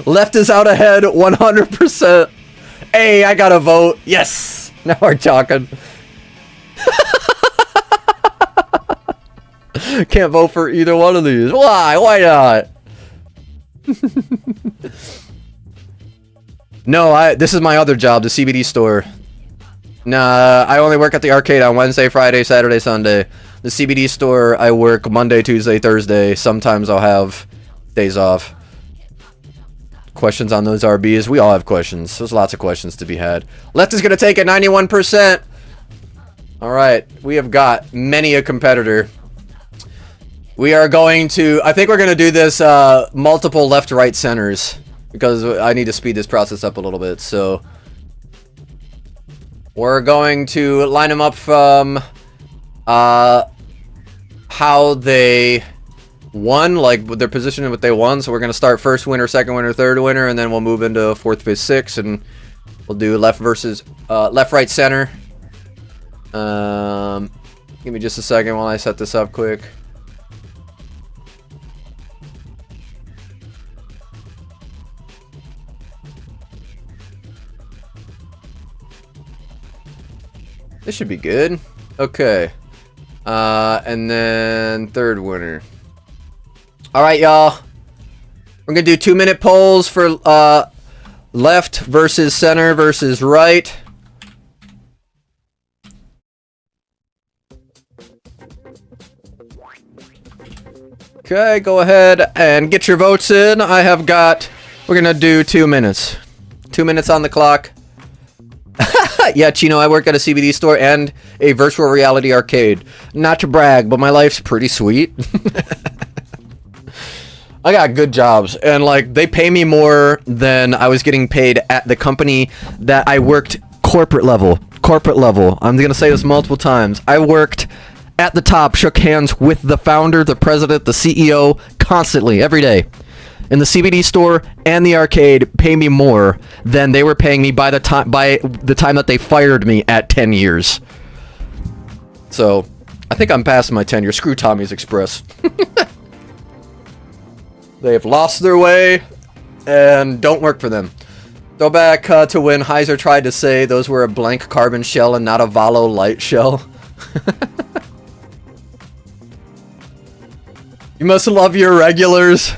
D: Left is out ahead 100%. Hey, I got a vote. Yes. Now we're talking. Can't vote for either one of these. Why? Why not? No, this is my other job, the CBD store. Nah, I only work at the arcade on Wednesday, Friday, Saturday, Sunday. The CBD store, I work Monday, Tuesday, Thursday. Sometimes I'll have days off. Questions on those RBs? We all have questions. There's lots of questions to be had. Left is going to take it 91%. Alright, we have got many a competitor. We are going to, I think we're going to do this multiple left-right centers because I need to speed this process up a little bit. So we're going to line them up from how they won, like their position, what they won. So we're going to start first winner, second winner, third winner, and then we'll move into fourth, fifth, sixth, and we'll do left versus left, right, center. Give me just a second while I set this up quick. This should be good. Okay. And then third winner. Alright, y'all. We're going to do 2-minute polls for left versus center versus right. Okay, go ahead and get your votes in. I have got... We're going to do 2 minutes. 2 minutes on the clock. Yeah, Chino, I work at a CBD store and a virtual reality arcade. Not to brag, but my life's pretty sweet. I got good jobs, and like they pay me more than I was getting paid at the company that I worked corporate level. Corporate level. I'm gonna say this multiple times. I worked at the top, shook hands with the founder, the president, the CEO, constantly, every day. And the CBD store and the arcade pay me more than they were paying me by the time that they fired me at 10 years. So, I think I'm past my tenure. Screw Tommy's Express. They have lost their way and don't work for them. Go back to when Heiser tried to say those were a blank carbon shell and not a Valo light shell. You must love your regulars.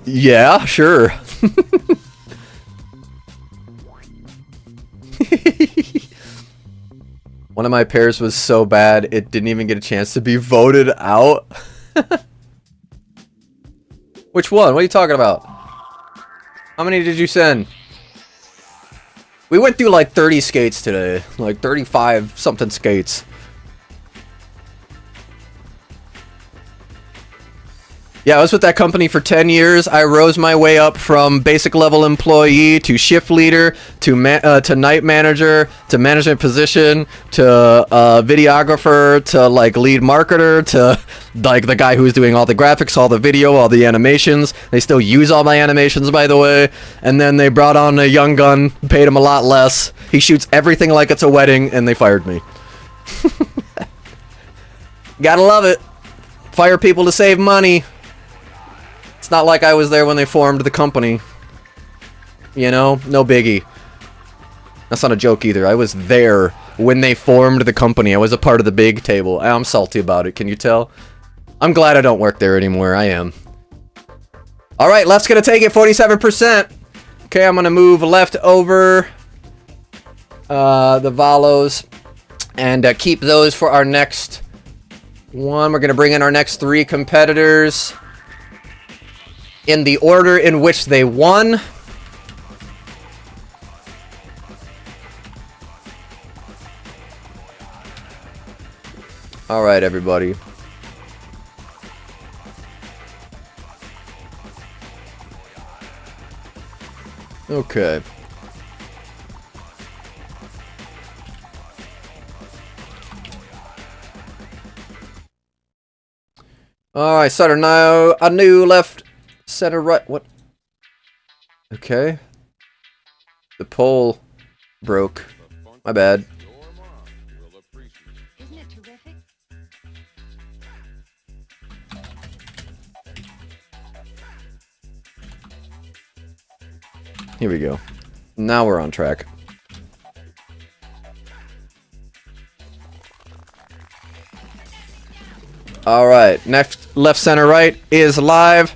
D: Yeah, sure. One of my pairs was so bad, it didn't even get a chance to be voted out. Which one? What are you talking about? How many did you send? We went through like 30 skates today. Like 35 something skates. Yeah, I was with that company for 10 years. I rose my way up from basic level employee to shift leader to night manager to management position to videographer to like lead marketer to like the guy who's doing all the graphics, all the video, all the animations. They still use all my animations, by the way. And then they brought on a young gun, paid him a lot less. He shoots everything like it's a wedding, and they fired me. Gotta love it. Fire people to save money. It's not like I was there when they formed the company. You know? No biggie. That's not a joke either. I was there when they formed the company. I was a part of the big table. I'm salty about it. Can you tell? I'm glad I don't work there anymore. I am. Alright, left's gonna take it. 47%. Okay, I'm gonna move left over the Valos and keep those for our next one. We're gonna bring in our next 3 competitors in the order in which they won. All right, everybody. Okay. All right, center now. A new left. Center right. What? Okay. The pole broke. My bad.
B: Isn't it terrific?
D: Here we go. Now we're on track. All right. Next, left, center, right is live.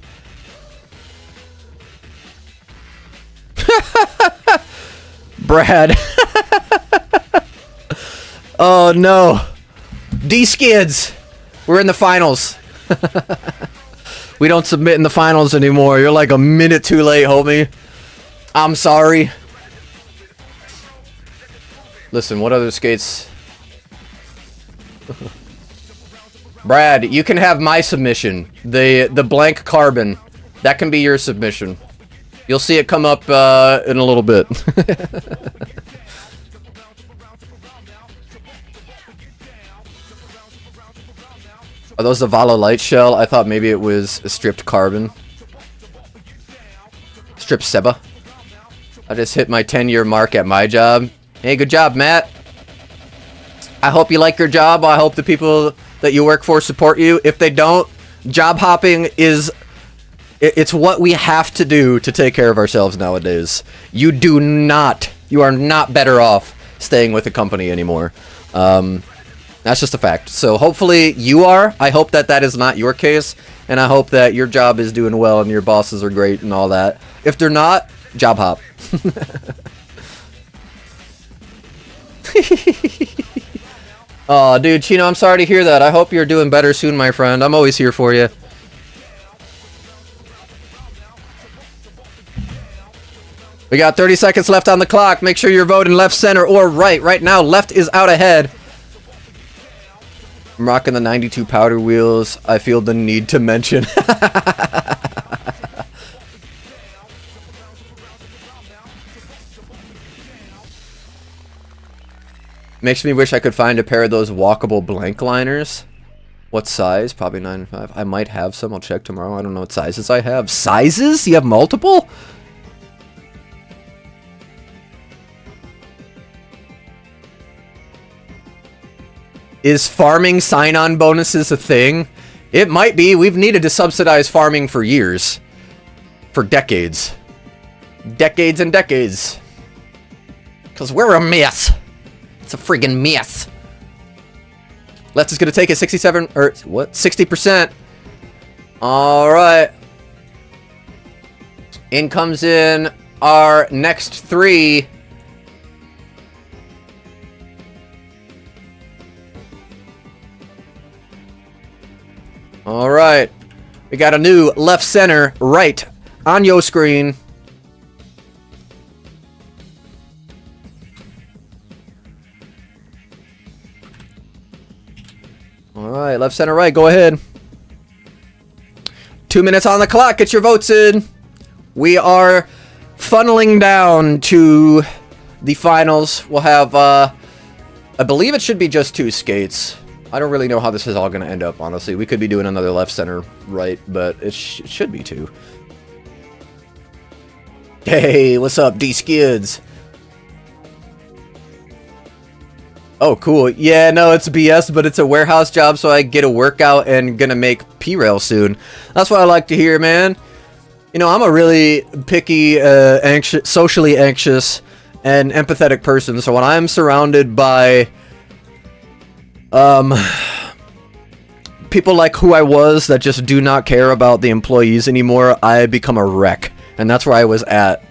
D: Brad. Oh no. D-Skids. We're in the finals. We don't submit in the finals anymore. You're like a minute too late, homie. I'm sorry. Listen, what other skates? Brad, you can have my submission. The blank carbon. That can be your submission. You'll see it come up in a little bit. Are those the Valo light shell? I thought maybe it was a stripped carbon. Stripped Seba. I just hit my 10-year mark at my job. Hey, good job, Matt. I hope you like your job. I hope the people that you work for support you. If they don't, job hopping is... It's what we have to do to take care of ourselves nowadays. You are not better off staying with a company anymore. That's just a fact. So hopefully you are. I hope that that is not your case. And I hope that your job is doing well and your bosses are great and all that. If they're not, job hop. Oh, dude, Chino, I'm sorry to hear that. I hope you're doing better soon, my friend. I'm always here for you. We got 30 seconds left on the clock. Make sure you're voting left, center, or right. Right now, left is out ahead. I'm rocking the 92 powder wheels. I feel the need to mention. Makes me wish I could find a pair of those walkable blank liners. What size? Probably 9.5. I might have some. I'll check tomorrow. I don't know what sizes I have. Sizes? You have multiple? Is farming sign-on bonuses a thing? It might be. We've needed to subsidize farming for years. For decades. Decades and decades. Because we're a mess. It's a friggin' mess. Left is going to take it 67, or what? 60%. Alright. In comes in our next three. Alright. We got a new left, center, right on your screen. Alright, left, center, right. Go ahead. 2 minutes on the clock. Get your votes in. We are funneling down to the finals. We'll have, I believe it should be just 2 skates. I don't really know how this is all going to end up, honestly. We could be doing another left, center, right, but it should be 2. Hey, what's up, D-Skids? Oh, cool. Yeah, no, it's BS, but it's a warehouse job, so I get a workout and gonna make P-Rail soon. That's what I like to hear, man. You know, I'm a really picky, anxious, socially anxious, and empathetic person, so when I'm surrounded by people like who I was that just do not care about the employees anymore, I become a wreck. And that's where I was at.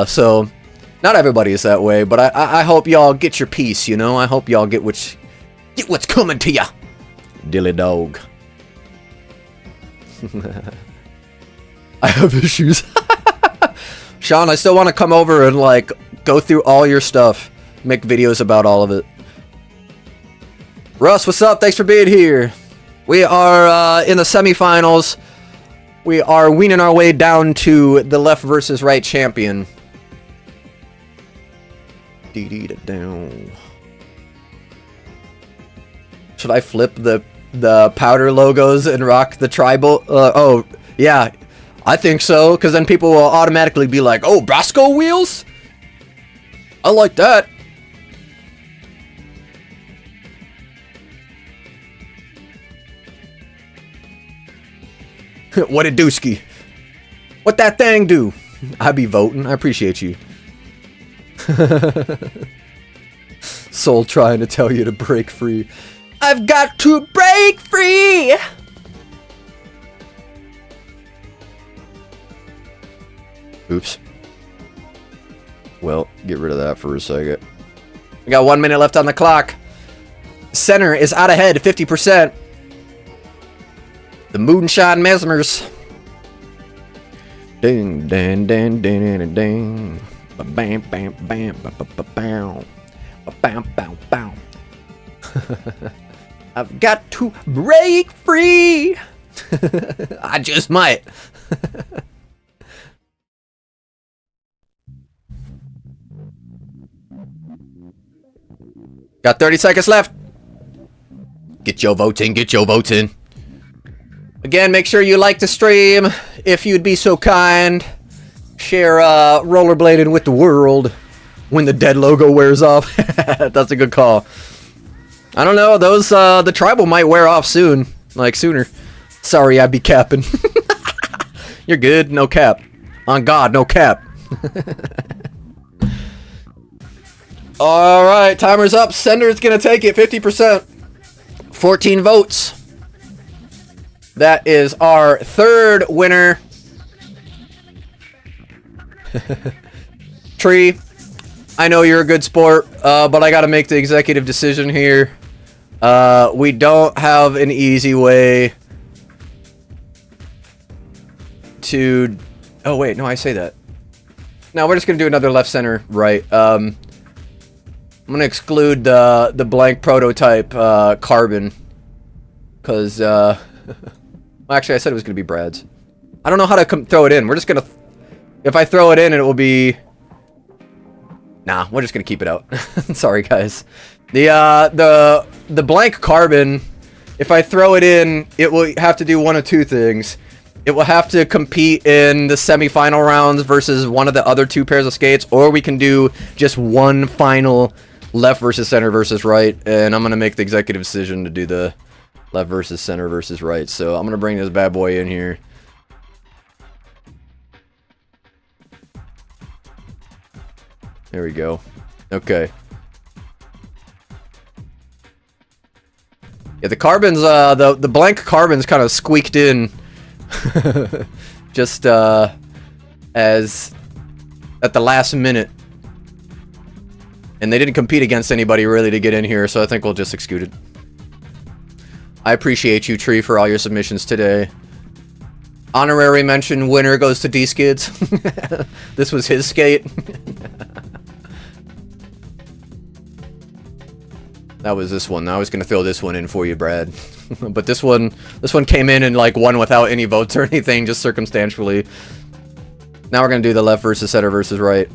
D: So, not everybody is that way, but I hope y'all get your piece, you know? I hope y'all get what's coming to ya. Dilly dog. I have issues. Sean, I still want to come over and, like, go through all your stuff. Make videos about all of it. Russ, what's up? Thanks for being here. We are in the semifinals. We are weaning our way down to the left versus right champion. Down. Should I flip the powder logos and rock the tribal? Oh, yeah. I think so, because then people will automatically be like, oh, Brasco wheels? I like that. What it dooski? What that thing do? I be voting. I appreciate you. Soul trying to tell you to break free. I've got to break free! Oops. Well, get rid of that for a second. We got 1 minute left on the clock. Center is out ahead, 50%. The Moonshine Mesmers. Ding, ding, ding, ding, ding, ding. Bam, bam, bam, bam, bam, bam, bam. I've got to break free. I just might. Got 30 seconds left. Get your votes in, get your votes in. Again, make sure you like the stream, if you'd be so kind. Share rollerblading with the world when the dead logo wears off. That's a good call. I don't know, those, the tribal might wear off soon. Like, sooner. Sorry, I'd be capping. You're good, no cap. On God, no cap. Alright, timer's up. Sender's gonna take it, 50%. 14 votes. That is our third winner. Tree, I know you're a good sport, but I gotta make the executive decision here. We don't have an easy way to... Oh wait, no, I say that. Now we're just gonna do another left, center, right. I'm gonna exclude the blank prototype carbon, cause well, actually I said it was gonna be Brad's. I don't know how to throw it in. We're just gonna, if I throw it in, it will be. Nah, we're just gonna keep it out. Sorry, guys. The blank carbon, if I throw it in, it will have to do one of two things. It will have to compete in the semi-final rounds versus one of the other two pairs of skates, or we can do just one final left versus center versus right, and I'm gonna make the executive decision to do the left versus center versus right. So I'm gonna bring this bad boy in here. There we go. Okay. Yeah, the carbons, the blank carbons kind of squeaked in just as at the last minute. And they didn't compete against anybody really to get in here, so I think we'll just exclude it. I appreciate you, Tree, for all your submissions today. Honorary mention winner goes to D-Skids. This was his skate. That was this one. I was gonna throw this one in for you, Brad. But this one came in and like won without any votes or anything, just circumstantially. Now we're gonna do the left versus center versus right.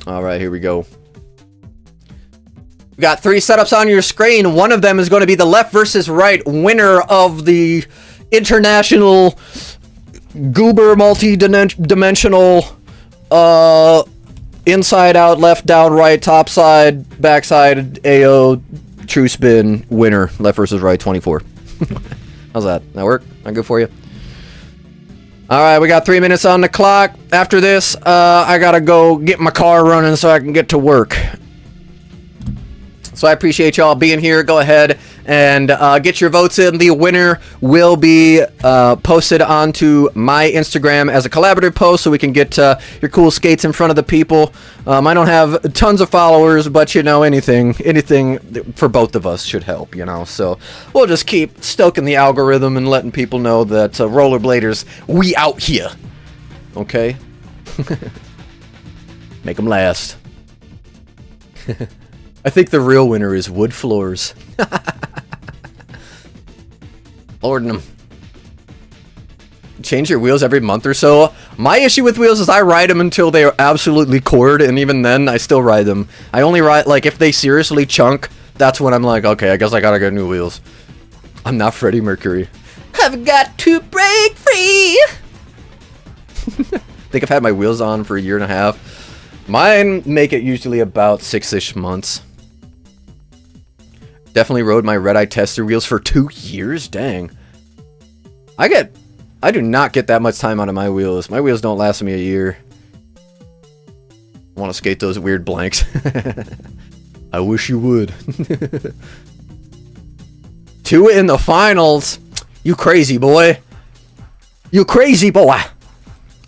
D: All right, here we go. We got 3 setups on your screen. One of them is going to be the left versus right winner of the international goober multi-dimensional inside out, left down, right, top side, backside, AO, true spin winner, left versus right, 24. How's that? That work? That good for you? Alright, we got 3 minutes on the clock. After this, I gotta go get my car running so I can get to work. So I appreciate y'all being here. Go ahead and get your votes in. The winner will be posted onto my Instagram as a collaborative post so we can get your cool skates in front of the people. I don't have tons of followers, but you know, anything for both of us should help, you know. So we'll just keep stoking the algorithm and letting people know that rollerbladers, we out here. Okay? Make them last. I think the real winner is wood floors. Lording them. Change your wheels every month or so. My issue with wheels is I ride them until they are absolutely cored, and even then, I still ride them. I only ride, like, if they seriously chunk, that's when I'm like, okay, I guess I gotta get new wheels. I'm not Freddie Mercury. I've got to break free! I think I've had my wheels on for 1.5 years. Mine make it usually about 6-ish months. Definitely rode my red-eye tester wheels for 2 years. Dang. I do not get that much time out of my wheels. My wheels don't last me a year. I want to skate those weird blanks. I wish you would. 2 in the finals. You crazy boy. You crazy boy.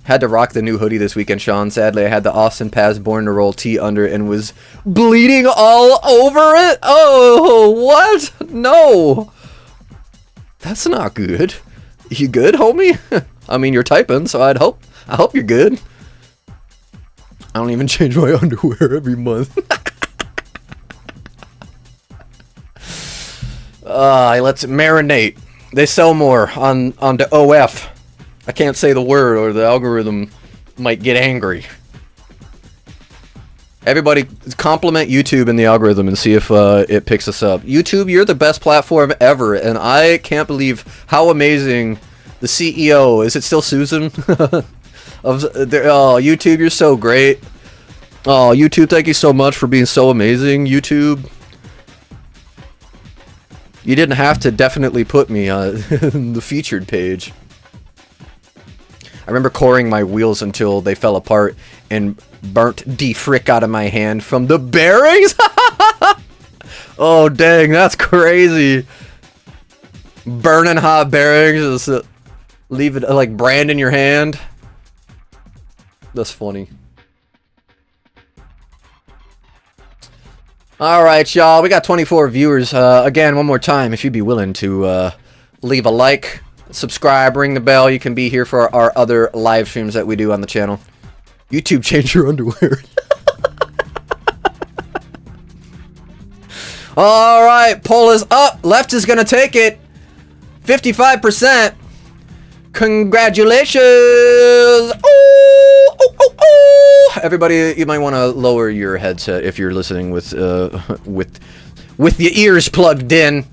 D: Had to rock the new hoodie this weekend, Sean. Sadly, I had the Austin Paz Born to Roll tee under and was bleeding all over it. Oh, what? No. That's not good. You good, homie? I mean, you're typing, so I hope you're good. I don't even change my underwear every month. Let's marinate. They sell more on the OF. I can't say the word or the algorithm might get angry. Everybody compliment YouTube in the algorithm and see if it picks us up. YouTube, you're the best platform ever, and I can't believe how amazing the CEO, is it still Susan? YouTube, you're so great. Oh, YouTube, thank you so much for being so amazing, YouTube. You didn't have to definitely put me on the featured page. I remember coring my wheels until they fell apart and burnt the frick out of my hand from the bearings. Oh, dang, that's crazy. Burning hot bearings, just leave it like brand in your hand. That's funny. All right, y'all, we got 24 viewers. Again, one more time, if you'd be willing to leave a like, subscribe, ring the bell. You can be here for our other live streams that we do on the channel. YouTube, change your underwear. All right, poll is up. Left is gonna take it. 55%. Congratulations. Ooh, ooh, ooh, ooh. Everybody, you might want to lower your headset if you're listening with your ears plugged in.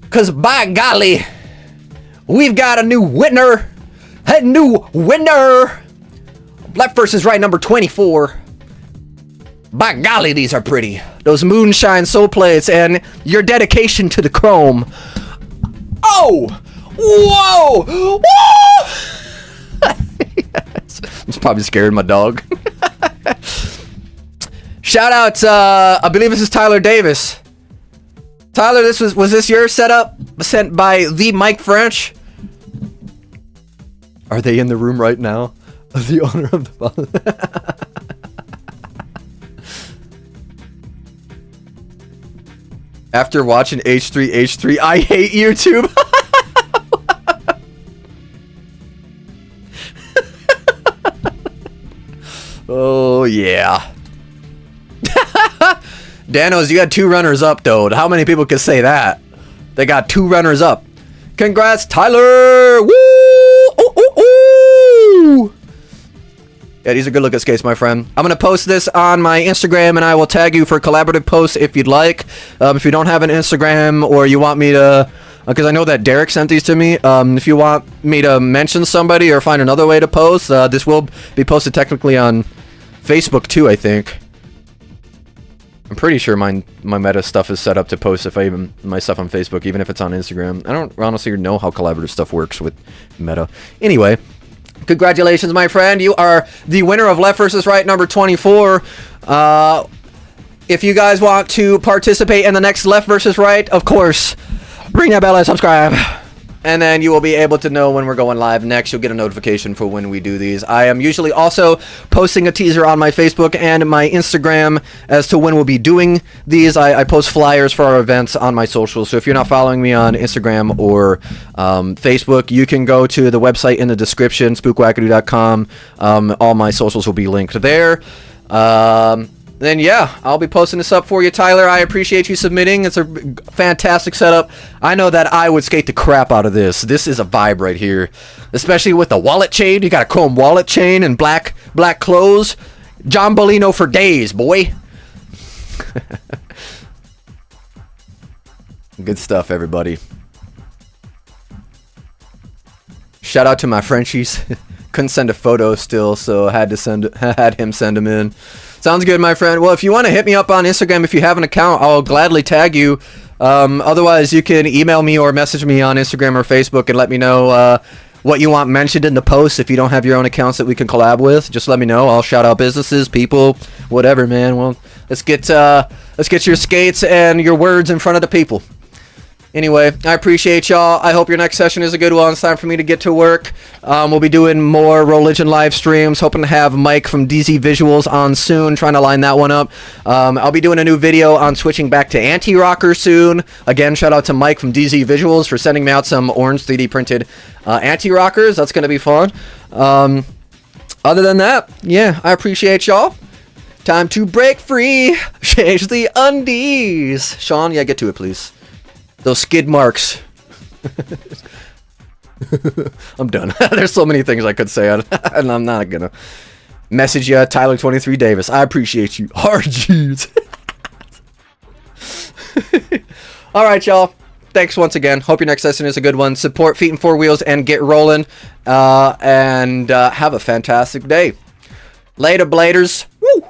D: Cause by golly, we've got a new winner. A new winner. Left versus right, number 24. By golly, these are pretty. Those moonshine soul plates and your dedication to the chrome. Oh! Whoa! Whoa! Yes. I'm probably scared of my dog. Shout out, I believe this is Tyler Davis. Tyler, was this your setup sent by the Mike French? Are they in the room right now? The owner of the After watching H3, I hate YouTube. Oh, yeah. Danos, you got 2 runners up, though. How many people can say that? They got 2 runners up. Congrats, Tyler! Woo! Ooh, ooh, ooh! Yeah, these are good looking skates, my friend. I'm going to post this on my Instagram, and I will tag you for collaborative posts if you'd like. If you don't have an Instagram, or you want me to... Because I know that Derek sent these to me. If you want me to mention somebody or find another way to post, this will be posted technically on Facebook too, I think. I'm pretty sure my meta stuff is set up to post my stuff on Facebook, even if it's on Instagram. I don't honestly know how collaborative stuff works with meta. Anyway, congratulations, my friend. You are the winner of Left vs. Right number 24. If you guys want to participate in the next Left vs. Right, of course, ring that bell and subscribe. And then you will be able to know when we're going live next. You'll get a notification for when we do these. I am usually also posting a teaser on my Facebook and my Instagram as to when we'll be doing these. I post flyers for our events on my socials. So if you're not following me on Instagram or Facebook, you can go to the website in the description, spookwackadoo.com. All my socials will be linked there. Then yeah, I'll be posting this up for you, Tyler. I appreciate you submitting. It's a fantastic setup. I know that I would skate the crap out of this. This is a vibe right here, especially with the wallet chain. You got a chrome wallet chain and black clothes. John Bolino for days, boy. Good stuff, everybody. Shout out to my Frenchies. Couldn't send a photo still, so had him send them in. Sounds good, my friend. Well, if you want to hit me up on Instagram, if you have an account, I'll gladly tag you. Otherwise, you can email me or message me on Instagram or Facebook and let me know what you want mentioned in the post. If you don't have your own accounts that we can collab with, just let me know. I'll shout out businesses, people, whatever, man. Well, let's get your skates and your words in front of the people. Anyway, I appreciate y'all. I hope your next session is a good one. It's time for me to get to work. We'll be doing more religion live streams. Hoping to have Mike from DZ Visuals on soon. Trying to line that one up. I'll be doing a new video on switching back to anti-rocker soon. Again, shout out to Mike from DZ Visuals for sending me out some orange 3D printed anti-rockers. That's going to be fun. Other than that, yeah, I appreciate y'all. Time to break free. Change the undies. Sean, yeah, get to it, please. Those skid marks. I'm done. There's so many things I could say, and I'm not gonna message you, Tyler23 Davis. I appreciate you. RGs. All right, y'all. Thanks once again. Hope your next session is a good one. Support Feet and Four Wheels and get rolling. And have a fantastic day. Later, bladers. Woo!